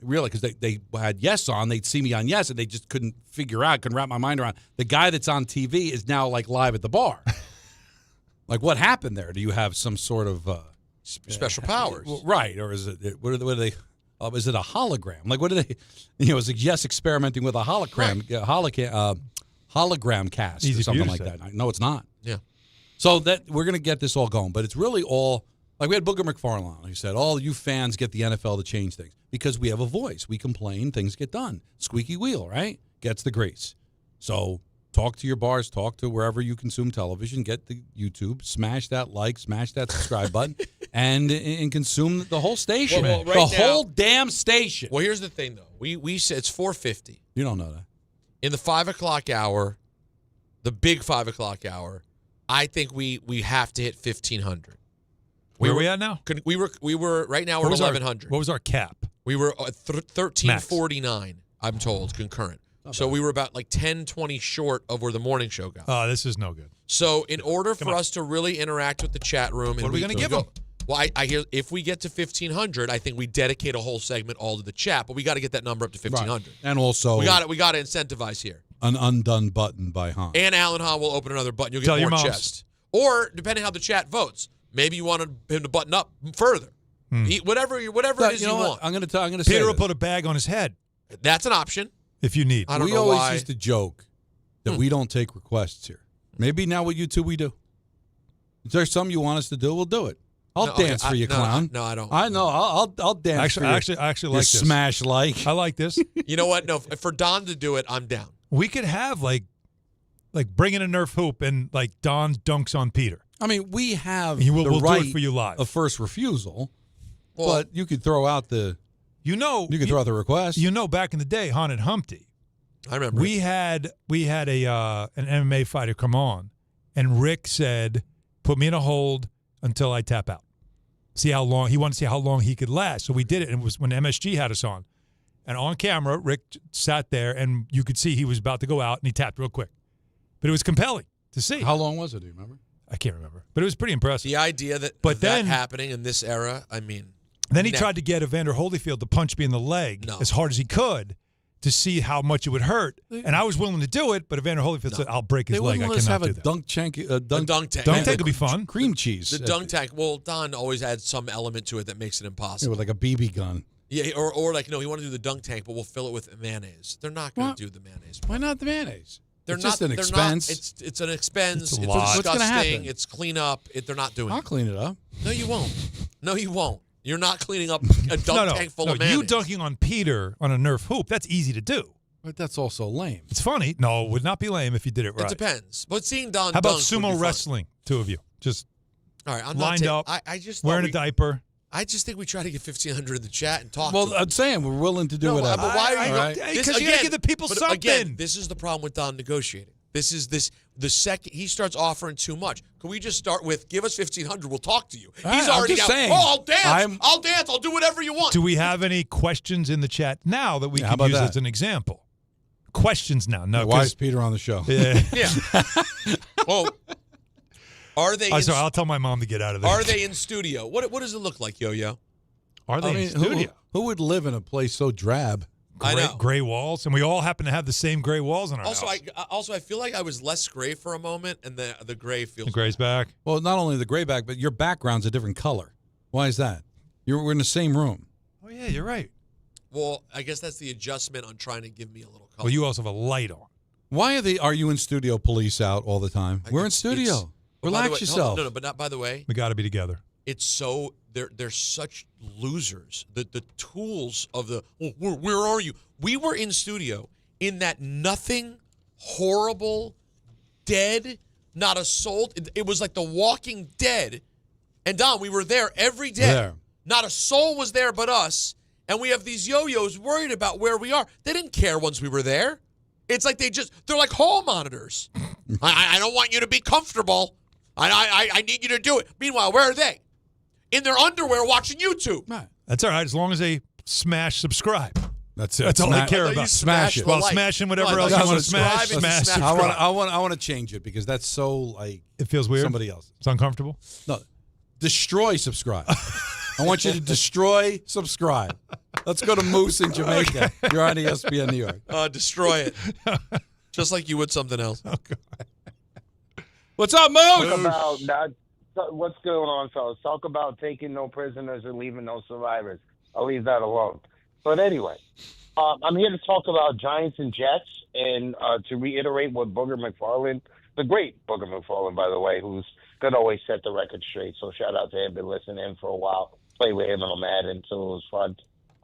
really, because they had Yes on, they'd see me on Yes, and they just couldn't wrap my mind around. The guy that's on TV is now like live at the bar. Like, what happened there? Do you have some sort of special powers? Right. Or is it, what are they, is it a hologram? Like, what are they, is it Yes experimenting with a hologram, hologram cast Easy or something for you like to say. that? No, it's not. Yeah. So that we're going to get this all going, but it's really all, like we had Booger McFarland. He said, all you fans get the NFL to change things because we have a voice. We complain, things get done. Squeaky wheel, right? Gets the grease. So talk to your bars, talk to wherever you consume television, get the YouTube, smash that like, smash that subscribe button, and consume the whole station. Well, right the now- whole damn station. Well, here's the thing, though. We said it's 4:50. You don't know that. In the 5 o'clock hour, the big 5 o'clock hour, I think we have to hit 1,500. Where are we at now? We were right now we're at 1,100. What was our cap? We were at 1349, I'm told, concurrent. So we were about like 10, 20 short of where the morning show got. Oh, this is no good. So in order for us to really interact with the chat room, What are we going to give them? Well, I hear if we get to 1,500, I think we dedicate a whole segment all to the chat. But we got to get that number up to 1,500. Right. And also, we got to incentivize here. An undone button by Hahn. And Alan Hahn will open another button. You'll Tell get your more moms. chest. Or depending how the chat votes, maybe you want him to button up further. Whatever it is you want. I'm going to say Peter will this. put a bag on his head That's an option. if you need. I don't We know always why. used to joke that we don't take requests here. Maybe now with you two we do. Is there something you want us to do? We'll do it. I'll No, okay, dance for you, no, clown. no, I don't. I know. I'll dance for you. I actually You like this. smash like. I like this. You know what? No, for Don to do it, I'm down. We could have like bring in a Nerf hoop and like Don dunks on Peter. I mean, we have We'll the do right it for you live. of first refusal, Well, but you could throw out the request. You know, back in the day, Hahn and Humpty. I remember. We had an MMA fighter come on, and Rick said, "Put me in a hold until I tap out. See how long he wanted to see how long he could last." So we did it. And it was when MSG had us on, and on camera, Rick sat there, and you could see he was about to go out, and he tapped real quick. But it was compelling to see. How long was it? Do you remember? I can't remember, but it was pretty impressive. the idea that happening in this era, I mean. Then he tried to get Evander Holyfield to punch me in the leg as hard as he could to see how much it would hurt. And I was willing to do it, but Evander Holyfield said, "I'll break his They leg. wouldn't I let us cannot have do a that." dunk tank. Dunk tank. Dunk tank would be fun. Cream cheese. The dunk tank. Well, Don always adds some element to it that makes it Yeah, impossible. with like a BB gun. Yeah, or like, no, he wanted to do the dunk tank, but we'll fill it with mayonnaise. They're not going What? to do the mayonnaise. Why not the mayonnaise? They're It's not, just an they're expense. Not, it's an expense. It's a It's lot. What's gonna disgusting. happen? It's clean up. They're not doing I'll it. clean it up. No, you won't. No, you won't. You're not cleaning up a dunk tank full no, of mayonnaise. you dunking on Peter on a Nerf hoop, that's easy to do. But that's also lame. It's funny. No, it would not be lame if you did it right. It depends. But seeing Don How about dunk would be sumo fun. wrestling? Two of you. Just All right, I'm lined not up, I just wearing thought a diaper. I just think we try to get 1,500 in the chat and talk. Well, to them. I'm saying we're willing to do No, whatever. but why are you? All right? This- Because you gotta again- give the people but something. Again, this is the problem with Don negotiating. The second he starts offering too much, can we just start with give us 1,500? We'll talk to you. All He's right, I'm already just out. saying. Oh, I'll dance. I'll dance. I'll do whatever you want. Do we have any questions in the chat now that we Yeah, how can about use that? as an example? Questions now. No, Why 'cause- is Peter on the show? Yeah. Yeah. Well, are they? I'm sorry, I'll tell my mom to get out of there. Are they in studio? What does it look like, Yo-Yo? Are they I mean, in studio? who would live in a place so drab? I know. Gray walls, and we all happen to have the same gray walls in our Also, house. I feel like I was less gray for a moment, and the gray feels. The gray's back. Well, not only the gray back, but your background's a different color. Why is that? We're in the same room. Oh yeah, you're right. Well, I guess that's the adjustment on trying to give me a little color. Well, you also have a light on. Why are you in studio police out all the time? We're in studio. But by the Relax way- yourself. No, but not by the way. We got to be together. It's so they're such losers. The tools of the where are you? We were in studio in that nothing, horrible, dead, not a soul. It was like The Walking Dead And Don, we were there every day. There. Not a soul was there but us. And we have these yo-yos worried about where we are. They didn't care once we were there. It's like they're like hall monitors. I don't want you to be comfortable. I need you to do it. Meanwhile, where are they? In their underwear watching YouTube. Right. That's all right, as long as they smash subscribe. That's it. That's all they care about. Smash it. Well, smashing whatever else you want to smash. Smash. I want to change it because that's so like it feels weird. Somebody else. It's uncomfortable. No, destroy subscribe. I want you to destroy subscribe. Let's go to Moose in Jamaica. Okay. You're on ESPN New York. Destroy it, just like you would something else. Oh, God. What's up, Moose? Talk about that. What's going on, fellas? Talk about taking no prisoners and leaving no survivors. I'll leave that alone. But anyway, I'm here to talk about Giants and Jets and to reiterate what Booger McFarland, the great Booger McFarland, by the way, who's going to always set the record straight. So shout out to him. Been listening for a while. Played with him on Madden, so it was fun.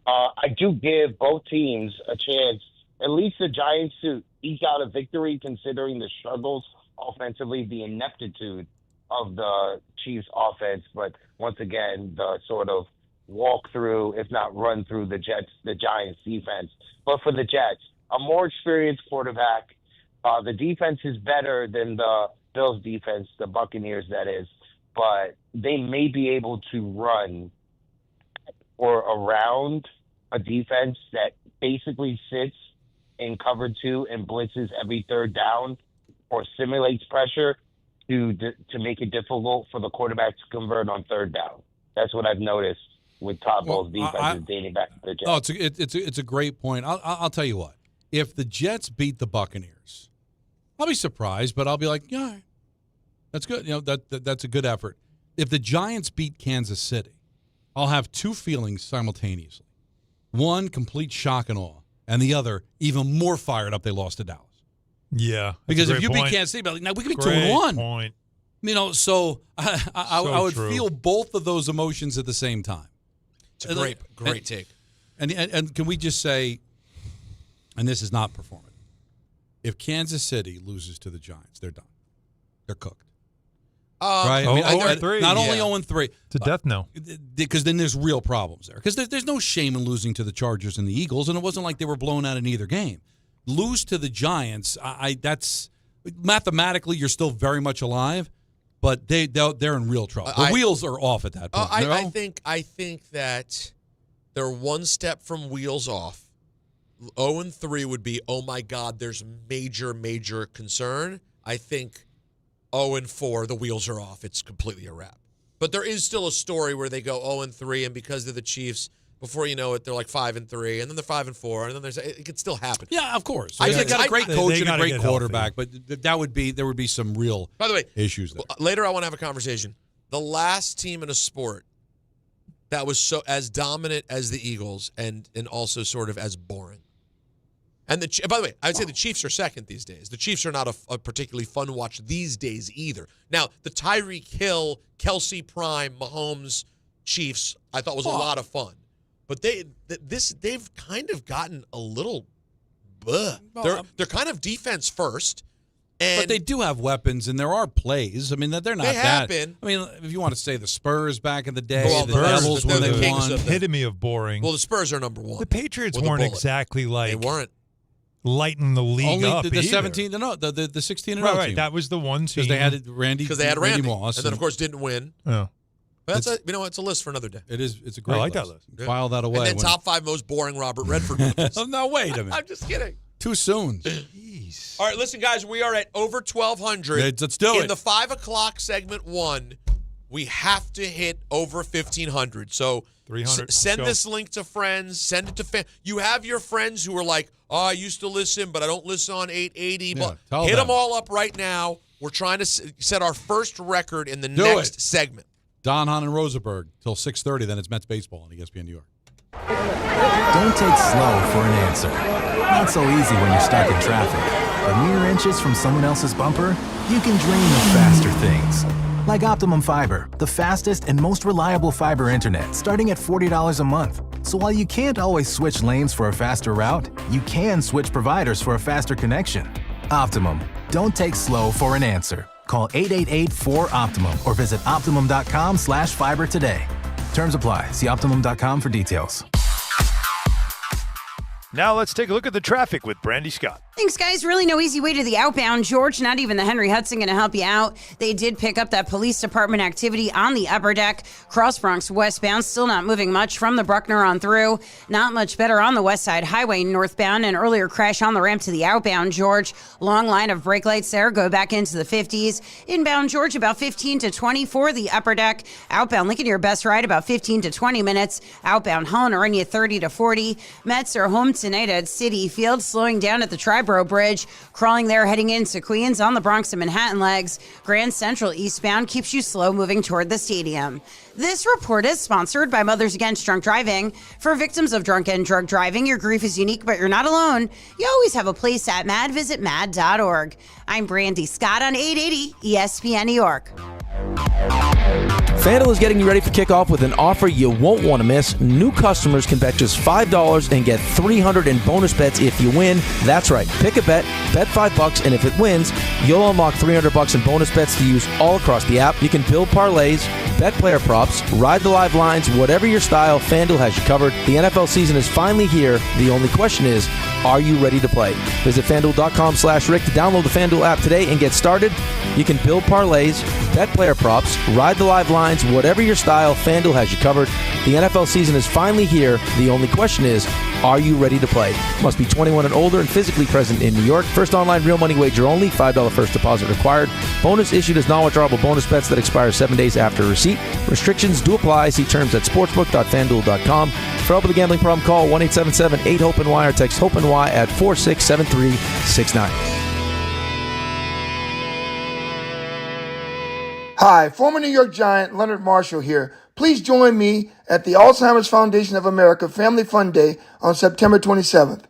I do give both teams a chance, at least the Giants, to eke out a victory considering the struggles offensively, the ineptitude of the Chiefs offense. But once again, the sort of walk through, if not run through the Giants defense. But for the Jets, a more experienced quarterback. The defense is better than the Bills defense, the Buccaneers, that is. But they may be able to run or around a defense that basically sits in cover 2 and blitzes every third down or simulates pressure to make it difficult for the quarterback to convert on third down. That's what I've noticed with Todd Bowles' defenses dating back to the Jets. Oh, it's a great point. I'll tell you what. If the Jets beat the Buccaneers, I'll be surprised, but I'll be like, yeah, that's good. You know, that's a good effort. If the Giants beat Kansas City, I'll have two feelings simultaneously. One, complete shock and awe, and the other, even more fired up they lost to Dallas. Yeah. Because if you beat Kansas City, now we could be 2-1. Point. You know, so I would feel both of those emotions at the same time. It's a great take. And can we just say, and this is not performative, if Kansas City loses to the Giants, they're done. They're cooked. Right? 0-3. Not only 0-3. It's a death knell. Because then there's real problems there. Because there's no shame in losing to the Chargers and the Eagles, and it wasn't like they were blown out in either game. Lose to the Giants, that's mathematically you're still very much alive, but they're in real trouble. The wheels are off at that point. I think that they're one step from wheels off. 0-3 would be, oh my God, there's major concern. I think 0-4, the wheels are off. It's completely a wrap. But there is still a story where they go 0-3, and because they're the Chiefs, before you know it, they're like 5-3, and then they're 5-4, and then it could still happen. Yeah, of course. They got a great coach and a great quarterback, but there would be some real issues there. Later I want to have a conversation. The last team in a sport that was so as dominant as the Eagles and also sort of as boring. And by the way, I would say the Chiefs are second these days. The Chiefs are not a particularly fun watch these days either. Now, the Tyreek Hill, Kelsey Prime, Mahomes Chiefs, I thought was a lot of fun. But they've kind of gotten a little they're kind of defense first. But they do have weapons, and there are plays. I mean, they're not that. I mean, if you want to say the Spurs back in the day, the Devils when they won. Epitome of boring. Well, the Spurs are number one. The Patriots weren't exactly like. They weren't. Lighten the league only up. The 17-0, the 16-0 team. Right. That was the one team because they had Randy. Because they had Randy Moss, and then of course didn't win. Oh. But it's a list for another day. It is. It's a great. I like list. that list. Yeah. File that away. And then top 5 most boring Robert Redford movies. No, wait a minute. I'm just kidding. Too soon. Jeez. All right, listen, guys. We are at over 1,200. Yeah, let's do it. In the 5 o'clock segment 1, we have to hit over 1,500. So 300. Send this link to friends. Send it to fans. You have your friends who are like, oh, I used to listen, but I don't listen on 880. Yeah, hit them all up right now. We're trying to set our first record in the next segment. Don, Hahn, and Rosenberg till 6:30. Then it's Mets baseball on ESPN New York. Don't take slow for an answer. Not so easy when you're stuck in traffic. But mere inches from someone else's bumper, you can dream of faster things. Like Optimum Fiber, the fastest and most reliable fiber internet, starting at $40 a month. So while you can't always switch lanes for a faster route, you can switch providers for a faster connection. Optimum. Don't take slow for an answer. Call 888-4-OPTIMUM or visit Optimum.com/fiber today. Terms apply. See Optimum.com for details. Now let's take a look at the traffic with Brandy Scott. Thanks, guys. Really no easy way to the outbound. George, not even the Henry Hudson going to help you out. They did pick up that police department activity on the upper deck. Cross Bronx westbound, still not moving much from the Bruckner on through. Not much better on the West Side Highway northbound. An earlier crash on the ramp to the outbound, George. Long line of brake lights there. Go back into the 50s. Inbound, George, about 15 to 20 for the upper deck. Outbound, Lincoln, your best ride, about 15 to 20 minutes. Outbound, Hahn, are in you 30 to 40. Mets are home tonight at Citi Field, slowing down at the Triborough Bridge. Crawling there heading into Queens on the Bronx and Manhattan legs. Grand Central eastbound keeps you slow moving toward the stadium. This report is sponsored by Mothers Against Drunk Driving. For victims of drunk and drug driving, your grief is unique, but you're not alone. You always have a place at MAD. Visit mad.org. I'm Brandy Scott on 880 ESPN New York. FanDuel is getting you ready for kickoff with an offer you won't want to miss. New customers can bet just $5 and get $300 in bonus bets if you win. That's right. Pick a bet $5, and if it wins, you'll unlock $300 in bonus bets to use all across the app. You can build parlays, bet player props, ride the live lines, whatever your style, FanDuel has you covered. The NFL season is finally here. The only question is, are you ready to play? Visit FanDuel.com/Rick to download the FanDuel app today and get started. You can build parlays, bet player props, ride the live lines, whatever your style, FanDuel has you covered. The NFL season is finally here. The only question is, are you ready to play? Must be 21 and older and physically present in New York. First online real money wager only. $5 first deposit required. Bonus issued as non-withdrawable bonus bets that expire 7 days after receipt. Restrictions do apply. See terms at sportsbook.fanduel.com. For help with a gambling problem, call 1-877-8-HOPE-NY or text HOPE-NY at 467369. Hi, former New York Giant Leonard Marshall here. Please join me at the Alzheimer's Foundation of America Family Fun Day on September 27th.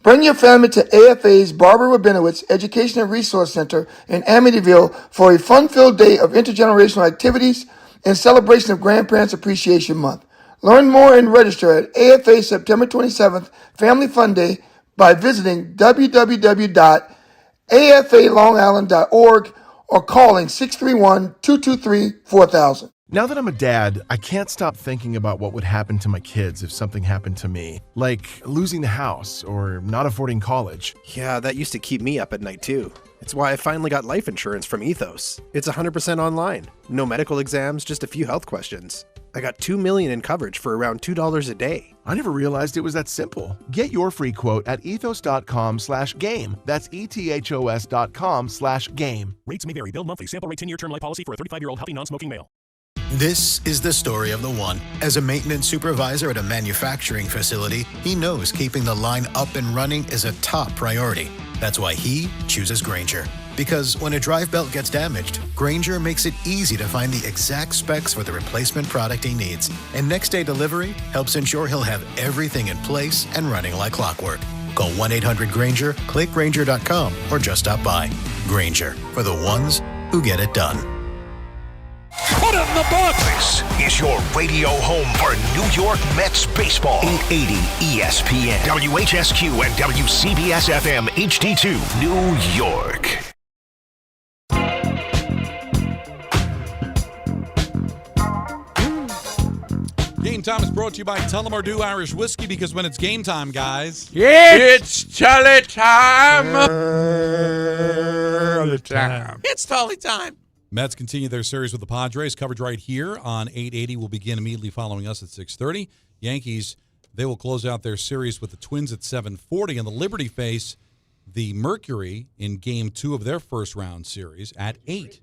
Bring your family to AFA's Barbara Rabinowitz Education and Resource Center in Amityville for a fun-filled day of intergenerational activities in celebration of Grandparents Appreciation Month. Learn more and register at AFA September 27th Family Fun Day by visiting www.afalongisland.org or calling 631-223-4000. Now that I'm a dad, I can't stop thinking about what would happen to my kids if something happened to me, like losing the house or not affording college. Yeah, that used to keep me up at night too. It's why I finally got life insurance from Ethos. It's 100% online. No medical exams, just a few health questions. I got $2 million in coverage for around $2 a day. I never realized it was that simple. Get your free quote at ethos.com/game. That's ETHOS.com/game. Rates may vary. Bill monthly. Sample rate 10-year term life policy for a 35-year-old healthy non-smoking male. This is the story of the one. As a maintenance supervisor at a manufacturing facility, he knows keeping the line up and running is a top priority. That's why he chooses Grainger. Because when a drive belt gets damaged, Grainger makes it easy to find the exact specs for the replacement product he needs. And next day delivery helps ensure he'll have everything in place and running like clockwork. Call 1-800-GRAINGER, click Grainger.com, or just stop by. Grainger, for the ones who get it done. Put it in the box! This is your radio home for New York Mets baseball. 880 ESPN, WHSQ, and WCBS FM HD2, New York. Game time is brought to you by Tullamore Dew Irish Whiskey, because when it's game time, guys, It's Tully time. It's Tully time. Mets continue their series with the Padres. Coverage right here on 880 will begin immediately following us at 6:30. Yankees, they will close out their series with the Twins at 7:40, and the Liberty face the Mercury in Game 2 of their first-round series at 8.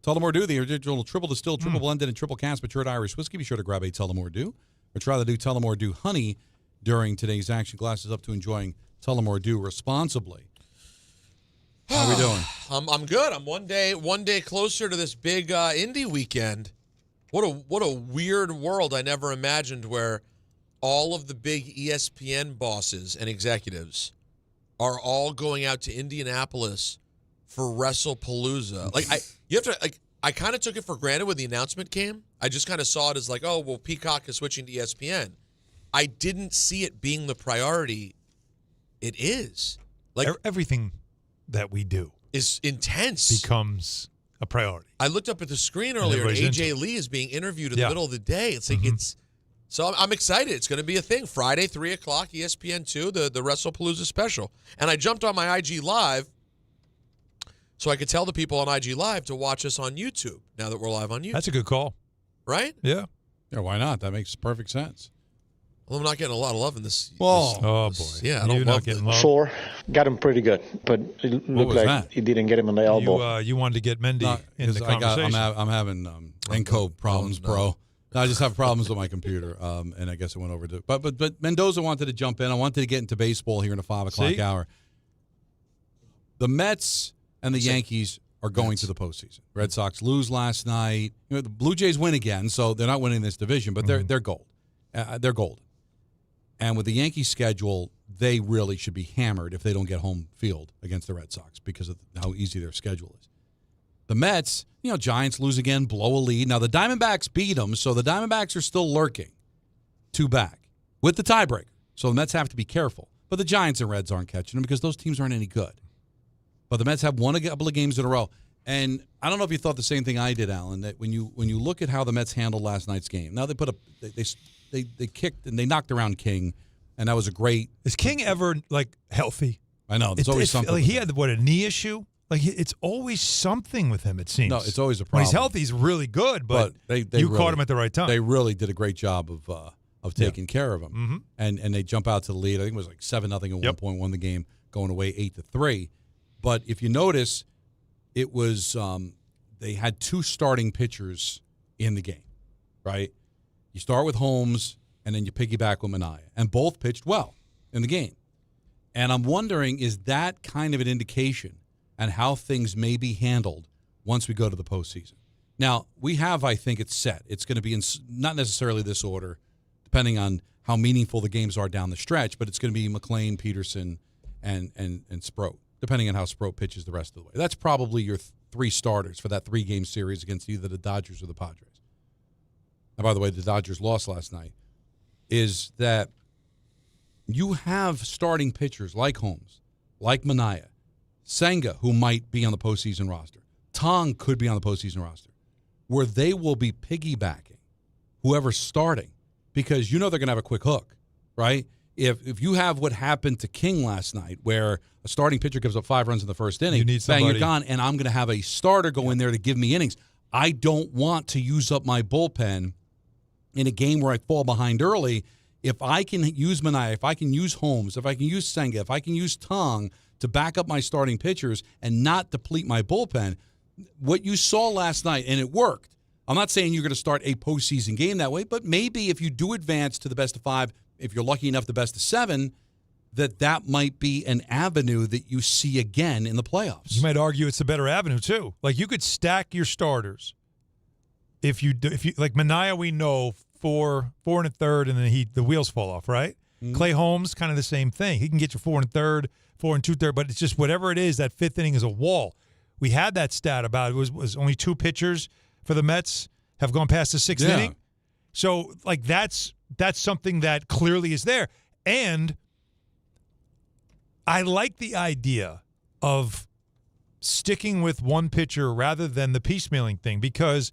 Tullamore Dew, the original triple distilled, triple blended, and triple cast matured Irish whiskey. Be sure to grab a Tullamore Dew or try the new Tullamore Dew Honey during today's action. Glasses up to enjoying Tullamore Dew responsibly. How are we doing? I'm good. I'm one day closer to this big Indy weekend. What a weird world I never imagined, where all of the big ESPN bosses and executives are all going out to Indianapolis for WrestlePalooza. I kind of took it for granted when the announcement came. I just kind of saw it as like, oh, well, Peacock is switching to ESPN. I didn't see it being the priority. It is. Like, everything that we do is intense. Becomes a priority. I looked up at the screen earlier, and AJ Lee is being interviewed in the middle of the day. It's like So I'm excited. It's going to be a thing. Friday, 3 o'clock, ESPN2, the WrestlePalooza special. And I jumped on my IG Live so I could tell the people on IG Live to watch us on YouTube now that we're live on YouTube. That's a good call. Right? Yeah. Yeah, why not? That makes perfect sense. Well, I'm not getting a lot of love in this. Oh, boy. Yeah, I don't love it. love. 4, got him pretty good, but it looked like he didn't get him in the elbow. You wanted to get Mendy in the conversation. I'm having encode problems, bro. I just have problems with my computer, and I guess it went over to. But Mendoza wanted to jump in. I wanted to get into baseball here in the 5 o'clock hour. The Mets and the Yankees are going to the postseason. Red Sox lose last night. The Blue Jays win again, so they're not winning this division, but they're gold. They're golden. And with the Yankees schedule, they really should be hammered if they don't get home field against the Red Sox because of how easy their schedule is. The Mets, Giants lose again, blow a lead. Now, the Diamondbacks beat them, so the Diamondbacks are still lurking 2 back with the tiebreaker. So the Mets have to be careful. But the Giants and Reds aren't catching them because those teams aren't any good. But the Mets have won a couple of games in a row. And I don't know if you thought the same thing I did, Alan, that when you look at how the Mets handled last night's game, now they kicked and they knocked around King, and that was a great. Is King ever healthy? I know. There's always something. He had a knee issue. It's always something with him. It seems. No, it's always a problem. When he's healthy, he's really good, but they caught him at the right time. They really did a great job of taking care of him, and they jump out to the lead. I think it was 7-0 at one point, won the game, going away 8-3. But if you notice, it was they had 2 starting pitchers in the game, right? You start with Holmes, and then you piggyback with Minaya. And both pitched well in the game. And I'm wondering, is that kind of an indication on how things may be handled once we go to the postseason? Now, we have, I think it's set. It's going to be in not necessarily this order, depending on how meaningful the games are down the stretch, but it's going to be McClain, Peterson, and Sproat, depending on how Sproat pitches the rest of the way. That's probably your 3 starters for that 3-game series against either the Dodgers or the Padres. And by the way, the Dodgers lost last night. Is that you have starting pitchers like Holmes, like Minaya, Senga, who might be on the postseason roster. Tong could be on the postseason roster, where they will be piggybacking whoever's starting because they're going to have a quick hook, right? If you have what happened to King last night, where a starting pitcher gives up 5 runs in the first inning, you need somebody. Bang, you're gone, and I'm going to have a starter go in there to give me innings. I don't want to use up my bullpen in a game where I fall behind early. If I can use Minaya, if I can use Holmes, if I can use Senga, if I can use Tong to back up my starting pitchers and not deplete my bullpen, what you saw last night, and it worked. I'm not saying you're going to start a postseason game that way, but maybe if you do advance to the best of 5, if you're lucky enough, the best of 7, that might be an avenue that you see again in the playoffs. You might argue it's a better avenue too. You could stack your starters. If you like Minaya, we know 4 1/3, and then the wheels fall off, right? Mm-hmm. Clay Holmes, kind of the same thing. He can get you 4 1/3, 4 2/3, but it's just whatever it is. That 5th inning is a wall. We had that stat about it was only 2 pitchers for the Mets have gone past the 6th inning. So that's something that clearly is there, and I like the idea of sticking with one pitcher rather than the piecemealing thing because.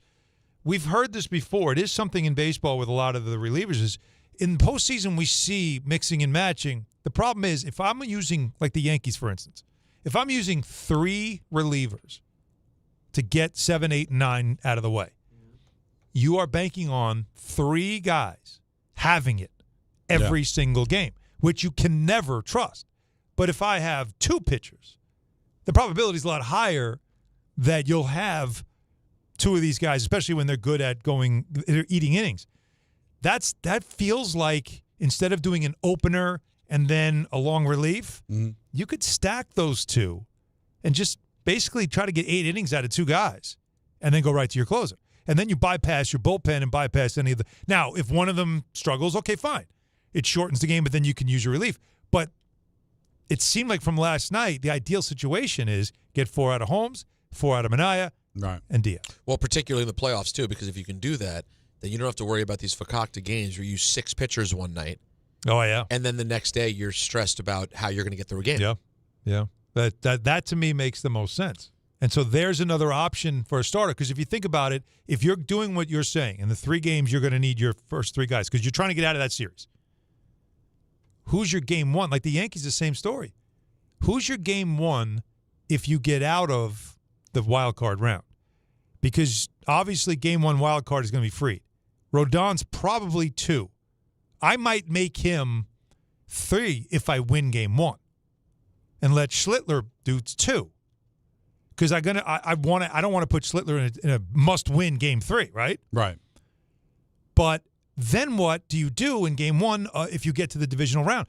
We've heard this before. It is something in baseball with a lot of the relievers is in postseason we see mixing and matching. The problem is if I'm using, like the Yankees, for instance, if I'm using 3 relievers to get 7, 8, 9 out of the way, you are banking on 3 guys having it every single game, which you can never trust. But if I have 2 pitchers, the probability is a lot higher that you'll have 2 of these guys, especially when they're good at eating innings. That feels like instead of doing an opener and then a long relief, you could stack those 2 and just basically try to get 8 innings out of 2 guys and then go right to your closer. And then you bypass your bullpen and bypass any of the. Now, if one of them struggles, okay, fine. It shortens the game, but then you can use your relief. But it seemed like from last night, the ideal situation is get 4 out of Holmes, 4 out of Minaya, right, and Diaz. Well, particularly in the playoffs, too, because if you can do that, then you don't have to worry about these fakakta games where you use 6 pitchers one night. Oh, yeah. And then the next day you're stressed about how you're going to get through a game. Yeah. That to me makes the most sense. And so there's another option for a starter. Because if you think about it, if you're doing what you're saying, in the 3 games, you're going to need your first 3 guys because you're trying to get out of that series. Who's your game 1? Like the Yankees, the same story. Who's your game 1 if you get out of the wild card round? Because obviously game 1 wild card is going to be free. Rodon's probably 2. I might make him 3 if I win game 1 and let Schlittler do 2. Because I don't want to put Schlittler in a must-win game 3, right? Right. But then what do you do in game 1 if you get to the divisional round?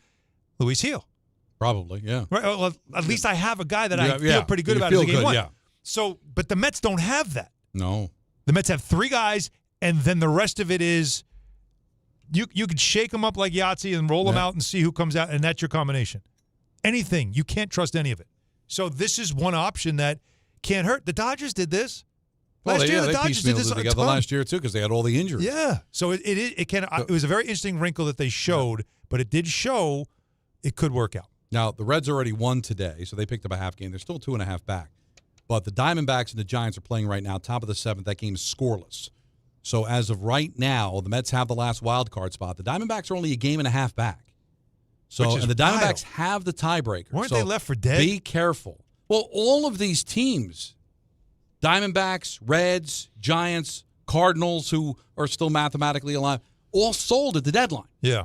Luis Gil. Probably, yeah. Right. Well, at least I have a guy that I feel pretty good about in game 1. Yeah. So, but the Mets don't have that. No. The Mets have 3 guys, and then the rest of it is you could shake them up like Yahtzee and roll them out and see who comes out, and that's your combination. Anything. You can't trust any of it. So this is one option that can't hurt. The Dodgers did this. Last year, the Dodgers did this together last year, too, because they had all the injuries. Yeah. So it was a very interesting wrinkle that they showed, but it did show it could work out. Now, the Reds already won today, so they picked up a half game. They're still 2.5 back. But the Diamondbacks and the Giants are playing right now, top of the 7th. That game is scoreless. So as of right now, the Mets have the last wild card spot. The Diamondbacks are only a game and a half back. So, and the Diamondbacks have the tiebreaker. Weren't they left for dead? Be careful. Well, all of these teams, Diamondbacks, Reds, Giants, Cardinals, who are still mathematically alive, all sold at the deadline. Yeah,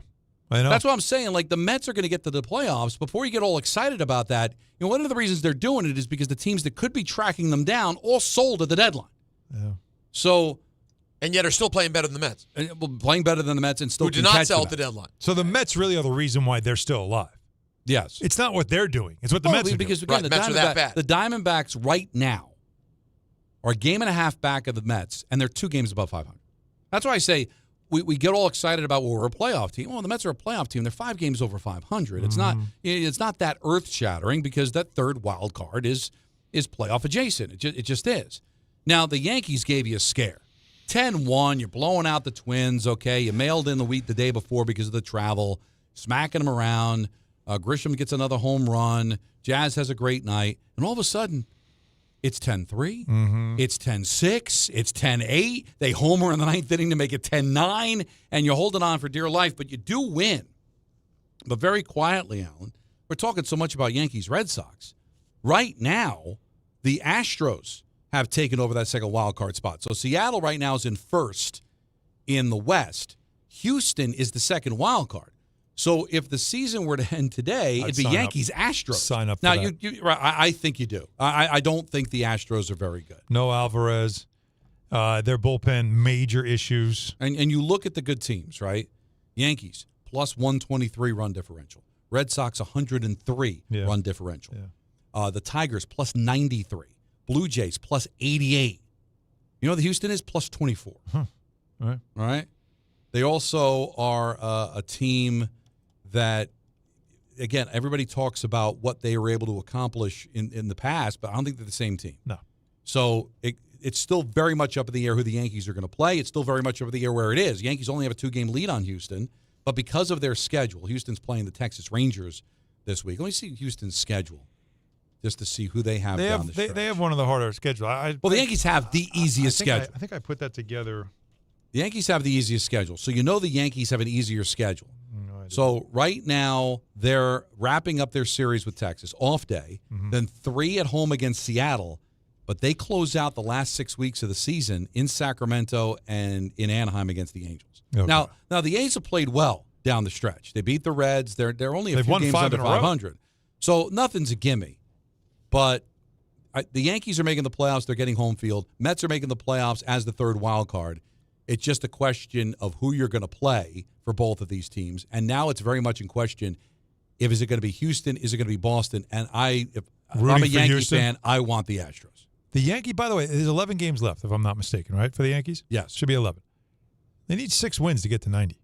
I know. That's what I'm saying. Like, the Mets are going to get to the playoffs. Before you get all excited about that, one of the reasons they're doing it is because the teams that could be tracking them down all sold at the deadline. Yeah. So... And yet are still playing better than the Mets. Playing better than the Mets and still who did not sell at the deadline. So the Mets really are the reason why they're still alive. Yes. It's not what they're doing. It's what the Mets are doing. Because, again, the Diamondbacks right now are a game and a half back of the Mets, and they're 2 games above 500. That's why I say we get all excited about, well, we're a playoff team. Well, the Mets are a playoff team. They're 5 games over 500. Mm-hmm. It's not that earth-shattering because that third wild card is playoff adjacent. It just is. Now, the Yankees gave you a scare. 10-1, you're blowing out the Twins, okay? You mailed in the wheat the day before because of the travel, smacking them around. Grisham gets another home run. Jazz has a great night. And all of a sudden, it's 10-3. Mm-hmm. It's 10-6. It's 10-8. They homer in the 9th inning to make it 10-9, and you're holding on for dear life. But you do win. But very quietly, Alan, we're talking so much about Yankees-Red Sox. Right now, the Astros have taken over that second wild card spot. So Seattle right now is in first in the West. Houston is the second wild card. So if the season were to end today, it'd be Yankees-Astros. Sign up for now, that. I think you do. I don't think the Astros are very good. No Alvarez. Their bullpen, major issues. And you look at the good teams, right? Yankees, plus 123 run differential. Red Sox, 103 run differential. Yeah. The Tigers, plus 93. Blue Jays, plus 88. You know what the Houston is? Plus 24. Huh. All right. They also are a team that, again, everybody talks about what they were able to accomplish in the past, but I don't think they're the same team. No. So it's still very much up in the air who the Yankees are going to play. It's still very much up in the air where it is. Yankees only have a 2-game lead on Houston, but because of their schedule, Houston's playing the Texas Rangers this week. Let me see Houston's schedule just to see who they have down the stretch. They have one of the harder schedules. Well, the Yankees have the easiest schedule. I think I put that together. The Yankees have the easiest schedule. So you know the Yankees have an easier schedule. No, so right now they're wrapping up their series with Texas, off day, then 3 at home against Seattle, but they close out the last 6 weeks of the season in Sacramento and in Anaheim against the Angels. Okay. Now the A's have played well down the stretch. They beat the Reds. They're only a few games under 500. So nothing's a gimme. But the Yankees are making the playoffs. They're getting home field. Mets are making the playoffs as the third wild card. It's just a question of who you're going to play for both of these teams. And now it's very much in question, is it going to be Houston? Is it going to be Boston? And if I'm a Yankee fan, I want the Astros. The Yankee, by the way, there's 11 games left, if I'm not mistaken, right, for the Yankees? Yes. Should be 11. They need 6 wins to get to 90.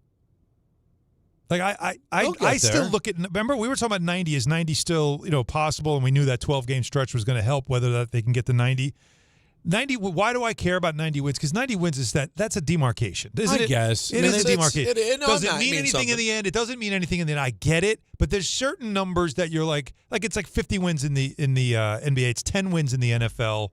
Like I still look at. Remember, we were talking about 90. Is 90 still possible? And we knew that 12-game stretch was going to help. Whether that they can get to 90. 90. Why do I care about 90 wins? Because 90 wins is that's a demarcation. Isn't I guess. It is a demarcation. Does it mean mean anything something. in the end? It doesn't mean anything in the end. I get it, but there's certain numbers that you're like it's like 50 wins in the NBA. It's 10 wins in the NFL.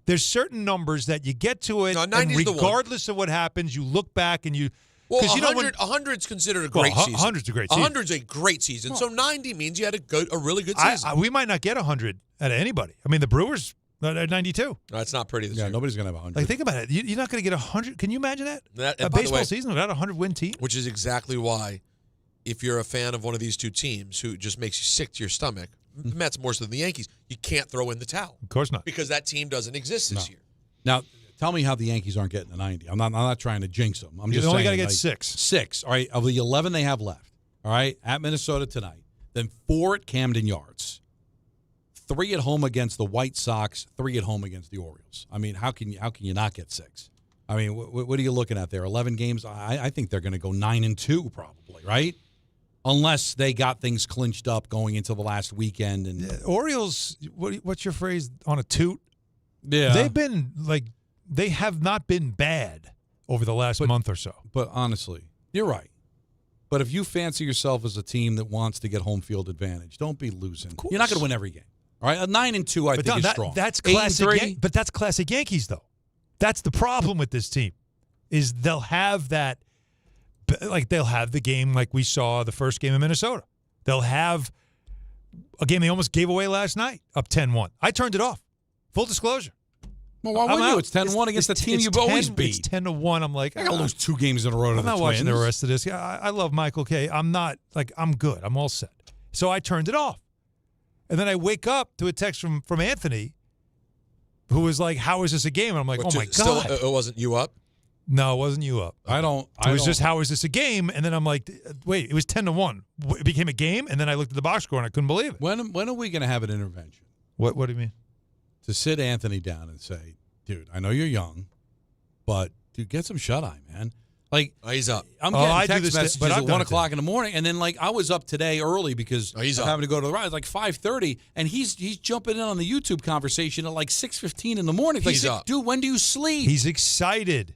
There's certain numbers that you get to it, and regardless of what happens, you look back and you. Well, Because 100's considered a great season. 100's a great season. 100's a great season. So 90 means you had a really good season. We might not get 100 out of anybody. I mean, the Brewers at 92. That's not pretty this year. Nobody's going to have 100. Like, think about it. You're not going to get 100. Can you imagine that? A by the baseball way, season without a 100-win team? Which is exactly why, if you're a fan of one of these two teams who just makes you sick to your stomach, the Mets more so than the Yankees, you can't throw in the towel. Of course not. Because that team doesn't exist this year. Now, tell me how the Yankees aren't getting a 90. I'm not trying to jinx them. I'm just only saying. got to get 6. 6. All right, of the 11 they have left. All right, at Minnesota tonight. Then 4 at Camden Yards. 3 at home against the White Sox. 3 at home against the Orioles. I mean, how can you not get 6? I mean, what are you looking at there? 11 games. I think they're going to go 9-2 probably, right? Unless they got things clinched up going into the last weekend. And Orioles. What's your phrase on a toot? Yeah, they have not been bad over the last month or so. But honestly, you're right. But if you fancy yourself as a team that wants to get home field advantage, don't be losing. You're not going to win every game. All right, a 9-2 I think is strong. That's classic. But that's classic Yankees, though. That's the problem with this team, is they'll have that. They'll have the game like we saw the first game in Minnesota. They'll have a game they almost gave away last night, up 10-1. I turned it off. Full disclosure. Well, why wouldn't you? It's 10-1 against the team you've always beat. It's 10-1. I'm like, I got to lose 2 games in a row to the Twins. I'm not watching the rest of this. I love Michael K. I'm not, I'm good. I'm all set. So I turned it off. And then I wake up to a text from Anthony, who was like, how is this a game? And I'm like, oh, my God. Still, it wasn't you up? No, it wasn't you up. It was just, how is this a game? And then I'm like, wait, it was 10-1. It became a game? And then I looked at the box score, and I couldn't believe it. When are we going to have an intervention? What do you mean? To sit Anthony down and say, dude, I know you're young, but, dude, get some shut-eye, man. Like, he's up. I'm getting text messages at 1 o'clock in the morning, and then, I was up today early because I'm having to go to the ride. It's like 5:30, and he's jumping in on the YouTube conversation at 6:15 in the morning. He's up. Dude, when do you sleep? He's excited.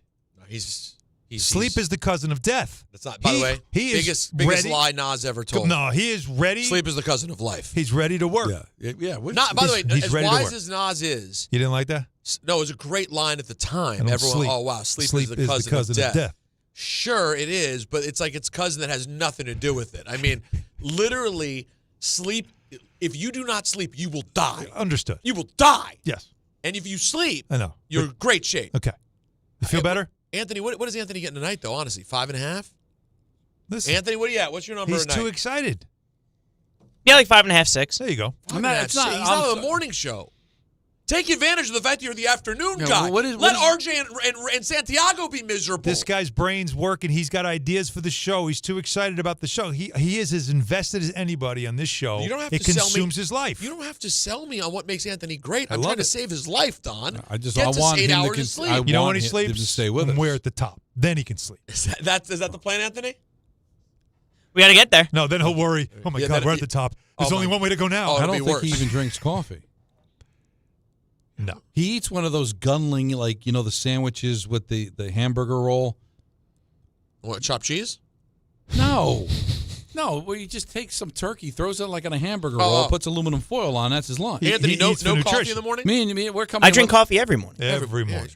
Sleep is the cousin of death. That's not. By the way, biggest lie Nas ever told. No, he is ready. Sleep is the cousin of life. He's ready to work. Yeah. By the way, as wise as Nas is, you didn't like that? No, it was a great line at the time. Everyone, oh wow, sleep is the cousin of death. Sure, it is, but it's like its cousin that has nothing to do with it. I mean, literally, sleep. If you do not sleep, you will die. Understood. You will die. Yes. And if you sleep, I know you're in great shape. Okay. You feel better? Anthony, what is Anthony getting tonight, though, honestly? 5.5? Listen, Anthony, what are you at? What's your number He's tonight? too excited. Yeah, 5.5, 6. There you go. He's not on a morning show. Take advantage of the fact that you're the afternoon guy. Let RJ and Santiago be miserable. This guy's brain's working. He's got ideas for the show. He's too excited about the show. He is as invested as anybody on this show. You don't have it to consumes sell me, his life. You don't have to sell me on what makes Anthony great. I'm trying to save his life, Don. I want 8 hours of sleep. You know when he sleeps? To stay with us. We're at the top. Then he can sleep. Is that the plan, Anthony? We got to get there. No, then he'll worry. Oh, my God, we're at the top. There's only one way to go now. I don't think he even drinks coffee. No. He eats one of those gunling, the sandwiches with the hamburger roll. What, chopped cheese? No. No, where you just take some turkey, throws it on a hamburger roll, puts aluminum foil on. That's his lunch. Anthony, no coffee in the morning? Me, we're coming. I drink coffee every morning. Every morning.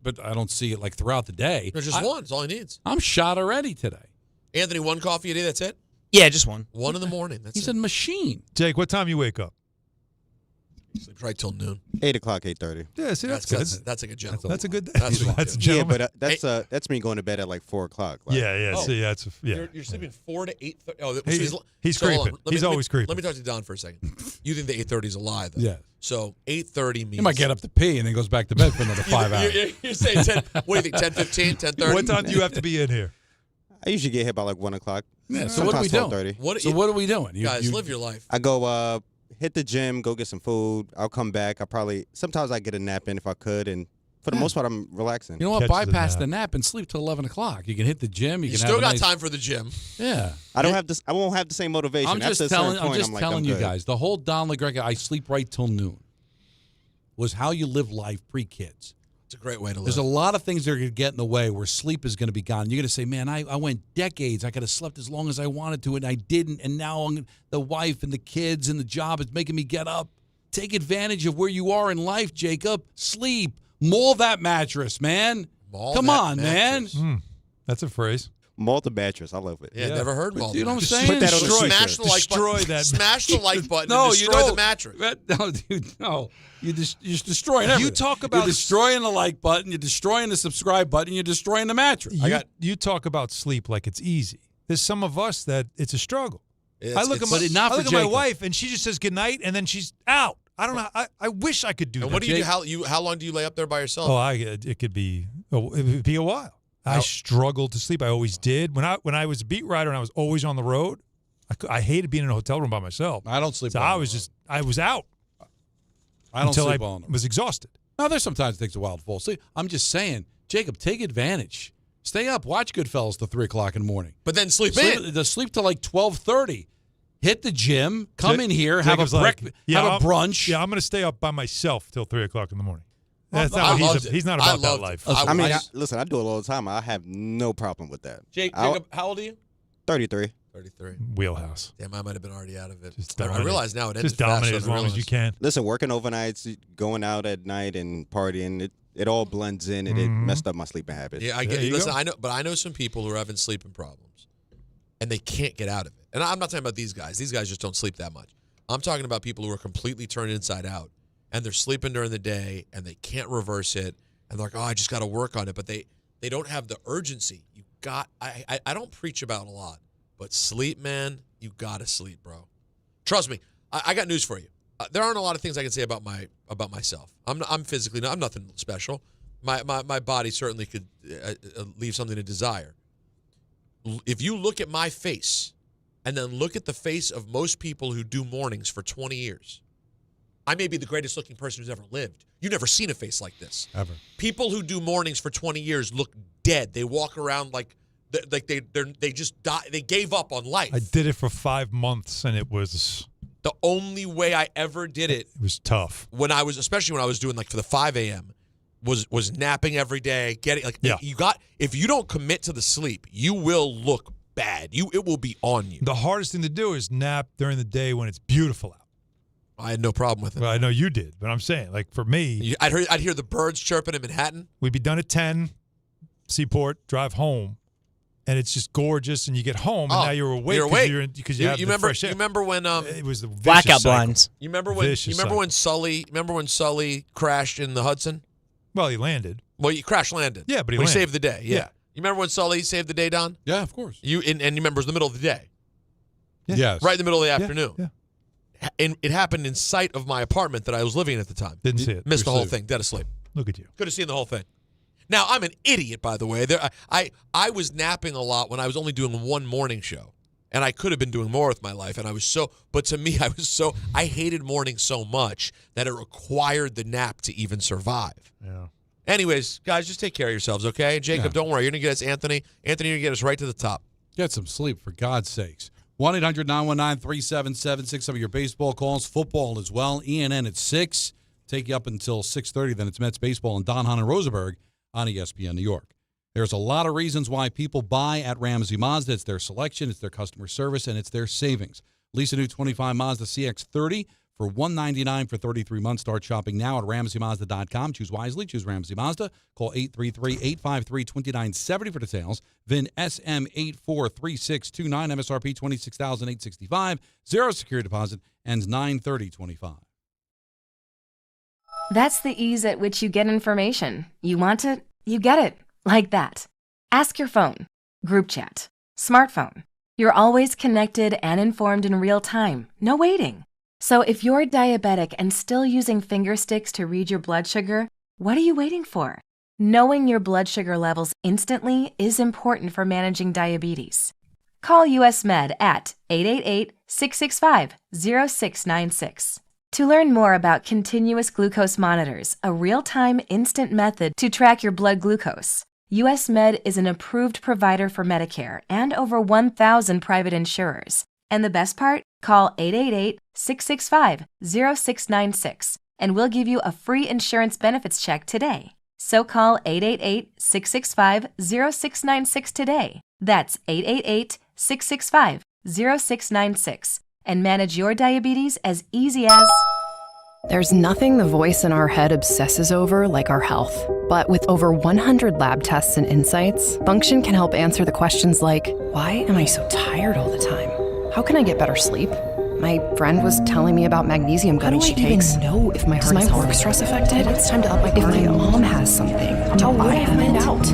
But I don't see it throughout the day. There's just one. That's all he needs. I'm shot already today. Anthony, 1 coffee a day, that's it? Yeah, just 1. 1 in the morning. He's a machine. Jake, what time you wake up? Sleeps right till noon. 8 o'clock, 8:30. Yeah, see, that's good. That's like a gentleman. That's a good. That's a gentleman. Yeah, but that's me going to bed at 4 o'clock. Yeah. Oh, See, that's You're sleeping 4 to 8:30. Oh, he's creeping. He's always creeping. Let me talk to Don for a second. You think the 8:30 is a lie, though? Yeah. So 8:30 means He might get up to pee and then goes back to bed for another 5 hours. You're saying 10. What do you think? 10:15, 10:30. What time do you have to be in here? I usually get here by 1 o'clock. Yeah. So what are we doing? 12:30. What are we doing? Guys, live your life. I go hit the gym, go get some food. I'll come back. Sometimes I get a nap in if I could, and for the most part, I'm relaxing. You know what? Bypass the nap and sleep till 11 o'clock. You can hit the gym. You can still have got time for the gym. Yeah. I won't have the same motivation. I'm just telling you guys. The whole Don LaGreca, I sleep right till noon, was how you live life pre-kids. It's a great way to live. There's a lot of things that are going to get in the way where sleep is going to be gone. You're going to say, man, I went decades. I could have slept as long as I wanted to, and I didn't. And now the wife and the kids and the job is making me get up. Take advantage of where you are in life, Jacob. Sleep. Maul that mattress, man. Come on, man. That's a phrase. Maul the mattress. I love it. Yeah, never heard maul. You know what I'm saying? Put that on Smash the like button. Smash the like button. No, and destroy the mattress. No, dude, no. You're destroying everything. You talk about you're destroying the like button. You're destroying the subscribe button. You're destroying the mattress. You talk about sleep like it's easy. There's some of us that it's a struggle. I look at my wife and she just says goodnight and then she's out. I don't know. I wish I could do that. And what do you do? How long do you lay up there by yourself? Oh, it could be a while. I struggled to sleep. I always did. When I was a beat writer and I was always on the road, I hated being in a hotel room by myself. I don't sleep. So I was out. I don't until sleep I on them. Was exhausted. No, there's sometimes it takes a while to fall asleep. I'm just saying, Jacob, take advantage. Stay up. Watch Goodfellas till 3 o'clock in the morning. But then sleep in. Sleep till like 12:30. Hit the gym. Come in here. Have a breakfast. Have a brunch. Yeah, I'm going to stay up by myself till 3 o'clock in the morning. That's not what he's not about that life. I mean, listen, I do it all the time. I have no problem with that. Jacob, how old are you? 33. 33. Wheelhouse. Damn, I might have been already out of it. I realize now it ends just dominate as long as you can. Listen, working overnights, going out at night and partying, it all blends in and it messed up my sleeping habits. Yeah, I get it. Listen, I know some people who are having sleeping problems and they can't get out of it. And I'm not talking about these guys. These guys just don't sleep that much. I'm talking about people who are completely turned inside out and they're sleeping during the day and they can't reverse it and they're like, oh, I just got to work on it, but they don't have the urgency. I don't preach about a lot, but sleep, man, you got to sleep, bro. Trust me, I got news for you. There aren't a lot of things I can say about myself. I'm physically, I'm nothing special. My body certainly could leave something to desire. If you look at my face and then look at the face of most people who do mornings for 20 years, I may be the greatest looking person who's ever lived. You've never seen a face like this. Ever. People who do mornings for 20 years look dead. They walk around like they just died. They gave up on life. I did it for 5 months and it was the only way I ever did it. It was tough. Especially when I was doing like for the 5 a.m. was napping every day, getting like if you don't commit to the sleep, you will look bad. It will be on you. The hardest thing to do is nap during the day when it's beautiful out. I had no problem with it. Well, I know you did, but I'm saying, like for me, I'd hear the birds chirping in Manhattan. We'd be done at 10, Seaport, drive home, and it's just gorgeous. And you get home, and now you're awake because you have the fresh air. You remember when it was the blackout blinds? You remember when Sully crashed in the Hudson? Well, he landed. Well, he crash landed. Yeah, but he saved the day. Yeah. You remember when Sully saved the day, Don? Yeah, of course. And you remember it was the middle of the day. Yeah. Yes. Right in the middle of the afternoon. Yeah. And it happened in sight of my apartment that I was living in at the time. Didn't see it. Missed the whole thing. Dead asleep. Look at you. Could have seen the whole thing. Now, I'm an idiot, by the way. I was napping a lot when I was only doing one morning show. And I could have been doing more with my life. But to me, I hated mornings so much that it required the nap to even survive. Yeah. Anyways, guys, just take care of yourselves, okay? Jacob, don't worry. You're going to get us Anthony. Anthony, you're going to get us right to the top. Get some sleep, for God's sakes. 1-800-919-3776. Some of your baseball calls, football as well. ENN at 6. Take you up until 6:30. Then it's Mets baseball and Don, Hahn, and Rosenberg on ESPN New York. There's a lot of reasons why people buy at Ramsey Mazda. It's their selection, it's their customer service, and it's their savings. Lease a new 25 Mazda CX-30 for $199 for 33 months. Start shopping now at RamseyMazda.com. Choose wisely. Choose Ramsey Mazda. Call 833-853-2970 for details. VIN SM843629. MSRP $26,865. Zero security deposit. Ends 9/30/25. That's the ease at which you get information. You want it, you get it. Like that. Ask your phone. Group chat. Smartphone. You're always connected and informed in real time. No waiting. So if you're diabetic and still using finger sticks to read your blood sugar, what are you waiting for? Knowing your blood sugar levels instantly is important for managing diabetes. Call US Med at 888-665-0696. To learn more about continuous glucose monitors, a real-time instant method to track your blood glucose, US Med is an approved provider for Medicare and over 1,000 private insurers. And the best part? Call 888-665-0696 and we'll give you a free insurance benefits check today. So call 888-665-0696 today. That's 888-665-0696 and manage your diabetes as easy as... There's nothing the voice in our head obsesses over like our health. But with over 100 lab tests and insights, Function can help answer the questions like, why am I so tired all the time? How can I get better sleep? My friend was telling me about magnesium gummies she takes. How do I even know if my heart is work stress affected? It's time to up my cardio. If my mom has something, how would I find out?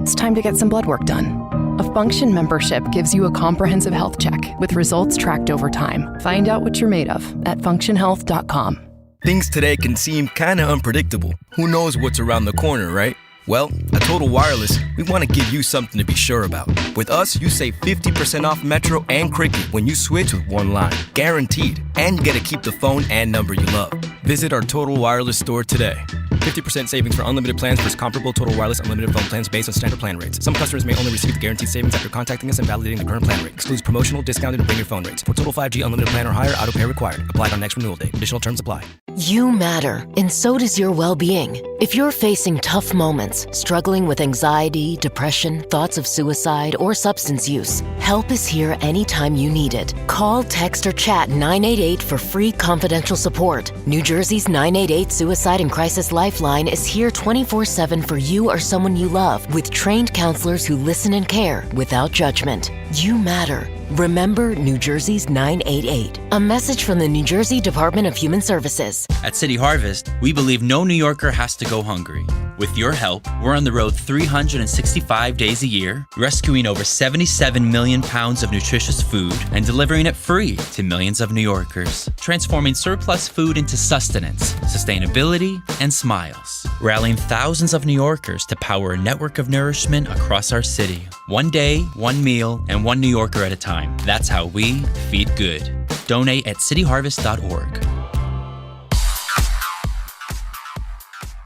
It's time to get some blood work done. A Function membership gives you a comprehensive health check with results tracked over time. Find out what you're made of at functionhealth.com. Things today can seem kind of unpredictable. Who knows what's around the corner, right? Well, at Total Wireless, we want to give you something to be sure about. With us, you save 50% off Metro and Cricket when you switch with one line. Guaranteed. And you get to keep the phone and number you love. Visit our Total Wireless store today. 50% savings for unlimited plans versus comparable Total Wireless unlimited phone plans based on standard plan rates. Some customers may only receive the guaranteed savings after contacting us and validating the current plan rate. Excludes promotional, discounted, and bring your phone rates. For total 5G unlimited plan or higher, auto pay required. Applied on next renewal date. Additional terms apply. You matter, and so does your well-being. If you're facing tough moments, struggling with anxiety, depression, thoughts of suicide, or substance use, help is here anytime you need it. Call, text, or chat 988 for free confidential support. New Jersey's 988 Suicide and Crisis Lifeline is here 24/7 for you or someone you love, with trained counselors who listen and care without judgment. You matter. Remember New Jersey's 988. A message from the New Jersey Department of Human Services. At City Harvest, we believe no New Yorker has to go hungry. With your help, we're on the road 365 days a year, rescuing over 77 million pounds of nutritious food and delivering it free to millions of New Yorkers, transforming surplus food into sustenance, sustainability, and smiles, rallying thousands of New Yorkers to power a network of nourishment across our city. One day, one meal, and one New Yorker at a time. That's how we feed good. Donate at cityharvest.org.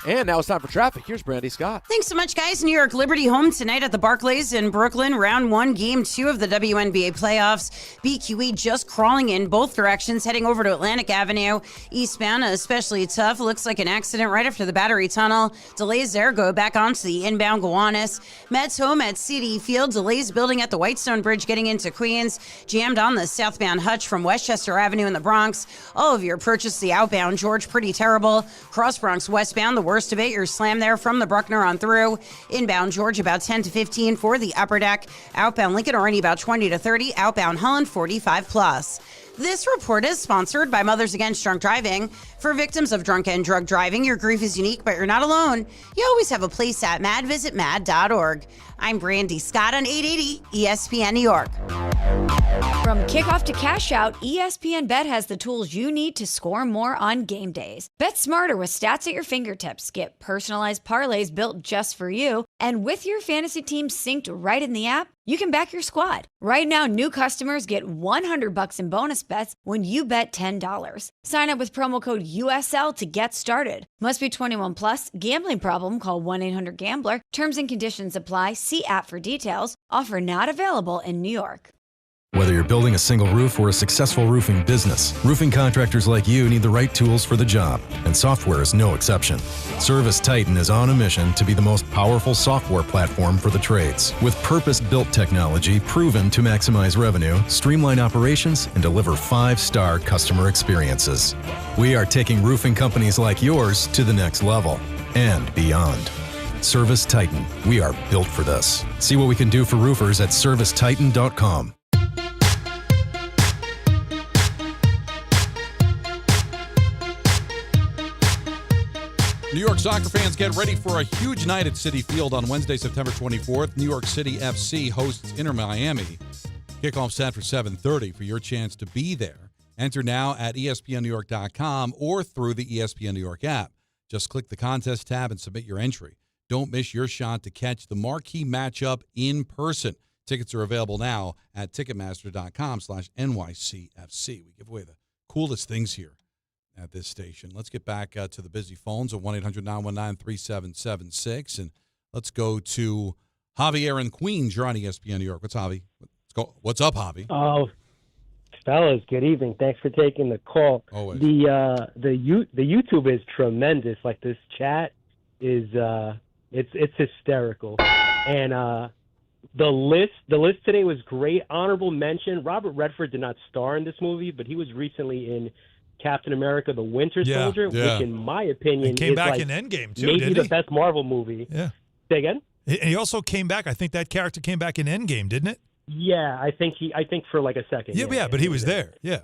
And now it's time for traffic. Here's Brandy Scott. Thanks so much, guys. New York Liberty home tonight at the Barclays in Brooklyn. Round 1, Game 2 of the WNBA playoffs. BQE just crawling in both directions, heading over to Atlantic Avenue. Eastbound, especially tough. Looks like an accident right after the Battery Tunnel. Delays there go back onto the inbound Gowanus. Mets home at CD Field. Delays building at the Whitestone Bridge getting into Queens. Jammed on the southbound Hutch from Westchester Avenue in the Bronx. All of your approaches to the outbound George pretty terrible. Cross Bronx westbound, the worst of it. You're slammed there from the Bruckner on through. Inbound George about 10 to 15 for the upper deck. Outbound Lincoln already about 20 to 30. Outbound Holland 45 plus. This report is sponsored by Mothers Against Drunk Driving. For victims of drunk and drug driving, your grief is unique, but you're not alone. You always have a place at MAD. Visit mad.org. I'm Brandy Scott on 880 ESPN New York. From kickoff to cash out, ESPN Bet has the tools you need to score more on game days. Bet smarter with stats at your fingertips. Get personalized parlays built just for you. And with your fantasy team synced right in the app, you can back your squad. Right now, new customers get $100 in bonus bets when you bet $10. Sign up with promo code USL to get started. Must be 21 plus. Gambling problem? Call 1-800-GAMBLER. Terms and conditions apply. See app for details. Offer not available in New York. Whether you're building a single roof or a successful roofing business, roofing contractors like you need the right tools for the job, and software is no exception. Service Titan is on a mission to be the most powerful software platform for the trades, with purpose-built technology proven to maximize revenue, streamline operations, and deliver 5-star customer experiences. We are taking roofing companies like yours to the next level and beyond. Service Titan, we are built for this. See what we can do for roofers at servicetitan.com. New York soccer fans, get ready for a huge night at Citi Field on Wednesday, September 24th. New York City FC hosts Inter Miami. Kickoff set for 7:30 for your chance to be there. Enter now at ESPNNewYork.com or through the ESPN New York app. Just click the contest tab and submit your entry. Don't miss your shot to catch the marquee matchup in person. Tickets are available now at Ticketmaster.com/NYCFC. We give away the coolest things here at this station. Let's get back to the busy phones at 1-800-919-3776. And let's go to Javier in Queens. You're on ESPN New York. What's Javi? Let's go. What's up, Javi? Oh, fellas, good evening. Thanks for taking the call. Always. The YouTube is tremendous. Like, this chat is It's hysterical. And the list today was great. Honorable mention, Robert Redford did not star in this movie, but he was recently in Captain America: The Winter Soldier, which in my opinion came is back like in Endgame too, maybe didn't the he? best Marvel movie. Yeah. Say again? And he also came back. I think that character came back in Endgame, didn't it? Yeah, I think for like a second. Yeah, but he was there. Yeah.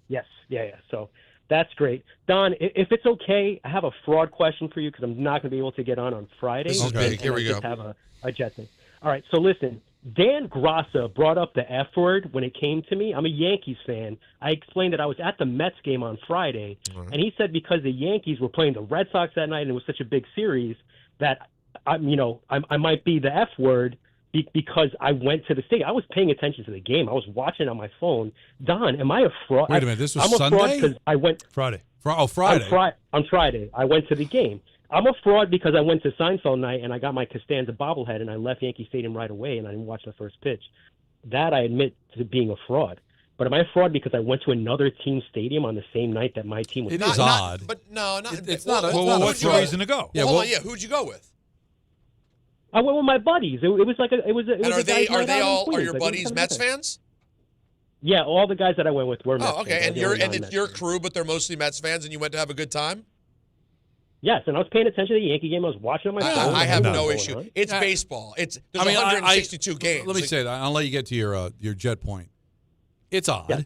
Yes, yeah. So that's great. Don, if it's okay, I have a fraud question for you because I'm not going to be able to get on Friday. This is big. Here we go. Just have a jet thing. All right, so listen. Dan Grassa brought up the F word when it came to me. I'm a Yankees fan. I explained that I was at the Mets game on Friday, and he said because the Yankees were playing the Red Sox that night and it was such a big series that I might be the F word because I went to the stadium. I was paying attention to the game. I was watching on my phone. Don, am I a fraud? Wait a minute, this was I'm Sunday? a fraud because I went Friday. Friday. On Friday, I went to the game. I'm a fraud because I went to Seinfeld night and I got my Costanza bobblehead and I left Yankee Stadium right away and I didn't watch the first pitch. That I admit to being a fraud. But am I a fraud because I went to another team stadium on the same night that my team was? It is odd. But no, It's not. What's the reason to go? Yeah, Hold on, who'd you go with? I went with my buddies. It was like it was. And are your buddies Mets fans? fans? Yeah, all the guys that I went with were Mets. Oh, okay. fans. And it's your crew, but they're mostly Mets fans, and you went to have a good time? Yes, and I was paying attention to the Yankee game. I was watching on my phone. I have no issue. It's baseball. There's 162 games. Let me say that. I'll let you get to your jet point. It's odd. Yeah.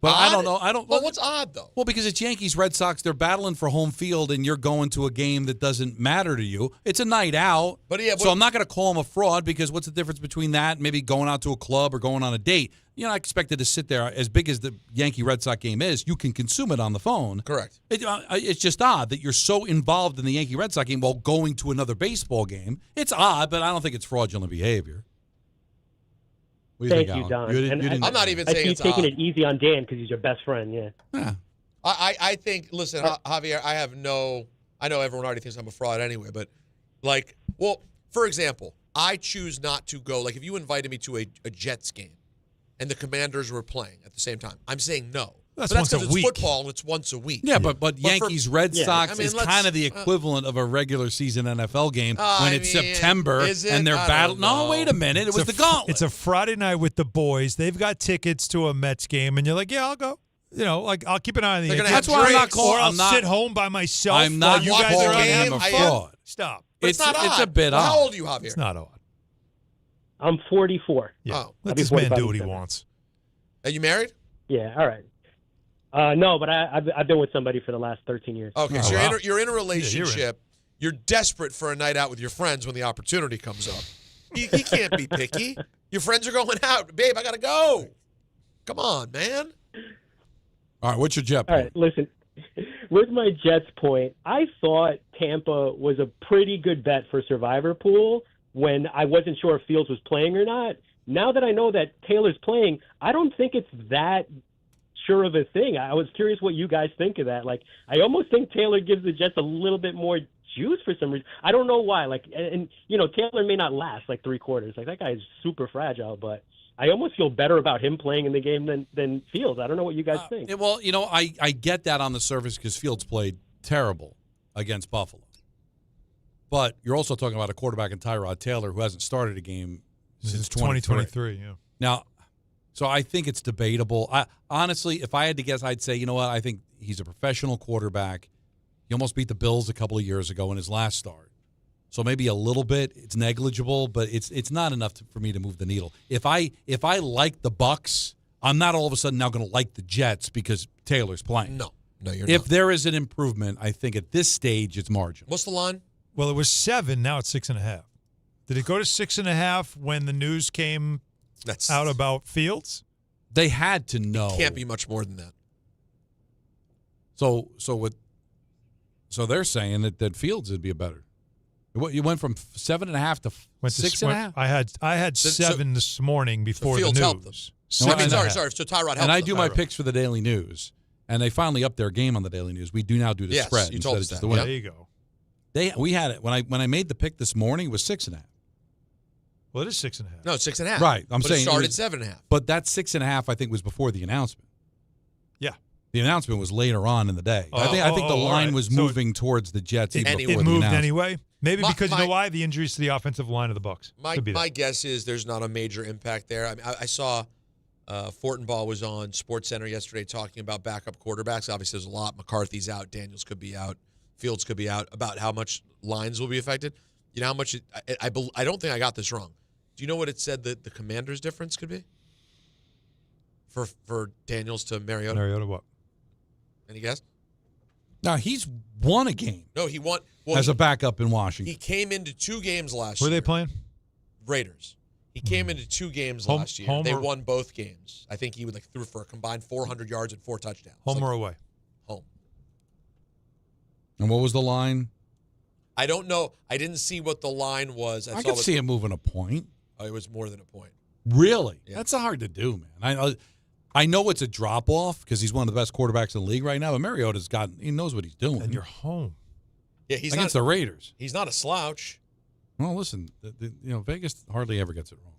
But odd? I don't. Well, what's odd though? Well, because it's Yankees, Red Sox. They're battling for home field, and you're going to a game that doesn't matter to you. It's a night out. So I'm not going to call him a fraud because what's the difference between that and maybe going out to a club or going on a date? You're not expected to sit there. As big as the Yankee Red Sox game is, you can consume it on the phone. Correct. It's just odd that you're so involved in the Yankee Red Sox game while going to another baseball game. It's odd, but I don't think it's fraudulent behavior. Thank you, Don. I'm not even saying it's taking odd. it easy on Dan because he's your best friend. Yeah. I think. Listen, Javier. I know everyone already thinks I'm a fraud anyway, but for example, I choose not to go. Like if you invited me to a Jets game, and the Commanders were playing at the same time, I'm saying no. That's but once because a it's week. football and it's once a week. Yeah, but Yankees Red Sox is let's- kind of the equivalent of a regular season NFL game when it's September is it? and they're I battling. don't know. No, wait a minute. It was the gauntlet. It's a Friday night with the boys. They've got tickets to a Mets game, and you're like, yeah, I'll go. I'll keep an eye on the They're gonna Yankees. have That's why I'm not drinks. calling. Or I'll I'm not, sit home by myself I'm not while you guys calling are out him having a fun. fraud. Stop. But it's not odd. It's a bit Well, odd. How old are you, Javier? It's not odd. I'm 44. Yeah. Oh. I'll Let be this man 45 do what he in wants. Are you married? Yeah. All right. No, but I've been with somebody for the last 13 years. Okay, Oh, so wow. you're in a relationship. You're desperate for a night out with your friends when the opportunity comes up. He can't be picky. Your friends are going out. Babe, I got to go. Come on, man. All right, what's your jet All point? right, listen. With my Jets point, I thought Tampa was a pretty good bet for Survivor Pool when I wasn't sure if Fields was playing or not. Now that I know that Taylor's playing, I don't think it's that sure of a thing. I was curious what you guys think of that. Like, I almost think Taylor gives the Jets a little bit more juice for some reason. I don't know why. Like, and Taylor may not last like 3 quarters. Like, that guy is super fragile, but I almost feel better about him playing in the game than Fields. I don't know what you guys think. Well, I get that on the surface because Fields played terrible against Buffalo. But you're also talking about a quarterback in Tyrod Taylor who hasn't started a game since 2023. Yeah. Now, so I think it's debatable. Honestly, if I had to guess, I'd say, I think he's a professional quarterback. He almost beat the Bills a couple of years ago in his last start. So maybe a little bit, it's negligible, but it's not enough for me to move the needle. If I like the Bucs, I'm not all of a sudden now going to like the Jets because Taylor's playing. No, you're If not. there is an improvement, I think at this stage it's marginal. What's the line? Well, it was 7. Now it's 6.5. Did it go to 6.5 when the news came out about Fields? They had to know. Can't be much more than that. So they're saying that Fields would be a better. You went from 7.5 to 6.5. I had 7 this morning before the Fields news. helped them. Sorry. So Tyrod helped And I them. do my picks for the Daily News, and they finally upped their game on the Daily News. We do now do the Yes, spread you instead told of us just that. the win. There you go. We had it when I made the pick this morning. It was 6.5. Well, it is 6.5. No, it's 6.5. Right, I'm but saying it started was, 7.5. But that 6.5 I think was before the announcement. Yeah, the announcement was later on in the day. Oh, I think the line right. was So moving towards the Jets. Even it before the moved announcement. anyway. Maybe because you know why? The injuries to the offensive line of the Bucs. My guess is there's not a major impact there. I mean, I saw Fortenbaugh was on SportsCenter yesterday talking about backup quarterbacks. Obviously, there's a lot. McCarthy's out. Daniels could be out. Fields could be out. About how much lines will be affected. You know how much? I don't think I got this wrong. Do you know what it said that the Commanders' difference could be? For Daniels to Mariota? Mariota what? Any guess? Now, he's won a game. No, he won. As a backup in Washington. He came into 2 games last year. Who are they playing? Raiders. He came into 2 games last year. They won both games. I think he threw for a combined 400 yards and 4 touchdowns. Home or away? Home. And what was the line? I don't know. I didn't see what the line was. I could see him moving a point. Oh, it was more than a point. Really? Yeah. That's hard to do, man. I know it's a drop-off because he's one of the best quarterbacks in the league right now, but Mariota's he knows what he's doing. And you're home. Yeah, he's against the Raiders. He's not a slouch. Well, listen, Vegas hardly ever gets it wrong,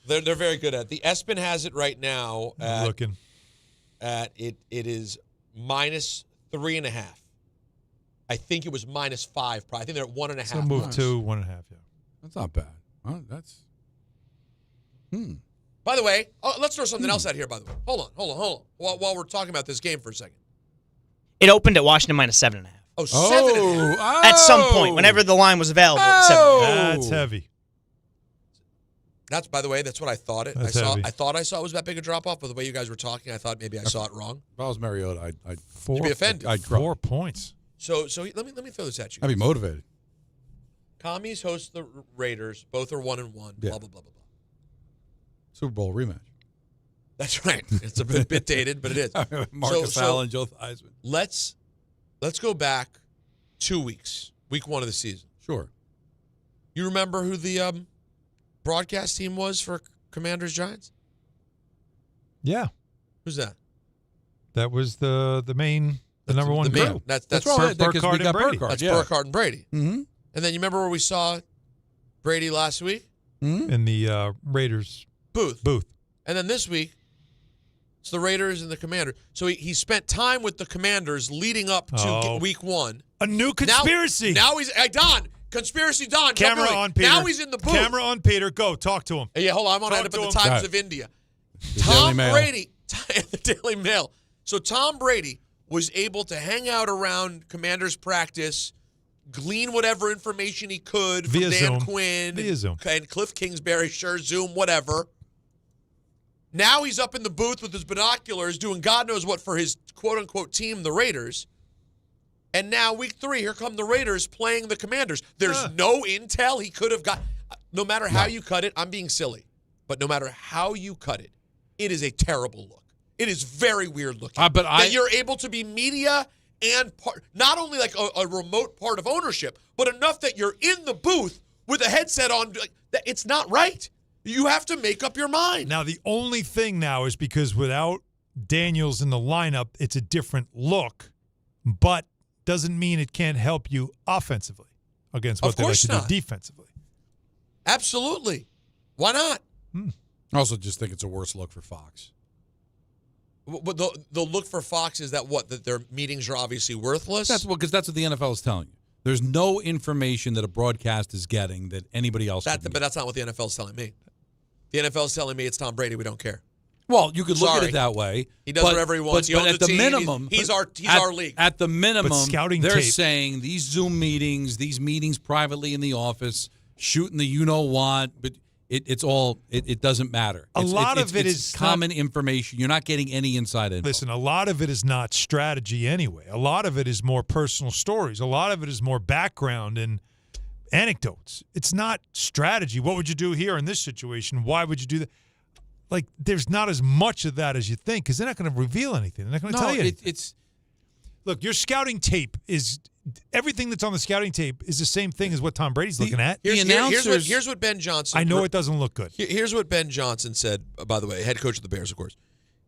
right? They're very good at it. The ESPN has it right now at it is -3.5. I think it was -5. Probably. I think they're at 1.5. So move to 1.5. Yeah, that's not bad. That's. By the way, let's throw something else out here. By the way, hold on. While we're talking about this game for a second, it opened at Washington -7.5. Oh, 7.5. At some point, whenever the line was available. 7.5. That's heavy. That's, by the way, that's what I thought it. That's I heavy. thought I saw it was that big a drop off, but the way you guys were talking, I thought maybe I saw it wrong. If I was Mariota, I'd You'd be offended. I'd cry. 4 points. So let me throw this at you. I'd be motivated. Commies host the Raiders. Both are 1-1. Yeah. Blah blah blah blah blah. Super Bowl rematch. That's right. It's a bit dated, but it is. Marcus Allen, Joe Theismann. Let's go back 2 weeks. Week 1 of the season. Sure. You remember who the broadcast team was for Commanders Giants? Yeah. Who's that? That was the number one crew. That's Burkhardt and Brady. That's Burkhardt and Brady. Mm-hmm. And then you remember where we saw Brady last week? In the Raiders booth. And then this week, it's the Raiders and the Commanders. So he spent time with the Commanders leading up to week 1. A new conspiracy. Now he's Don. Conspiracy Don. Camera on Peter. Now he's in the booth. Camera on Peter. Go talk to him. Yeah, hold on. I'm going to end up in the Times of India. Tom Brady, the Daily Mail. So Tom Brady was able to hang out around Commanders practice, glean whatever information he could from Via Dan Zoom. Quinn Via Zoom. and Cliff Kingsbury, sure, Zoom, whatever. Now he's up in the booth with his binoculars doing God knows what for his quote-unquote team, the Raiders. And now week 3, here come the Raiders playing the Commanders. There's no intel he could have got. No matter how you cut it, I'm being silly. But no matter how you cut it, it is a terrible look. It is very weird looking. That you're able to be media and not only like a remote part of ownership, but enough that you're in the booth with a headset on. It's not right. You have to make up your mind. Now, the only thing now is because without Daniels in the lineup, it's a different look, but doesn't mean it can't help you offensively against what they like to do defensively. Absolutely. Why not? I also just think it's a worse look for Fox. But the look for Fox is that their meetings are obviously worthless? Because that's what the NFL is telling you. There's no information that a broadcast is getting that anybody else can get. But that's not what the NFL is telling me. The NFL is telling me it's Tom Brady. We don't care. Well, you could look at it that way. He does whatever he wants. But at the minimum, he's our league. At the minimum, scouting they're tape. saying these Zoom meetings, these meetings privately in the office, shooting the you-know-what, but it doesn't matter. A lot of it it's is common information. You're not getting any inside info. Listen, a lot of it is not strategy anyway. A lot of it is more personal stories. A lot of it is more background and anecdotes. It's not strategy. What would you do here in this situation? Why would you do that? Like, there's not as much of that as you think because they're not going to reveal anything. They're not going to tell you anything. Look, your scouting tape is everything that's on the scouting tape is the same thing as what Tom Brady's looking at. Here's what Ben Johnson. I know it doesn't look good. Here's what Ben Johnson said. By the way, head coach of the Bears, of course.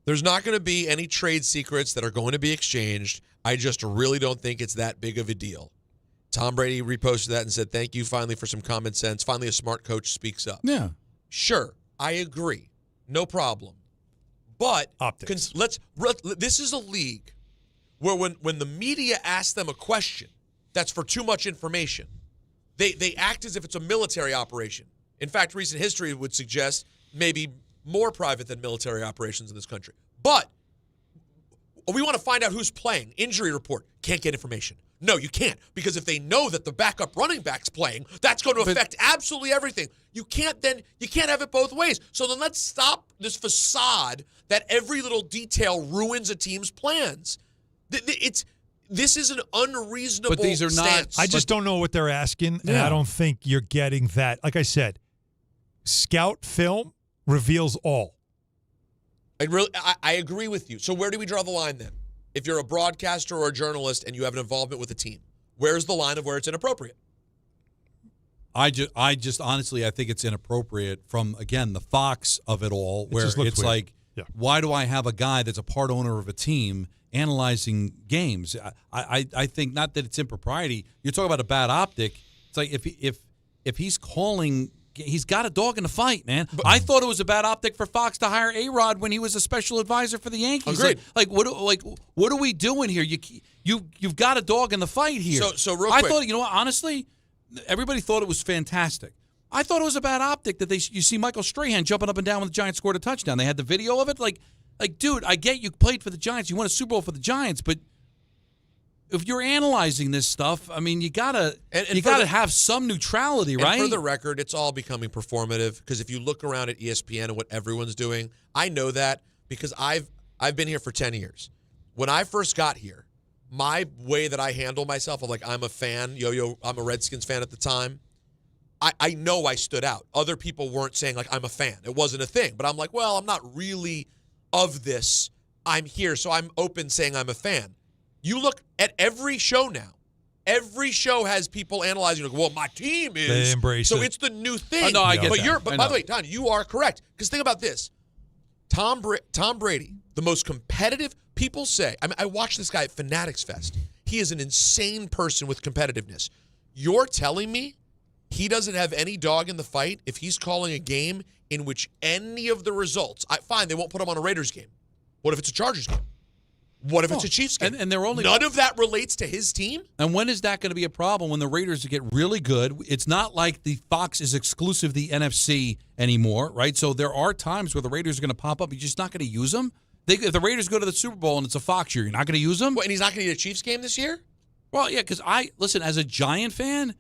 There's not going to be any trade secrets that are going to be exchanged. I just really don't think it's that big of a deal. Tom Brady reposted that and said, "Thank you finally for some common sense. Finally, a smart coach speaks up." Yeah, sure, I agree. No problem. But optics. This is a league where when the media asks them a question that's for too much information, They act as if it's a military operation. In fact, recent history would suggest maybe more private than military operations in this country. But we want to find out who's playing. Injury report. Can't get information. No, you can't. Because if they know that the backup running back's playing, that's going to affect absolutely everything. You can't have it both ways. So then let's stop this facade that every little detail ruins a team's plans. This is an unreasonable But these are not. stance. I just don't know what they're asking, and I don't think you're getting that. Like I said, scout film reveals all. I agree with you. So where do we draw the line then? If you're a broadcaster or a journalist and you have an involvement with a team, where's the line of where it's inappropriate? I just honestly, I think it's inappropriate from, again, the Fox of it all, where it's weird. like, why do I have a guy that's a part owner of a team analyzing games? I think not that it's impropriety. You're talking about a bad optic. It's like if he's calling, he's got a dog in the fight, man. But I thought it was a bad optic for Fox to hire A-Rod when he was a special advisor for the Yankees. Agreed. Like what are we doing here? You've got a dog in the fight here. So real quick, I thought, you know what, honestly, everybody thought it was fantastic. I thought it was a bad optic that you see Michael Strahan jumping up and down when the Giants scored a touchdown. They had the video of it. Like, dude, I get you played for the Giants. You won a Super Bowl for the Giants, but if you're analyzing this stuff, I mean, you gotta have some neutrality, right? And for the record, it's all becoming performative because if you look around at ESPN and what everyone's doing, I know that because I've been here for 10 years. When I first got here, my way that I handle myself, I'm a fan. I'm a Redskins fan at the time. I know I stood out. Other people weren't saying I'm a fan. It wasn't a thing. But I'm like, well, I'm not really of this. I'm here, so I'm open saying I'm a fan. You look at every show now. Every show has people analyzing. Well, my team is. They embrace so it. It's the new thing. No, I get that. But by the way, Don, you are correct. Because think about this. Tom Brady, the most competitive. People say. I watched this guy at Fanatics Fest. He is an insane person with competitiveness. You're telling me he doesn't have any dog in the fight if he's calling a game in which any of the results. Fine, they won't put him on a Raiders game. What if it's a Chargers game? What if it's a Chiefs game? And they're only none of that relates to his team? And when is that going to be a problem when the Raiders get really good? It's not like the Fox is exclusive to the NFC anymore, right? So there are times where the Raiders are going to pop up. You're just not going to use them. If the Raiders go to the Super Bowl and it's a Fox year, you're not going to use them? What, and he's not going to get a Chiefs game this year? Well, yeah, because listen, as a Giant fan,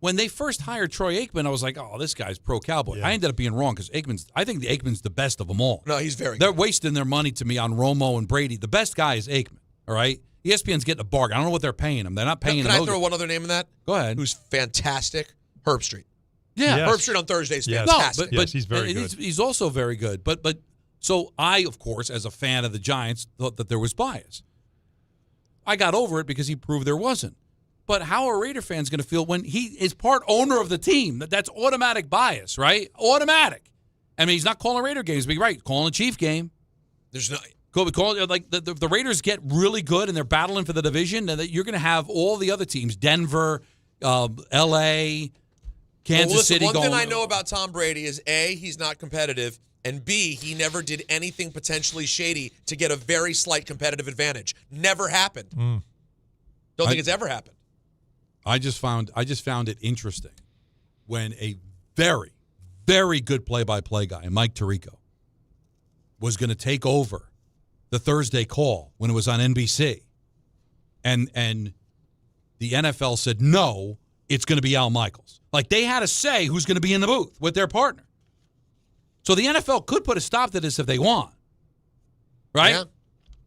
when they first hired Troy Aikman, I was like, oh, this guy's pro-Cowboy. Yeah. I ended up being wrong because I think Aikman's the best of them all. No, he's very They're good. wasting their money to me on Romo and Brady. The best guy is Aikman, all right? ESPN's getting a bargain. I don't know what they're paying him. They're not paying him. Can I throw one other name in that? Go ahead. Who's fantastic? Herb Street. Yeah. Yes. Herb Street on Thursday is fantastic. No, but he's very good. He's also very good. But so I, of course, as a fan of the Giants, thought that there was bias. I got over it because he proved there wasn't. But how are Raider fans going to feel when he is part owner of the team? That's automatic bias, right? Automatic. I mean, he's not calling Raider games, but you're right, calling a Chief game. There's no. Like the Raiders get really good and they're battling for the division, and you're going to have all the other teams, Denver, L.A., Kansas City. One thing I know about Tom Brady is A, he's not competitive, and B, he never did anything potentially shady to get a very slight competitive advantage. Never happened. Don't think it's ever happened. I just found it interesting when a very, very good play-by-play guy, Mike Tirico, was going to take over the Thursday call when it was on NBC. And the NFL said, no, it's going to be Al Michaels. Like, they had to say who's going to be in the booth with their partner. So the NFL could put a stop to this if they want. Right? Yeah.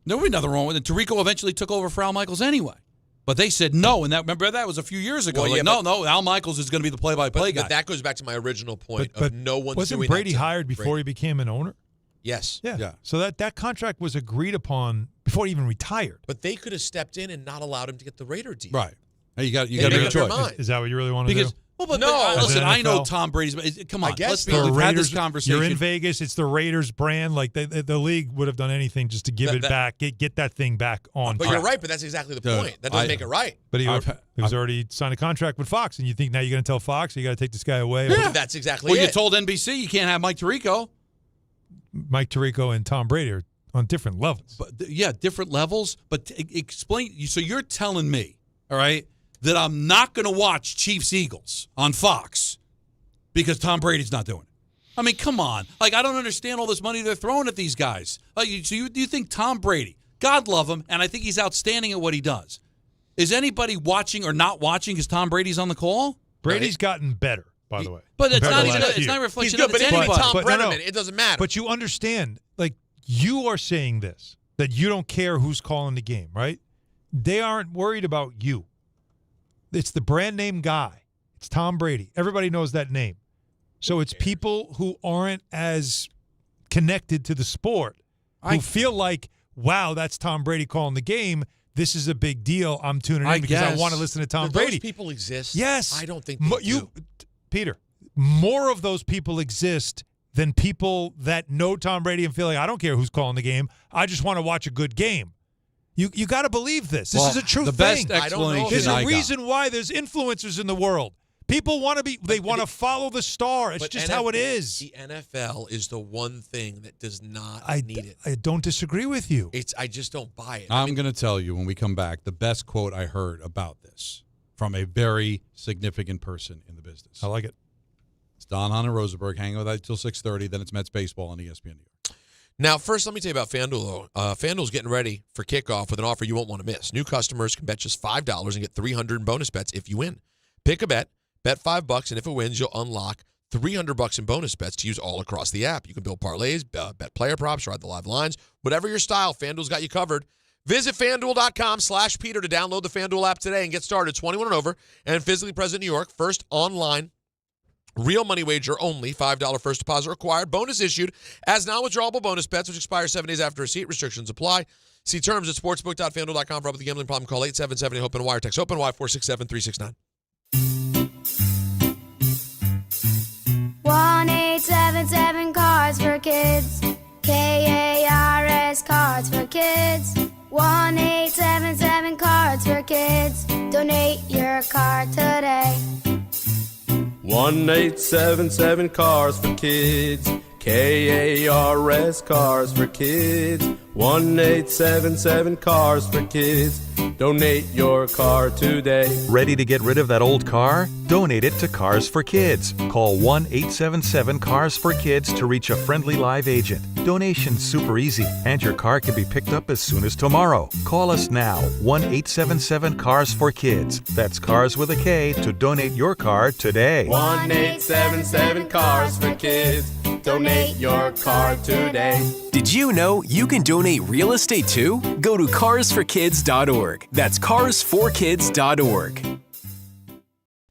There would be nothing wrong with it. Tirico eventually took over for Al Michaels anyway. But they said no, and remember that was a few years ago. Well, no, Al Michaels is going to be the play-by-play guy. But that goes back to my original point of no one's wasn't doing Brady that to hired before he became an owner? Yes. Yeah. So that contract was agreed upon before he even retired. But they could have stepped in and not allowed him to get the Raider deal. Right. Hey, you got to make make a up their choice. mind. Is that what you really want to do? Well, but No. listen, I know NFL? Tom Brady's. Come on, I guess let's be the honest. We've had this Raiders, conversation. you're in Vegas. It's the Raiders brand. Like the league would have done anything just to give it back, get that thing back on But track. you're right. But that's exactly the point. That doesn't make it right. But he was already signed a contract with Fox, and you think now you're going to tell Fox you got to take this guy away? Yeah. That's exactly Well, it. you told NBC you can't have Mike Tirico. Mike Tirico and Tom Brady are on different levels. But different levels. But explain. So you're telling me, all right, that I'm not going to watch Chiefs-Eagles on Fox because Tom Brady's not doing it. I mean, come on. Like, I don't understand all this money they're throwing at these guys. Like, so you think Tom Brady, God love him, and I think he's outstanding at what he does. Is anybody watching or not watching because Tom Brady's on the call? Brady's gotten better, by the way. But it's not a reflection of He's good, but anybody. Tom Brenneman, it doesn't matter. But you understand, like, you are saying this, that you don't care who's calling the game, right? They aren't worried about you. It's the brand name guy. It's Tom Brady. Everybody knows that name. So it's people who aren't as connected to the sport who feel like, wow, that's Tom Brady calling the game. This is a big deal. I'm tuning in because I want to listen to Tom Brady. Those people exist? Yes. I don't think they do. Peter, more of those people exist than people that know Tom Brady and feel like, I don't care who's calling the game. I just want to watch a good game. You got to believe this. This is a true the thing. Best explanation There's a reason why there's influencers in the world. People want to follow the star. It's just how it is. The NFL is the one thing that does not need it. I don't disagree with you. I just don't buy it. I'm going to tell you when we come back the best quote I heard about this from a very significant person in the business. I like it. It's Don Hahn and Rosenberg hanging with us till 6:30. Then it's Mets baseball on ESPN New York. Now, first, let me tell you about FanDuel, though. FanDuel's getting ready for kickoff with an offer you won't want to miss. New customers can bet just $5 and get $300 in bonus bets if you win. Pick a bet. Bet $5, and if it wins, you'll unlock $300 in bonus bets to use all across the app. You can build parlays, bet player props, ride the live lines. Whatever your style, FanDuel's got you covered. Visit FanDuel.com/Peter to download the FanDuel app today and get started. 21 and over and physically present in New York. First online, real money wager only. $5 first deposit required. Bonus issued as non-withdrawable bonus bets, which expire 7 days after receipt. Restrictions apply. See terms at sportsbook.fanduel.com. For help with the gambling problem, call 877-HOPE-NY. Text HOPE-NY 467-369. 1-877 Cards for Kids. KARS Cards for Kids. 1-877 Cards for Kids. Donate your card today. 1-877 Cars for Kids. KARS Cars for Kids. 1-877 Cars for Kids. Donate your car today. Ready to get rid of that old car? Donate it to Cars for Kids. Call 1-877-CARS-FOR-KIDS to reach a friendly live agent. Donation's super easy, and your car can be picked up as soon as tomorrow. Call us now, 1-877-CARS-FOR-KIDS. That's Cars with a K to donate your car today. 1-877 Cars for Kids. Donate your car today. Did you know you can donate real estate too? Go to carsforkids.org. That's carsforkids.org.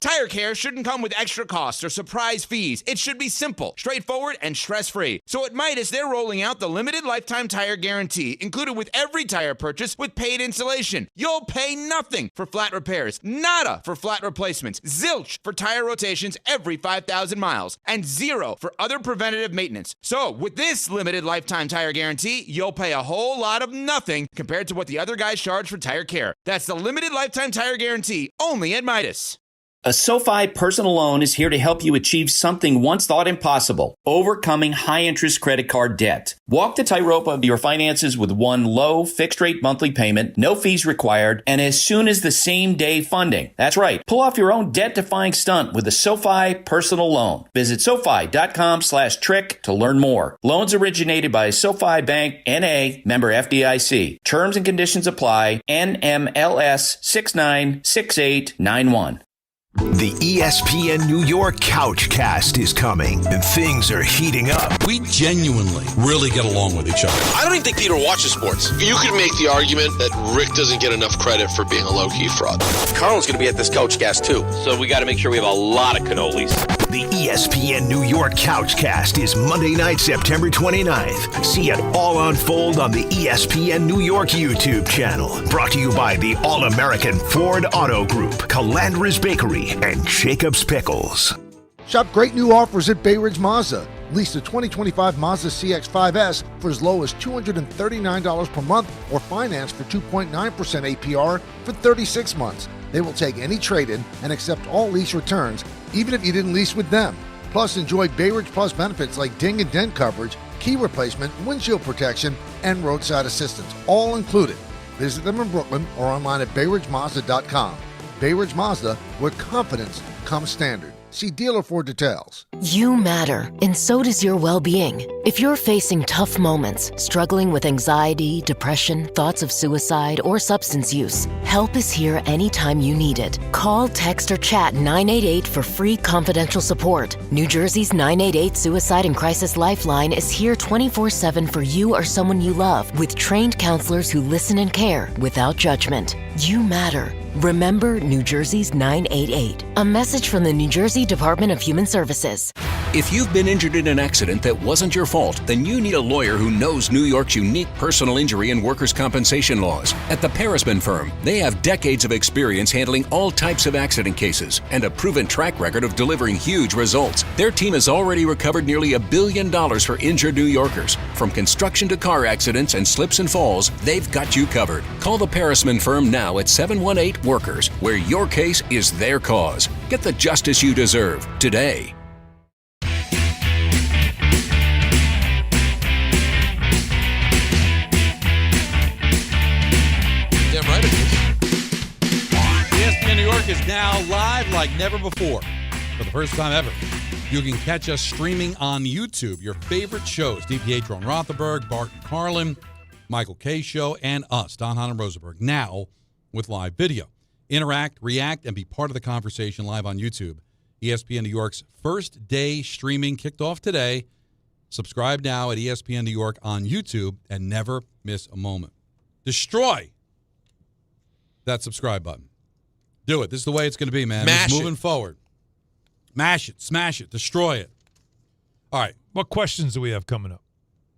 Tire care shouldn't come with extra costs or surprise fees. It should be simple, straightforward, and stress-free. So at Midas, they're rolling out the limited lifetime tire guarantee, included with every tire purchase with paid installation. You'll pay nothing for flat repairs, nada for flat replacements, zilch for tire rotations every 5,000 miles, and zero for other preventative maintenance. So with this limited lifetime tire guarantee, you'll pay a whole lot of nothing compared to what the other guys charge for tire care. That's the limited lifetime tire guarantee, only at Midas. A SoFi personal loan is here to help you achieve something once thought impossible, overcoming high-interest credit card debt. Walk the tightrope of your finances with one low, fixed-rate monthly payment, no fees required, and as soon as the same-day funding. That's right. Pull off your own debt-defying stunt with a SoFi personal loan. Visit SoFi.com/trick to learn more. Loans originated by SoFi Bank, N.A., member FDIC. Terms and conditions apply. NMLS 696891. The ESPN New York Couchcast is coming, and things are heating up. We genuinely really get along with each other. I don't even think Peter watches sports. You could make the argument that Rick doesn't get enough credit for being a low-key fraud. Carl's going to be at this Couchcast, too, so we got to make sure we have a lot of cannolis. The ESPN New York Couchcast is Monday night, September 29th. See it all unfold on the ESPN New York YouTube channel. Brought to you by the All-American Ford Auto Group, Calandra's Bakery, and Jacob's Pickles. Shop great new offers at Bay Ridge Mazda. Lease the 2025 Mazda CX-5S for as low as $239 per month or finance for 2.9% APR for 36 months. They will take any trade-in and accept all lease returns, even if you didn't lease with them. Plus, enjoy Bay Ridge Plus benefits like ding and dent coverage, key replacement, windshield protection, and roadside assistance, all included. Visit them in Brooklyn or online at BayRidgeMazda.com. Bay Ridge Mazda, where confidence comes standard. See dealer for details. You matter, and so does your well-being. If you're facing tough moments, struggling with anxiety, depression, thoughts of suicide, or substance use, help is here anytime you need it. Call, text, or chat 988 for free confidential support. New Jersey's 988 Suicide and Crisis Lifeline is here 24/7 for you or someone you love, with trained counselors who listen and care without judgment. You matter. Remember New Jersey's 988. A message from the New Jersey Department of Human Services. If you've been injured in an accident that wasn't your fault, then you need a lawyer who knows New York's unique personal injury and workers' compensation laws. At the Parisman Firm, they have decades of experience handling all types of accident cases and a proven track record of delivering huge results. Their team has already recovered nearly $1 billion for injured New Yorkers. From construction to car accidents and slips and falls, they've got you covered. Call the Parisman Firm now at 718-WORKERS, where your case is their cause. Get the justice you deserve today. ESPN New York is now live like never before. For the first time ever, you can catch us streaming on YouTube. Your favorite shows, DPH, Ron Rothenberg, Bart Carlin, Michael K. Show, and us, Don Hahn and Rosenberg, now with live video. Interact, react, and be part of the conversation live on YouTube. ESPN New York's first day streaming kicked off today. Subscribe now at ESPN New York on YouTube and never miss a moment. Destroy that subscribe button. Do it. This is the way it's going to be, man. Mash it's moving forward. Mash it, smash it, destroy it. All right. What questions do we have coming up?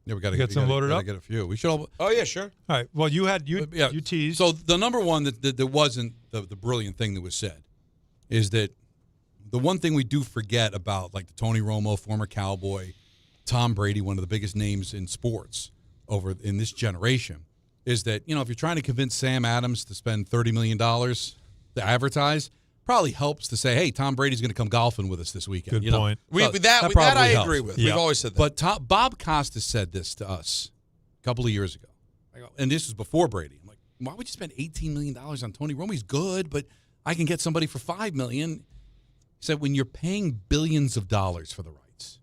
Yeah, we got to get some loaded up. Get a few. We should all. Oh yeah, sure. All right. Well, you teased. So the number one that wasn't the brilliant thing that was said is that the one thing we do forget about, like the Tony Romo, former Cowboy, Tom Brady, one of the biggest names in sports over in this generation, is that, if you're trying to convince Sam Adams to spend $30 million to advertise, probably helps to say, hey, Tom Brady's going to come golfing with us this weekend. Good point. That I agree with. Yeah. We've always said that. But Bob Costas said this to us a couple of years ago. And this was before Brady. I'm like, why would you spend $18 million on Tony Romo? He's good, but I can get somebody for $5 million. He said, when you're paying billions of dollars for the rights,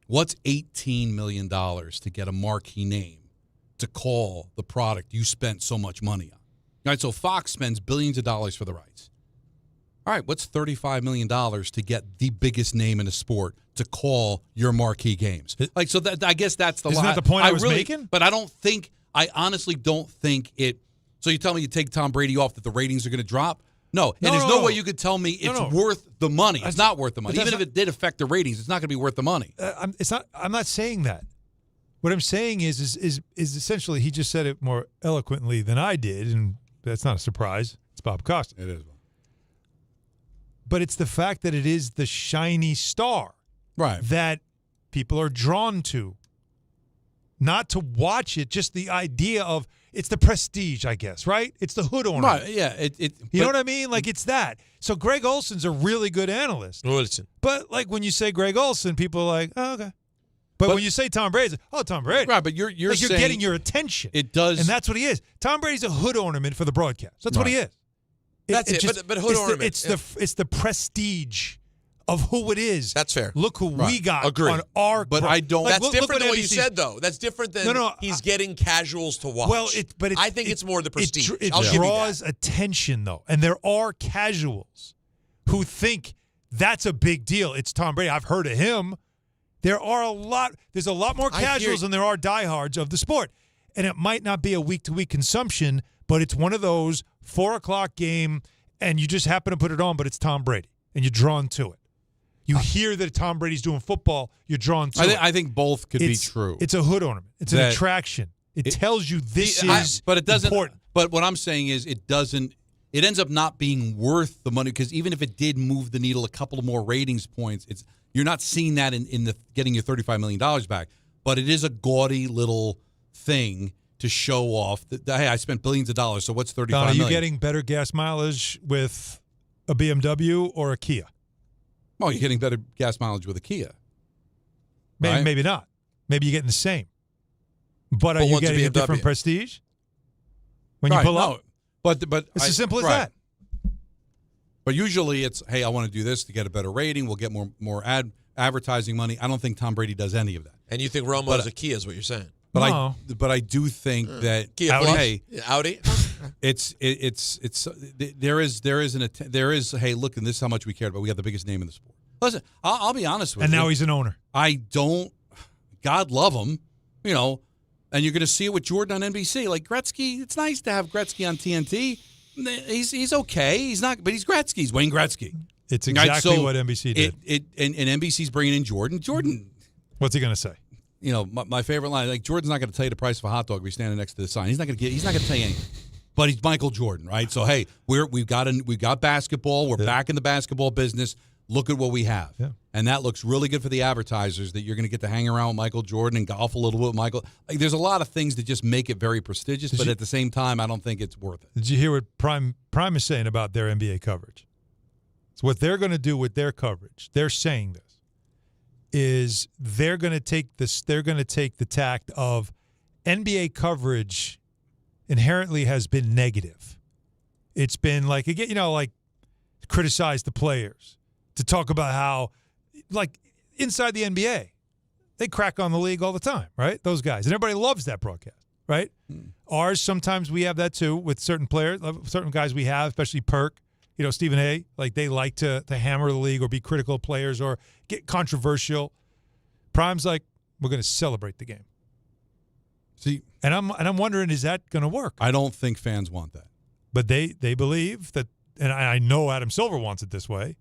what's $18 million to get a marquee name to call the product you spent so much money on? All right, so Fox spends billions of dollars for the rights. All right, what's $35 million to get the biggest name in the sport to call your marquee games? Like, so that, I guess that's the Isn't that the point I was making? But I honestly don't think it. So you tell me you take Tom Brady off that the ratings are going to drop? No. And there's no way you could tell me it's worth the money. It's not worth the money. Even if it did affect the ratings, it's not going to be worth the money. I'm not saying that. What I'm saying is essentially he just said it more eloquently than I did, and that's not a surprise. It's Bob Costas. It is. But it's the fact that it is the shiny star that people are drawn to. Not to watch it, just the idea of it's the prestige, I guess, right? It's the hood ornament. Right, yeah. You know what I mean? Like, it's that. So Greg Olson's a really good analyst. Listen. But, like, when you say Greg Olson, people are like, oh, okay. But when you say Tom Brady, it's, oh, Tom Brady. Right, but you're like saying you're getting your attention. It does. And that's what he is. Tom Brady's a hood ornament for the broadcast. That's what he is. That's it. Just, but hood ornament. It's the prestige of who it is. That's fair. Look who we got Agreed. on our. But I don't. That's look different than what you NBC's said, though. That's different than he's getting casuals to watch. Well, I think it's more the prestige. It I'll give you draws that. attention, though, and there are casuals who think that's a big deal. It's Tom Brady. I've heard of him. There's a lot more casuals than there are diehards of the sport. And it might not be a week-to-week consumption, but it's one of those 4 o'clock game, and you just happen to put it on, but it's Tom Brady, and you're drawn to it. You hear that Tom Brady's doing football, you're drawn to it. I think both could be true. It's a hood ornament. It's an attraction. It tells you this is but it doesn't, important. But what I'm saying is it ends up not being worth the money, because even if it did move the needle a couple of more ratings points, you're not seeing that in the getting your $35 million back. But it is a gaudy little thing to show off that, hey, I spent billions of dollars, so what's $35 million? Are you getting better gas mileage with a BMW or a Kia? Oh, you're getting better gas mileage with a Kia. Maybe not. Maybe you're getting the same. But are you getting a different prestige when you pull up? But it's as simple as that. But usually it's, hey, I want to do this to get a better rating. We'll get more advertising money. I don't think Tom Brady does any of that. And you think Romo's a Kia is what you're saying? But I do think that Kia Audi. There is. Hey, look, and this is how much we cared about. We got the biggest name in the sport. Listen, I'll be honest with you. And now he's an owner. I don't. God love him, you know. And you're going to see it with Jordan on NBC. Like Gretzky, it's nice to have Gretzky on TNT. He's okay. He's not, but he's Gretzky. He's Wayne Gretzky. It's exactly what NBC did. And NBC's bringing in Jordan. Jordan, what's he going to say? You know, my favorite line. Like Jordan's not going to tell you the price of a hot dog if you're standing next to the sign. He's not going to tell you anything. But he's Michael Jordan, right? So hey, we've got basketball. We're back in the basketball business. Look at what we have. Yeah. And that looks really good for the advertisers that you're going to get to hang around with Michael Jordan and golf a little bit with Michael. Like, there's a lot of things that just make it very prestigious, but at the same time, I don't think it's worth it. Did you hear what Prime is saying about their NBA coverage? It's what they're going to do with their coverage. They're saying this is they're going to take the tact of NBA coverage inherently has been negative. It's been like, again, like criticize the players. To talk about how, like, inside the NBA, they crack on the league all the time, right? Those guys. And everybody loves that broadcast, right? Ours, sometimes we have that too with certain players, certain guys we have, especially Perk, Stephen A. Like, they like to hammer the league or be critical of players or get controversial. Prime's like, we're going to celebrate the game. See, and I'm wondering, is that going to work? I don't think fans want that. But they believe that, and I know Adam Silver wants it this way,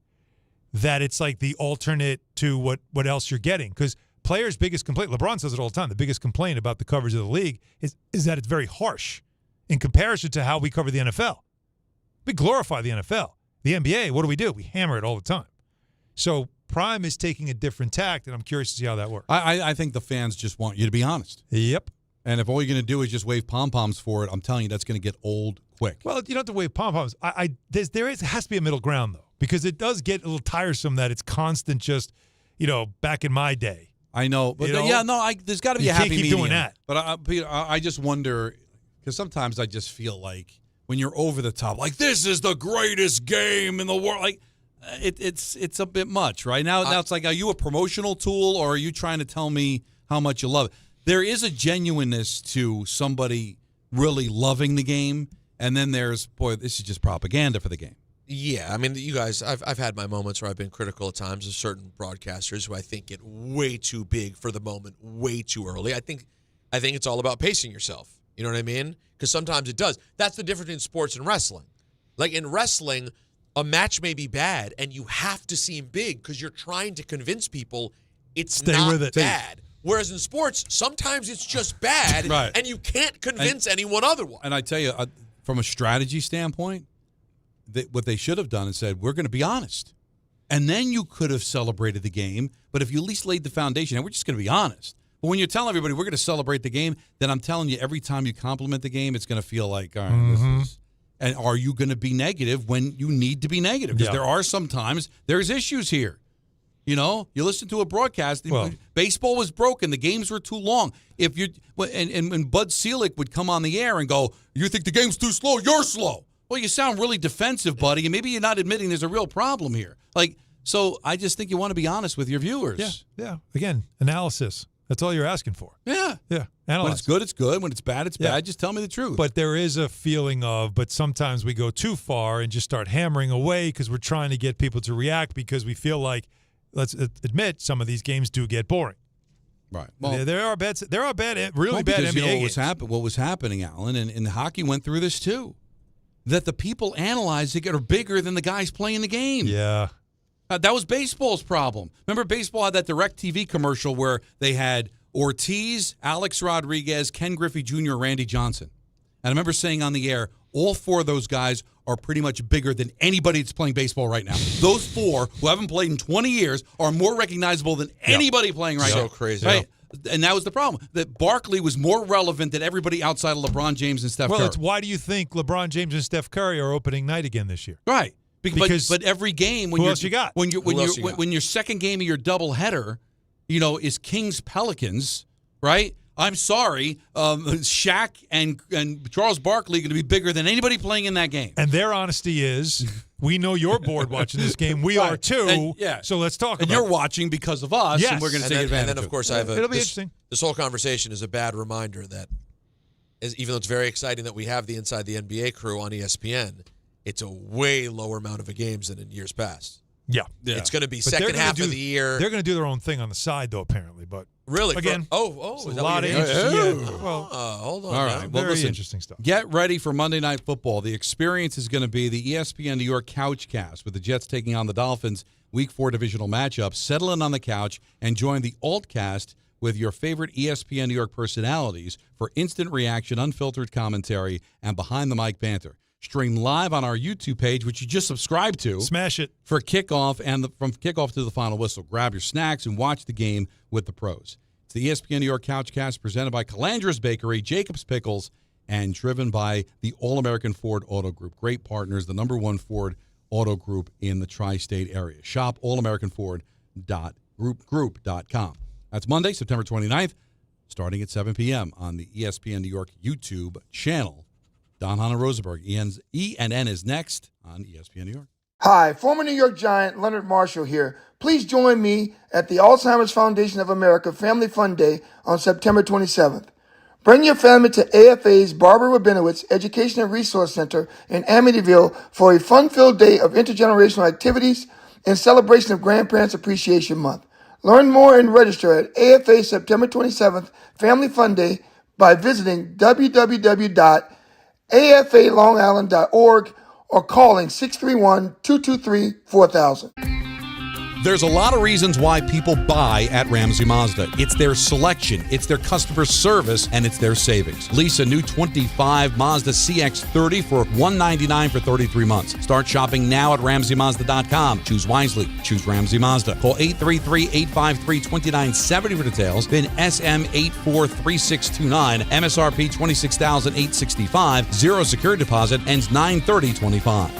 that it's like the alternate to what else you're getting. Because players' biggest complaint, LeBron says it all the time, the biggest complaint about the coverage of the league is that it's very harsh in comparison to how we cover the NFL. We glorify the NFL. The NBA, what do? We hammer it all the time. So Prime is taking a different tact, and I'm curious to see how that works. I think the fans just want you to be honest. Yep. And if all you're going to do is just wave pom-poms for it, I'm telling you, that's going to get old quick. Well, you don't have to wave pom-poms. There has to be a middle ground, though. Because it does get a little tiresome that it's constant just, back in my day. I know. But there's got to be a happy medium. You can't keep doing that. But Peter, I just wonder, because sometimes I just feel like when you're over the top, like this is the greatest game in the world, like it's a bit much, right? Now it's like, are you a promotional tool or are you trying to tell me how much you love it? There is a genuineness to somebody really loving the game, and then there's, boy, this is just propaganda for the game. Yeah, I mean, you guys, I've had my moments where I've been critical at times of certain broadcasters who I think get way too big for the moment, way too early. I think it's all about pacing yourself. You know what I mean? Because sometimes it does. That's the difference in sports and wrestling. Like in wrestling, a match may be bad, and you have to seem big because you're trying to convince people it's not bad. Whereas in sports, sometimes it's just bad, right, and you can't convince anyone otherwise. And I tell you, from a strategy standpoint, what they should have done is said, we're going to be honest. And then you could have celebrated the game, but if you at least laid the foundation, and we're just going to be honest. But when you're telling everybody we're going to celebrate the game, then I'm telling you every time you compliment the game, it's going to feel like, all right, this is. And are you going to be negative when you need to be negative? Because there are sometimes there's issues here. You listen to a broadcast. Baseball was broken. The games were too long. If you and Bud Selig would come on the air and go, "You think the game's too slow? You're slow." Well, you sound really defensive, buddy, and maybe you're not admitting there's a real problem here. So I just think you want to be honest with your viewers. Yeah. Again, analysis. That's all you're asking for. Yeah. Analyze. When it's good, it's good. When it's bad, it's bad. Just tell me the truth. But there is a feeling but sometimes we go too far and just start hammering away because we're trying to get people to react because we feel like, let's admit, some of these games do get boring. Right. Well, there are bad, really bad NBA games. What was happening, Alan, and hockey went through this too, that the people analyze it are bigger than the guys playing the game. Yeah. That was baseball's problem. Remember, baseball had that DirecTV commercial where they had Ortiz, Alex Rodriguez, Ken Griffey Jr., Randy Johnson. And I remember saying on the air, all four of those guys are pretty much bigger than anybody that's playing baseball right now. Those four, who haven't played in 20 years, are more recognizable than anybody playing right now. So crazy. Right? And that was the problem, that Barkley was more relevant than everybody outside of LeBron James and Steph Curry. Well, why do you think LeBron James and Steph Curry are opening night again this year? Right. But every game, when who else you got? When your second game of your doubleheader, is Kings Pelicans, right? I'm sorry, Shaq and Charles Barkley are going to be bigger than anybody playing in that game. And their honesty is, we know you're bored watching this game. We are too. And, so let's talk about it. And you're watching because of us, and we're going to take advantage And then, of course, I have It'll be interesting. This whole conversation is a bad reminder that, even though it's very exciting that we have the Inside the NBA crew on ESPN, it's a way lower amount of games than in years past. Yeah. It's going to be But second half of the year. They're going to do their own thing on the side, though, apparently. But really? again, is that a lot what of you're interesting. doing? Yeah, well, hold on. All now. right. Well, very listen, interesting stuff. Get ready for Monday Night Football. The experience is going to be the ESPN New York Couchcast with the Jets taking on the Dolphins. Week 4 divisional matchup. Settle in on the couch and join the Altcast with your favorite ESPN New York personalities for instant reaction, unfiltered commentary, and behind-the-mic banter. Stream live on our YouTube page, which you just subscribed to. Smash it. For kickoff and from kickoff to the final whistle. Grab your snacks and watch the game with the pros. It's the ESPN New York Couchcast presented by Calandra's Bakery, Jacob's Pickles, and driven by the All-American Ford Auto Group. Great partners, the #1 Ford Auto Group in the tri-state area. Shop allamericanford.group.com. That's Monday, September 29th, starting at 7 p.m. on the ESPN New York YouTube channel. Don Hahn and Rosenberg. ENN is next on ESPN New York. Hi, former New York Giant Leonard Marshall here. Please join me at the Alzheimer's Foundation of America Family Fun Day on September 27th. Bring your family to AFA's Barbara Rabinowitz Education and Resource Center in Amityville for a fun-filled day of intergenerational activities in celebration of Grandparents Appreciation Month. Learn more and register at AFA September 27th Family Fun Day by visiting www.afalongisland.org or calling 631-223-4000. There's a lot of reasons why people buy at Ramsey Mazda. It's their selection, it's their customer service, and it's their savings. Lease a new 25 Mazda CX-30 for $199 for 33 months. Start shopping now at RamseyMazda.com. Choose wisely. Choose Ramsey Mazda. Call 833-853-2970 for details. PIN SM843629. MSRP $26,865. Zero security deposit. Ends 9/30/25.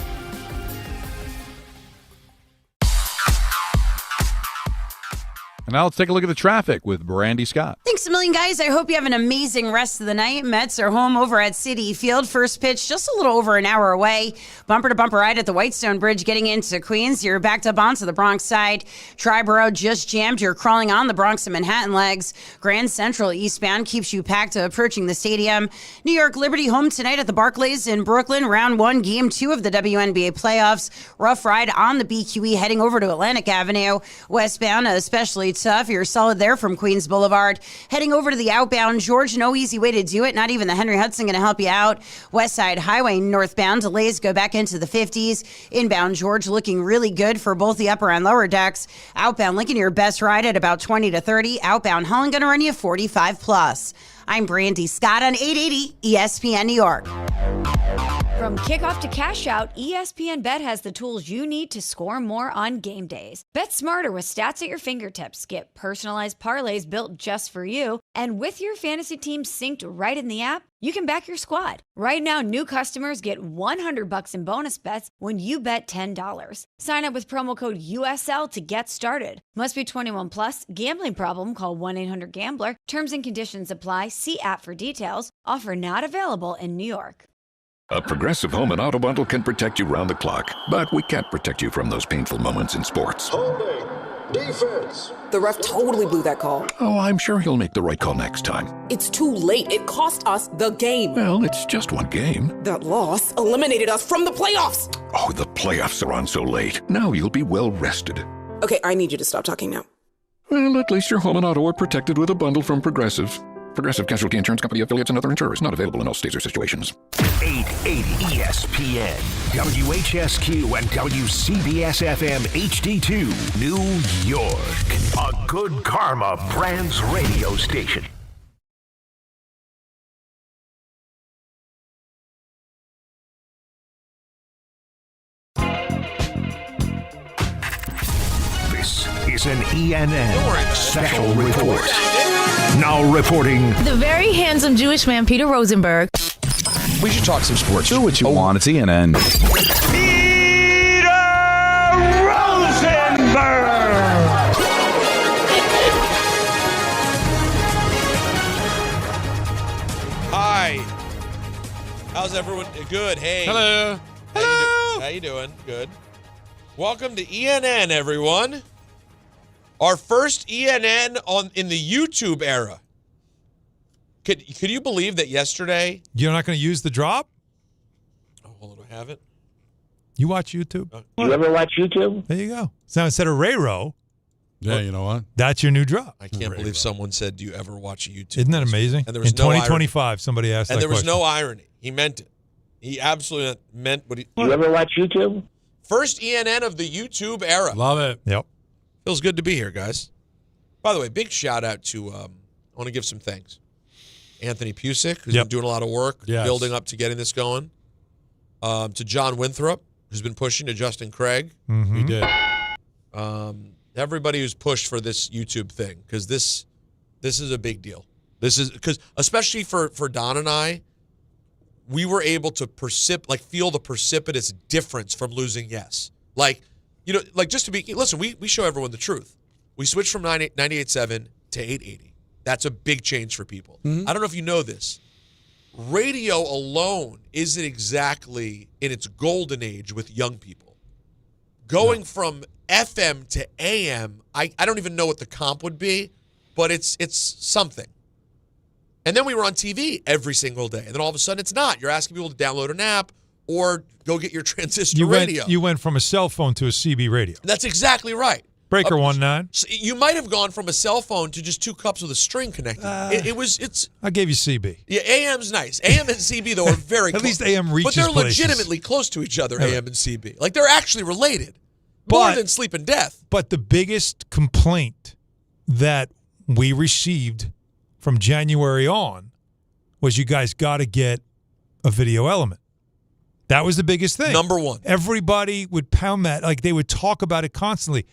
And now let's take a look at the traffic with Brandy Scott. Thanks a million, guys. I hope you have an amazing rest of the night. Mets are home over at Citi Field. First pitch just a little over an hour away. Bumper-to-bumper ride at the Whitestone Bridge getting into Queens. You're backed up onto the Bronx side. Triborough just jammed. You're crawling on the Bronx and Manhattan legs. Grand Central eastbound keeps you packed approaching the stadium. New York Liberty home tonight at the Barclays in Brooklyn. Round 1, Game 2 of the WNBA playoffs. Rough ride on the BQE heading over to Atlantic Avenue. Westbound, especially tough. You're solid there from Queens Boulevard. Heading over to the outbound George, no easy way to do it. Not even the Henry Hudson going to help you out. West Side Highway northbound. Delays go back into the 50s. Inbound George looking really good for both the upper and lower decks. Outbound Lincoln, your best ride at about 20 to 30. Outbound Holland going to run you 45 plus. I'm Brandy Scott on 880 ESPN New York. From kickoff to cash out, ESPN Bet has the tools you need to score more on game days. Bet smarter with stats at your fingertips. Get personalized parlays built just for you. And with your fantasy team synced right in the app, you can back your squad. Right now, new customers get $100 in bonus bets when you bet $10. Sign up with promo code USL to get started. Must be 21 plus. Gambling problem? Call 1-800-GAMBLER. Terms and conditions apply. See app for details. Offer not available in New York. A Progressive Home and Auto Bundle can protect you round the clock, but we can't protect you from those painful moments in sports. Holding. Defense. The ref totally blew that call. Oh, I'm sure he'll make the right call next time. It's too late. It cost us the game. Well, it's just one game. That loss eliminated us from the playoffs. Oh, the playoffs are on so late. Now you'll be well rested. Okay, I need you to stop talking now. Well, at least your home and auto are protected with a bundle from Progressive. Progressive Casualty Insurance Company affiliates and other insurers. Not available in all states or situations. 880 ESPN, WHSQ, and WCBS-FM HD2, New York. A Good Karma Brands radio station. This is an ENN special report. Now reporting. The very handsome Jewish man, Peter Rosenberg. We should talk some sports. Do what you want. It's ENN. Peter Rosenberg! How's everyone? Good. Hey. Hello. How you doing? Good. Welcome to ENN, everyone. Our first ENN in the YouTube era. Could you believe that yesterday? You're not going to use the drop? Oh, hold on, do I have it? You watch YouTube? You ever watch YouTube? There you go. So instead of Ray-Ro, yeah, you know what? that's your new drop. I can't believe someone said, "Do you ever watch YouTube?" Isn't that amazing? And there was in no 2025, irony. somebody asked and that there was question. no irony. He meant it. He absolutely meant what he. You ever watch YouTube? First ENN of the YouTube era. Love it. Yep. Feels good to be here, guys. By the way, big shout out to. I want to give some thanks. Anthony Pusick, who's been doing a lot of work, building up to getting this going. To John Winthrop, who's been pushing, to Justin Craig. Mm-hmm. He did. Everybody who's pushed for this YouTube thing, because this is a big deal. This is because, especially for Don and I, we were able to feel the precipitous difference from losing Yes. Just to be, listen, we show everyone the truth. We switched from 98.7 to 880. That's a big change for people. Mm-hmm. I don't know if you know this. Radio alone isn't exactly in its golden age with young people. Going from FM to AM, I don't even know what the comp would be, but it's something. And then we were on TV every single day. And then all of a sudden it's not. You're asking people to download an app or go get your transistor radio. You went from a cell phone to a CB radio. That's exactly right. Breaker 19. So you might have gone from a cell phone to just 2 cups with a string connected. It's. I gave you CB. Yeah, AM's nice. AM and CB, though, are very At close. least AM reaches But they're places. legitimately close to each other, AM and CB. Like, they're actually related. More than sleep and death. But the biggest complaint that we received from January on was you guys got to get a video element. That was the biggest thing. Number one. Everybody would pound that. Like, they would talk about it constantly.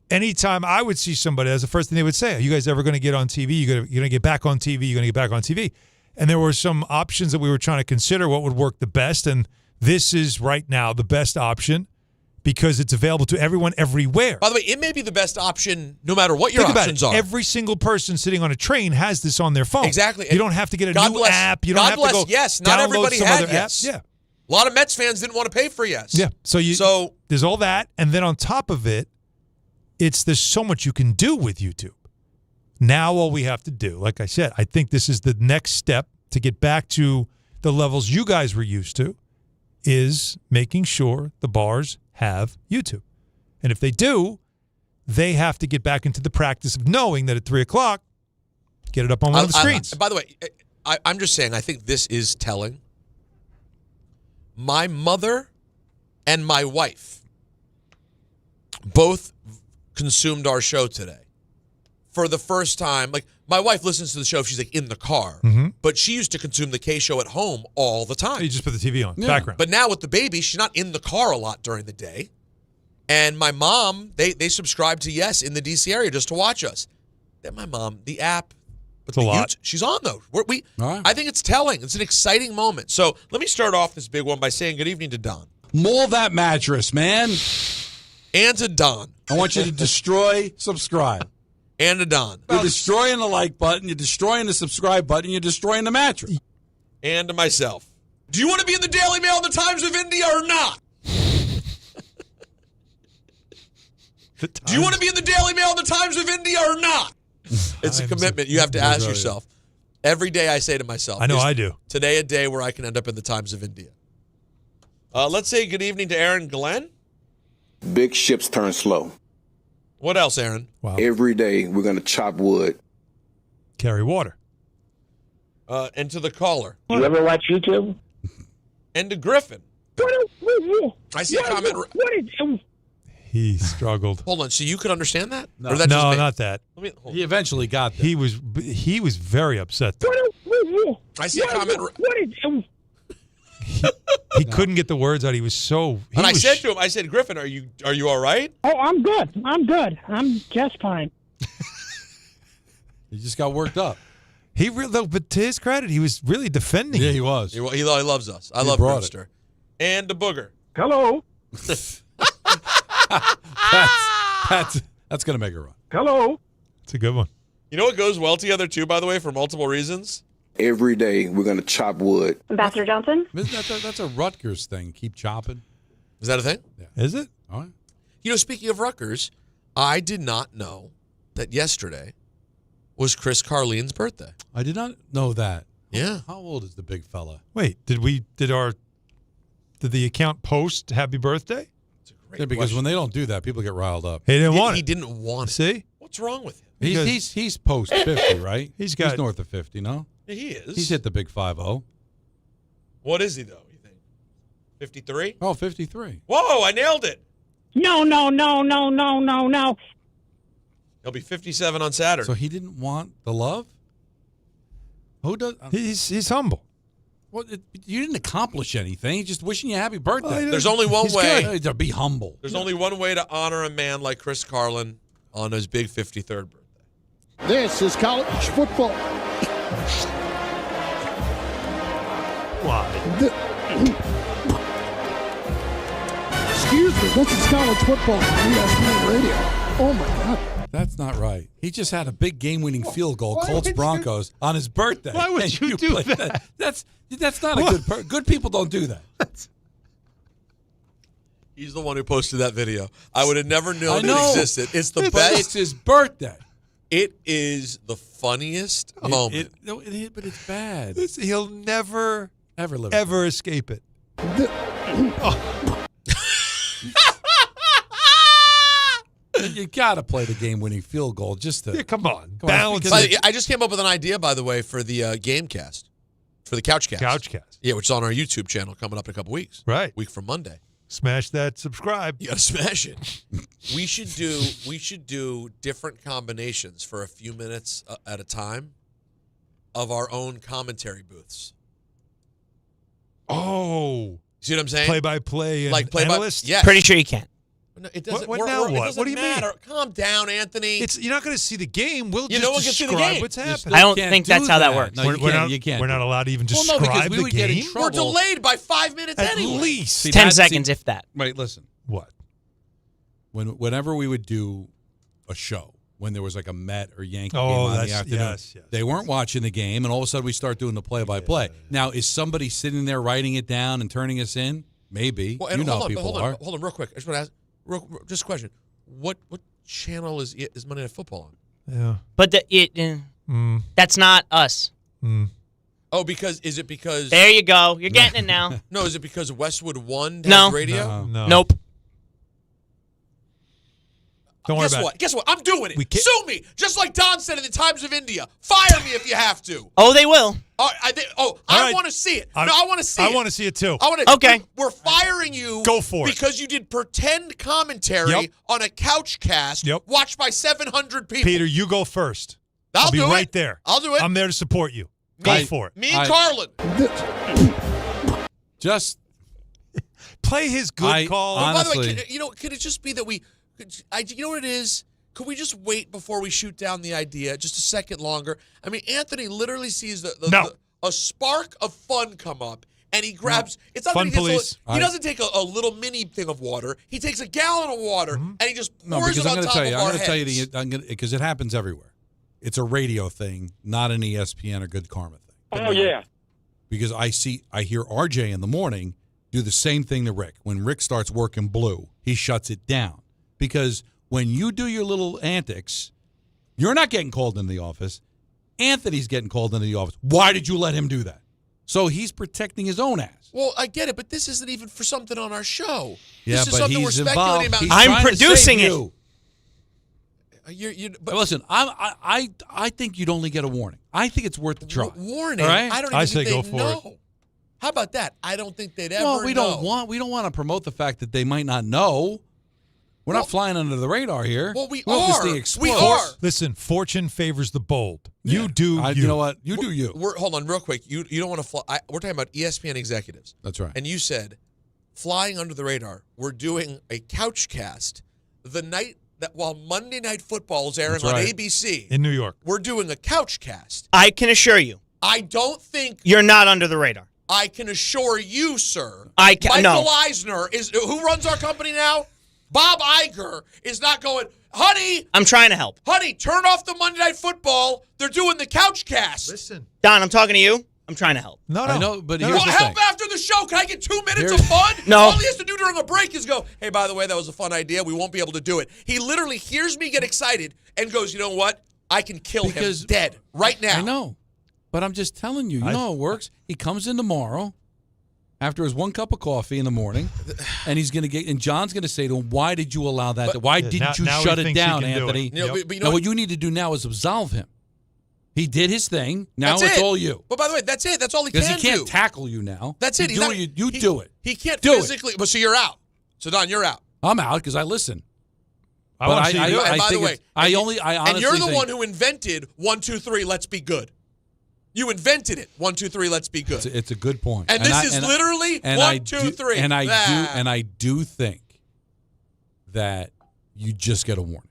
Anytime I would see somebody, that's the first thing they would say. Are you guys ever going to get on TV? You're going to get back on TV? You're going to get back on TV? And there were some options that we were trying to consider what would work the best. And this is right now the best option because it's available to everyone everywhere. By the way, it may be the best option no matter what your Think options about it. are. Every single person sitting on a train has this on their phone. Exactly. You don't have to get a new app. You don't have to go Yes. Not download everybody some had other Yes. app. Yeah. A lot of Mets fans didn't want to pay for Yes. Yeah. So there's all that. And then on top of it, there's so much you can do with YouTube. Now all we have to do, like I said, I think this is the next step to get back to the levels you guys were used to, is making sure the bars have YouTube. And if they do, they have to get back into the practice of knowing that at 3 o'clock, get it up on one of the screens. By the way, I'm just saying, I think this is telling. My mother and my wife both consumed our show today for the first time. Like, my wife listens to the show if she's like in the car, but she used to consume the K show at home all the time. You just put the TV on, background. But now with the baby, she's not in the car a lot during the day. And my mom, they subscribe to Yes in the DC area just to watch us. Then my mom, the app, but it's a lot. YouTube, she's on though. I think it's telling. It's an exciting moment. So let me start off this big one by saying good evening to Don. Mold that mattress, man. And to Don. I want you to destroy subscribe. And to Don. You're destroying the like button. You're destroying the subscribe button. You're destroying the mattress. And to myself. Do you want to be in the Daily Mail and the Times of India or not? Do you want to be in the Daily Mail and the Times of India or not? It's a commitment you have to ask yourself. Every day I say to myself. I know I do. Today a day where I can end up in the Times of India. Let's say good evening to Aaron Glenn. Big ships turn slow. What else, Aaron? Wow. Every day we're going to chop wood. Carry water. And to the caller. You ever watch YouTube? And to Griffin. I see a comment. He struggled. Hold on. So you could understand that? No, or that just me? Not that. He eventually got there. He was very upset. I see a comment. He couldn't get the words out. He was so. I said to him, I said, Griffin, are you all right? Oh, I'm good. I'm just fine. He just got worked up. But to his credit, he was really defending. Yeah, he was. He loves us. I love Brewster. And the booger. Hello. That's going to make a run. Hello. It's a good one. You know what goes well together, too, by the way, for multiple reasons? Every day we're going to chop wood. Ambassador Johnson? That's a Rutgers thing. Keep chopping. Is that a thing? Yeah. Is it? All right. You know, speaking of Rutgers, I did not know that yesterday was Chris Carlin's birthday. I did not know that. Yeah. How old is the big fella? Wait, did the account post happy birthday? Yeah, because when they don't do that, people get riled up. He didn't want it. He didn't want it. See? What's wrong with him? He's post 50, right? He's north of 50, no? Yeah, he is. He's hit the big 5-0. What is he, though, you think? 53? Oh, 53. Whoa, I nailed it. No. He'll be 57 on Saturday. So he didn't want the love? Who does? He's humble. Well, you didn't accomplish anything. He's just wishing you a happy birthday. There's only one way to be humble. There's only one way to honor a man like Chris Carlin on his big 53rd birthday. This is college football. Why? Excuse me, this is college football on ESPN Radio. Oh, my God. That's not right. He just had a big game-winning field goal, Colts-Broncos, on his birthday. Why would you do that? That's not a good good people don't do that. He's the one who posted that video. I would have never known it existed. It's the best. It's his birthday. It is the funniest moment. But it's bad. He'll never ever escape it. You got to play the game-winning field goal just to... Yeah, come on. Balance. I just came up with an idea, by the way, for the Gamecast, for the Couchcast. Couchcast. Yeah, which is on our YouTube channel coming up in a couple weeks. Right. Week from Monday. Smash that subscribe. You got to smash it. We should do different combinations for a few minutes at a time of our own commentary booths. Oh. See what I'm saying? Play-by-play and like analyst? Yes. Pretty sure you can. No, it doesn't. What now? It doesn't What do you matter. mean? Calm down, Anthony. You're not going to see the game. We'll no just one can see the describe game. what's happening. I don't think that's how that works. No, you can't. We're not allowed to even Well, no, describe because we the would get in game. trouble. We're delayed by 5 minutes At anyway. least. 10 seconds, if that. Wait, listen. What? Whenever we would do a show, when there was like a Met or Yankee game Oh, on the that's- afternoon, yes. they weren't watching the game, and all of a sudden we start doing the play-by-play. Now, is somebody sitting there writing it down and turning us in? Maybe. Well, and you know how hold people on, are. Hold on, real quick. I just want to ask, just a question. What channel is Monday Night Football on? Yeah. But that's not us. Oh, is it because? There you go. You're getting it now. No, is it because Westwood One has No. radio? No. Nope. Don't worry about it. Guess what? I'm doing it. We can't- Sue me, just like Don said in the Times of India. Fire me if you have to. Oh, they will. I right. want to see it. I want to see it. I want to see it too. I want to. Okay. We're firing you. Go for it. Because you did pretend commentary on a couch cast watched by 700 people. Peter, you go first. I'll be do right it. there. I'll do it. I'm there to support you. Go for it. Me and Carlin. Just play his good call. Honestly, by the way, could it just be that you know what it is? Could we just wait before we shoot down the idea just a second longer? I mean, Anthony literally sees a spark of fun come up, and he grabs. It's not Fun that he police. he doesn't take a little mini thing of water. He takes a gallon of water and he just pours it on top of our heads. I'm going to tell you, because it happens everywhere. It's a radio thing, not an ESPN or Good Karma thing. Oh, yeah. Because I hear RJ in the morning do the same thing to Rick. When Rick starts working blue, he shuts it down. Because when you do your little antics, you're not getting called into the office. Anthony's getting called into the office. Why did you let him do that? So he's protecting his own ass. Well, I get it, but this isn't even for something on our show. Yeah, this is but something he's we're speculating involved. about. He's I'm trying to producing save it. you. But Listen, I think you'd only get a warning. I think it's worth the try. Warning? All right? I don't even think go they'd for know. it. How about that? I don't think they'd ever Well, we know. don't want to promote the fact that they might not know. We're not flying under the radar here. Well, we want this are. to We explode. are. Listen, fortune favors the bold. Yeah. You do you. You know what? You do you. Hold on real quick. You don't want to fly. We're talking about ESPN executives. That's right. And you said, flying under the radar, we're doing a couch cast the night that while Monday Night Football is airing That's on right. ABC. In New York. We're doing a couch cast. I can assure you, I don't think you're not under the radar. I can assure you, sir. Michael Eisner is who runs our company now. Bob Iger is not going. Honey! I'm trying to help. Honey, turn off the Monday Night Football. They're doing the couch cast. Listen. Don, I'm talking to you. I'm trying to help. No. I know, but You here's want the help thing. after the show? Can I get 2 minutes of fun? No. All he has to do during a break is go, hey, by the way, that was a fun idea. We won't be able to do it. He literally hears me get excited and goes, you know what? I can kill him dead right now. I know. But I'm just telling you, you know how it works. He comes in tomorrow after his 1 cup of coffee in the morning, and he's going to get, and John's going to say to him, why did you allow that? Why didn't you shut it down, Anthony? What you need to do now is absolve him. He did his thing. Now it's all you. But by the way, that's it. That's all he can do. Because he can't tackle you now. That's it. You do it. He can't do physically. But so you're out. So Don, you're out. I'm out because I listen. I want to see you do it. And by the way, I honestly and you're the think, one who invented 1, 2, 3. Let's be good. You invented it. 1, 2, 3. Let's be good. It's a good point. And this is literally 1, 2, 3. And I do think that you just get a warning.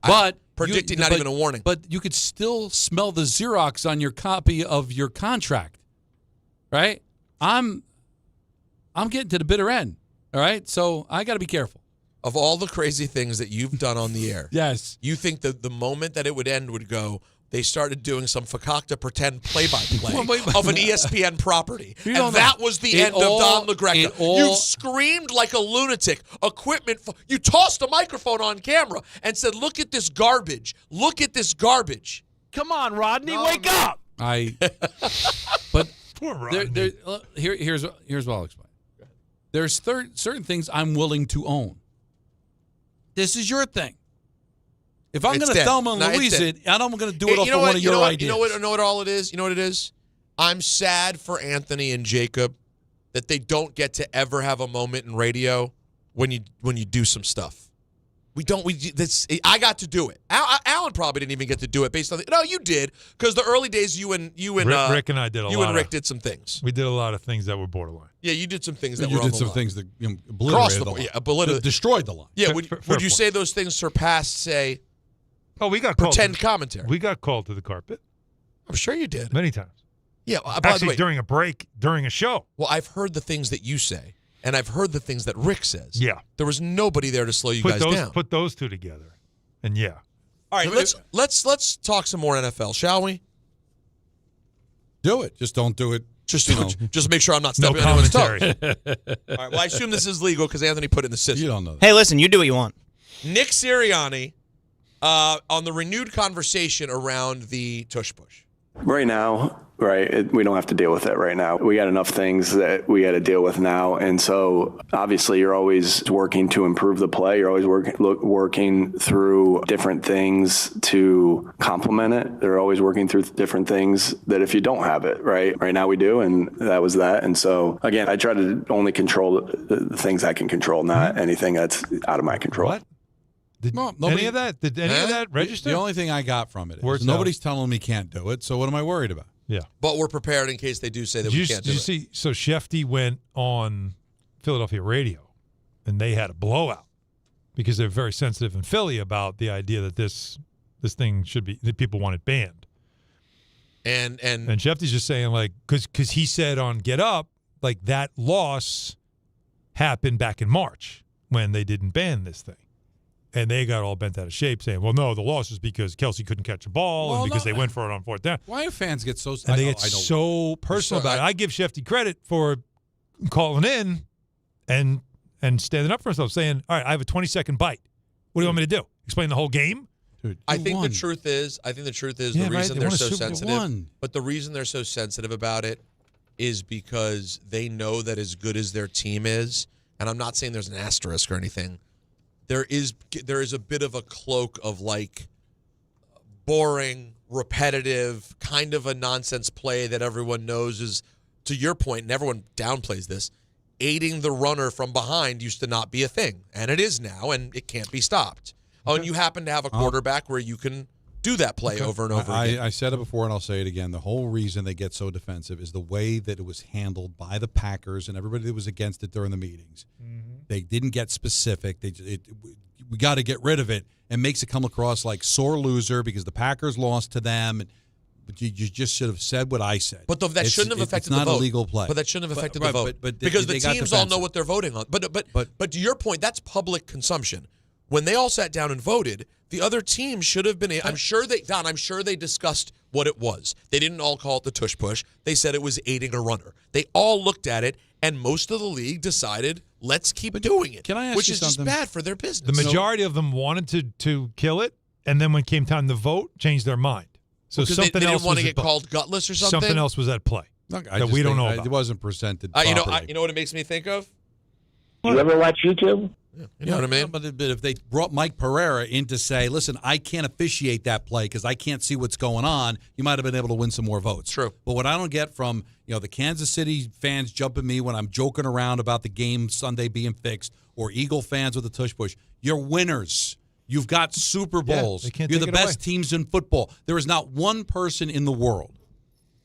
But predicting not even a warning. But you could still smell the Xerox on your copy of your contract, right? I'm getting to the bitter end. All right, so I got to be careful. Of all the crazy things that you've done on the air, yes, you think that the moment that it would end would go, they started doing some fakakta pretend play-by-play of an ESPN property. And that was the end of Don LaGreca. You screamed like a lunatic. You tossed a microphone on camera and said, look at this garbage. Look at this garbage. Come on, Rodney, wake up. But poor Rodney. Here's what I'll explain. There's certain things I'm willing to own. This is your thing. If I'm going to Thelma and Louise it, I'm going to do it off of one of your ideas. You know what all it is? You know what it is? I'm sad for Anthony and Jacob that they don't get to ever have a moment in radio when you do some stuff. I got to do it. Alan probably didn't even get to do it based on no, you did, because the early days you and Rick and I did a lot. You and Rick did some things. We did a lot of things that were borderline. Yeah, you did some things that you were on did the some line. things that obliterated the line. Yeah, destroyed the line. Yeah, would you say those things surpassed, say, we got pretend commentary? We got called to the carpet. I'm sure you did. Many times. Yeah, actually during a break, during a show. Well, I've heard the things that you say, and I've heard the things that Rick says. Yeah. There was nobody there to slow you guys down. Put those two together, and yeah. All right, let's talk some more NFL, shall we? Do it. Just don't do it. Just make sure I'm not stepping on anyone's toes. All right. Well, I assume this is legal because Anthony put it in the system. You don't know that. Hey, listen, you do what you want. Nick Sirianni on the renewed conversation around the tush push. Right now, we don't have to deal with it right now. We got enough things that we got to deal with now. And so obviously you're always working to improve the play. You're always working through different things to complement it. They're always working through different things that if you don't have it, right now we do, and that was that. And so, again, I try to only control the things I can control, not anything that's out of my control. What? Did any of that register? The only thing I got from it is nobody's telling me can't do it, so what am I worried about? Yeah. But we're prepared in case they do say that we can't do it. Did you see? So Shefty went on Philadelphia radio, and they had a blowout because they're very sensitive in Philly about the idea that this thing should be, that people want it banned. And Shefty's just saying, like, because he said on Get Up, like, that loss happened back in March when they didn't ban this thing. And they got all bent out of shape saying, well, no, the loss is because Kelsey couldn't catch a ball and because they went for it on fourth down. Why do fans get so And they get so personal about it. I give Shefty credit for calling in and standing up for himself, saying, all right, I have a 20-second bite. What do you want me to do? Explain the whole game? Dude, I think the truth is the reason they're so sensitive. But the reason they're so sensitive about it is because they know that as good as their team is, and I'm not saying there's an asterisk or anything, there is a bit of a cloak of like boring, repetitive, kind of a nonsense play that everyone knows is, to your point, and everyone downplays this, aiding the runner from behind used to not be a thing, and it is now, and it can't be stopped. Oh, and you happen to have a quarterback where you can do that play over and over again. I said it before, and I'll say it again. The whole reason they get so defensive is the way that it was handled by the Packers and everybody that was against it during the meetings. Mm-hmm. They didn't get specific. We got to get rid of it. It makes it come across like sore loser because the Packers lost to them. But you just should have said what I said. But that shouldn't have affected the vote. It's not a legal play. But that shouldn't have affected the vote. Because the teams all know what they're voting on. But to your point, that's public consumption. when they all sat down and voted, the other team should have been. I'm sure they discussed what it was. They didn't all call it the tush push. They said it was aiding a runner. They all looked at it, and most of the league decided, let's keep doing it. Can I ask which you is something? just bad for their business. The majority of them wanted to kill it, and then when it came time to vote, changed their mind. So Because something they else didn't want to was get called gutless or something. Something else was at play Look, that we don't know about. It wasn't presented You properly. know what it makes me think of? You ever watch YouTube? You know what I mean? But if they brought Mike Pereira in to say, listen, I can't officiate that play because I can't see what's going on, you might have been able to win some more votes. True. But what I don't get from the Kansas City fans jumping me when I'm joking around about the game Sunday being fixed, or Eagle fans with the tush push, you're winners. You've got Super Bowls. they can't You're take the it best away. teams in football. There is not one person in the world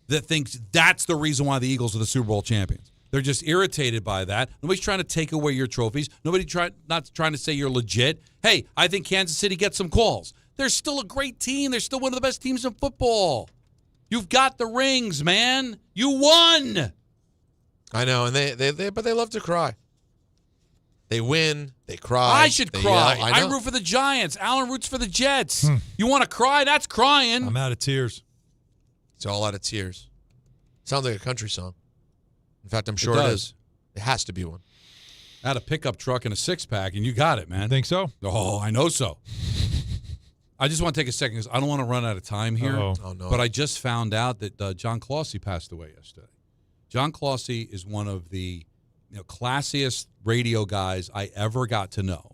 that thinks that's the reason why the Eagles are the Super Bowl champions. They're just irritated by that. Nobody's trying to take away your trophies. Not trying to say you're legit. Hey, I think Kansas City gets some calls. They're still a great team. They're still one of the best teams in football. You've got the rings, man. You won. I know, and but they love to cry. They win, they cry. I should cry. Yell. I root for the Giants. Alan roots for the Jets. You want to cry? That's crying. I'm out of tears. It's all out of tears. Sounds like a country song. In fact, I'm sure It it does. is. It has to be one. I had a pickup truck and a six-pack, and you got it, man. Think so? Oh, I know so. I just want to take a second because I don't want to run out of time here. Uh-oh. Oh, no. But I just found out that John Closey passed away yesterday. John Closey is one of the classiest radio guys I ever got to know.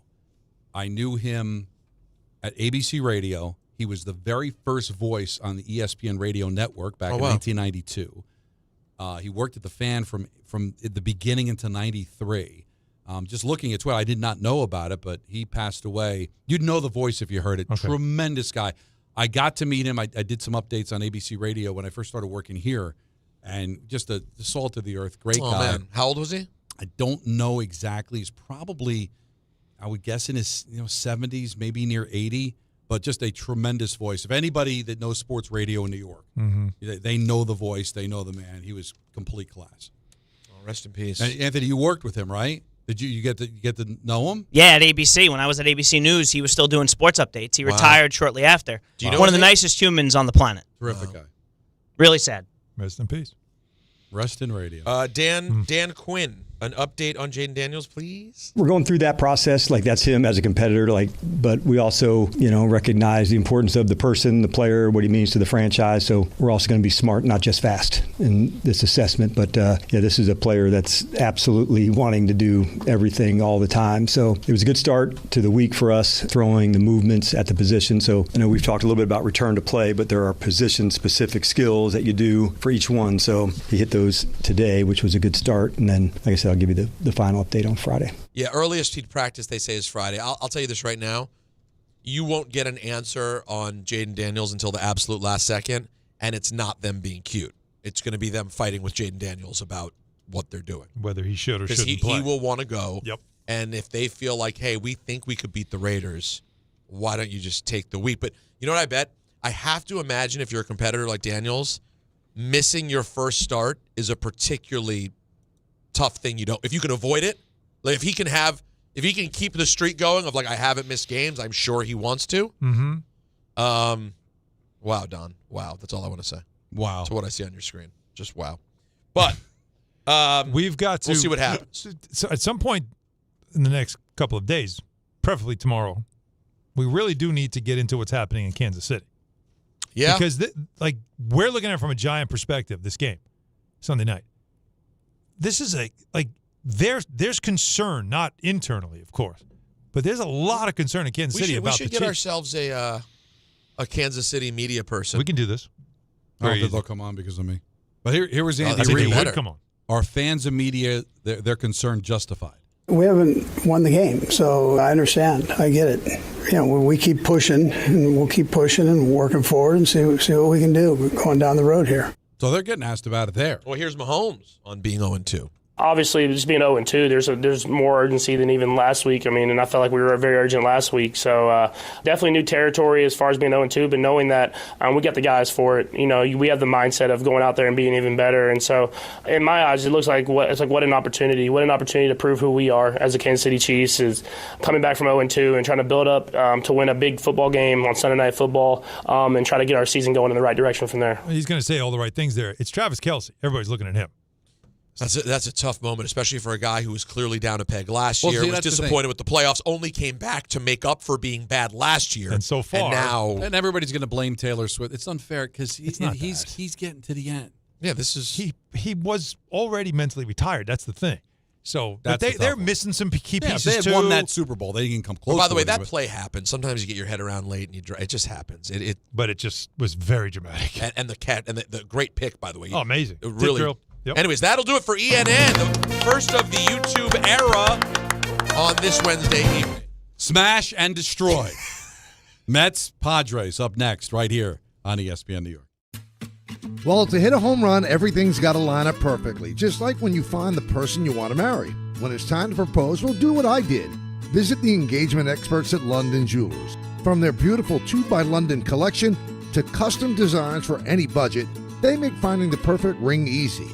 I knew him at ABC Radio. He was the very first voice on the ESPN radio network back in 1992. He worked at the Fan from the beginning into 93. Just looking at Twitter, I did not know about it, but he passed away. You'd know the voice if you heard it. Okay. Tremendous guy. I got to meet him. I did some updates on ABC Radio when I first started working here, and just the salt of the earth. Great guy. Man. How old was he? I don't know exactly. He's probably, I would guess, in his 70s, maybe near 80, but just a tremendous voice. If anybody that knows sports radio in New York, they know the voice, they know the man. He was complete class. Oh, rest in peace. And Anthony, you worked with him, right? Did you get to know him? Yeah, at ABC. When I was at ABC News, he was still doing sports updates. He retired shortly after. Do you know one of his the name? nicest humans on the planet. Terrific guy. Really sad. Rest in peace. Rest in radio. Dan Quinn, an update on Jaden Daniels, please. We're going through that process. That's him as a competitor. But we also, recognize the importance of the person, the player, what he means to the franchise. So we're also going to be smart, not just fast in this assessment. But this is a player that's absolutely wanting to do everything all the time. So it was a good start to the week for us, throwing the movements at the position. So I know we've talked a little bit about return to play, but there are position-specific skills that you do for each one. So he hit those today, which was a good start. And then, like I said, I'll give you the final update on Friday. Yeah, earliest he'd practice, they say, is Friday. I'll tell you this right now. You won't get an answer on Jaden Daniels until the absolute last second, and it's not them being cute. It's going to be them fighting with Jaden Daniels about what they're doing. Whether he should or shouldn't play. He will want to go. Yep. And if they feel like, hey, we think we could beat the Raiders, why don't you just take the week? But you know what I bet? I have to imagine if you're a competitor like Daniels, missing your first start is a particularly tough thing. If you can avoid it, if he can keep the streak going of I haven't missed games, I'm sure he wants to. Wow, Don. Wow, that's all I want to say. Wow. That's what I see on your screen. Just wow. But we've got to. We'll see what happens. So at some point in the next couple of days, preferably tomorrow, we really do need to get into what's happening in Kansas City. Yeah. Because we're looking at it from a Giant perspective, this game, Sunday night. This is there's concern, not internally, of course, but there's a lot of concern in Kansas City about the Chiefs. We should get ourselves a Kansas City media person. We can do this. I don't think they'll come on because of me. But here was Andy I think they Reid. would come on. Are fans and media, their concern justified? We haven't won the game, so I understand. I get it. We keep pushing, and we'll keep pushing and working forward and see what we can do. We're going down the road here. So they're getting asked about it there. Well, here's Mahomes on being 0-2. Obviously, just being 0-2, there's more urgency than even last week. I mean, and I felt like we were very urgent last week. So definitely new territory as far as being 0-2, but knowing that we got the guys for it. You know, we have the mindset of going out there and being even better. And so, in my eyes, it looks like what an opportunity. What an opportunity to prove who we are as the Kansas City Chiefs is coming back from 0-2 and trying to build up to win a big football game on Sunday Night Football and try to get our season going in the right direction from there. He's going to say all the right things there. It's Travis Kelce. Everybody's looking at him. That's a tough moment, especially for a guy who was clearly down a peg last year. Was disappointed with the playoffs. Only came back to make up for being bad last year. And so far, and everybody's going to blame Taylor Swift. It's unfair because he's getting to the end. Yeah, this is he was already mentally retired. That's the thing. So they're missing some key pieces. If they had won that Super Bowl, they can come close. By the way, that play happened. Sometimes you get your head around late and it just happens. But it just was very dramatic. And the great pick, by the way. Oh, amazing! Really. Yep. Anyways, that'll do it for ENN, the first of the YouTube era on this Wednesday evening. Smash and destroy. Mets, Padres up next right here on ESPN New York. Well, to hit a home run, everything's got to line up perfectly, just like when you find the person you want to marry. When it's time to propose, well, do what I did. Visit the engagement experts at London Jewelers. From their beautiful 2 by London collection to custom designs for any budget, they make finding the perfect ring easy.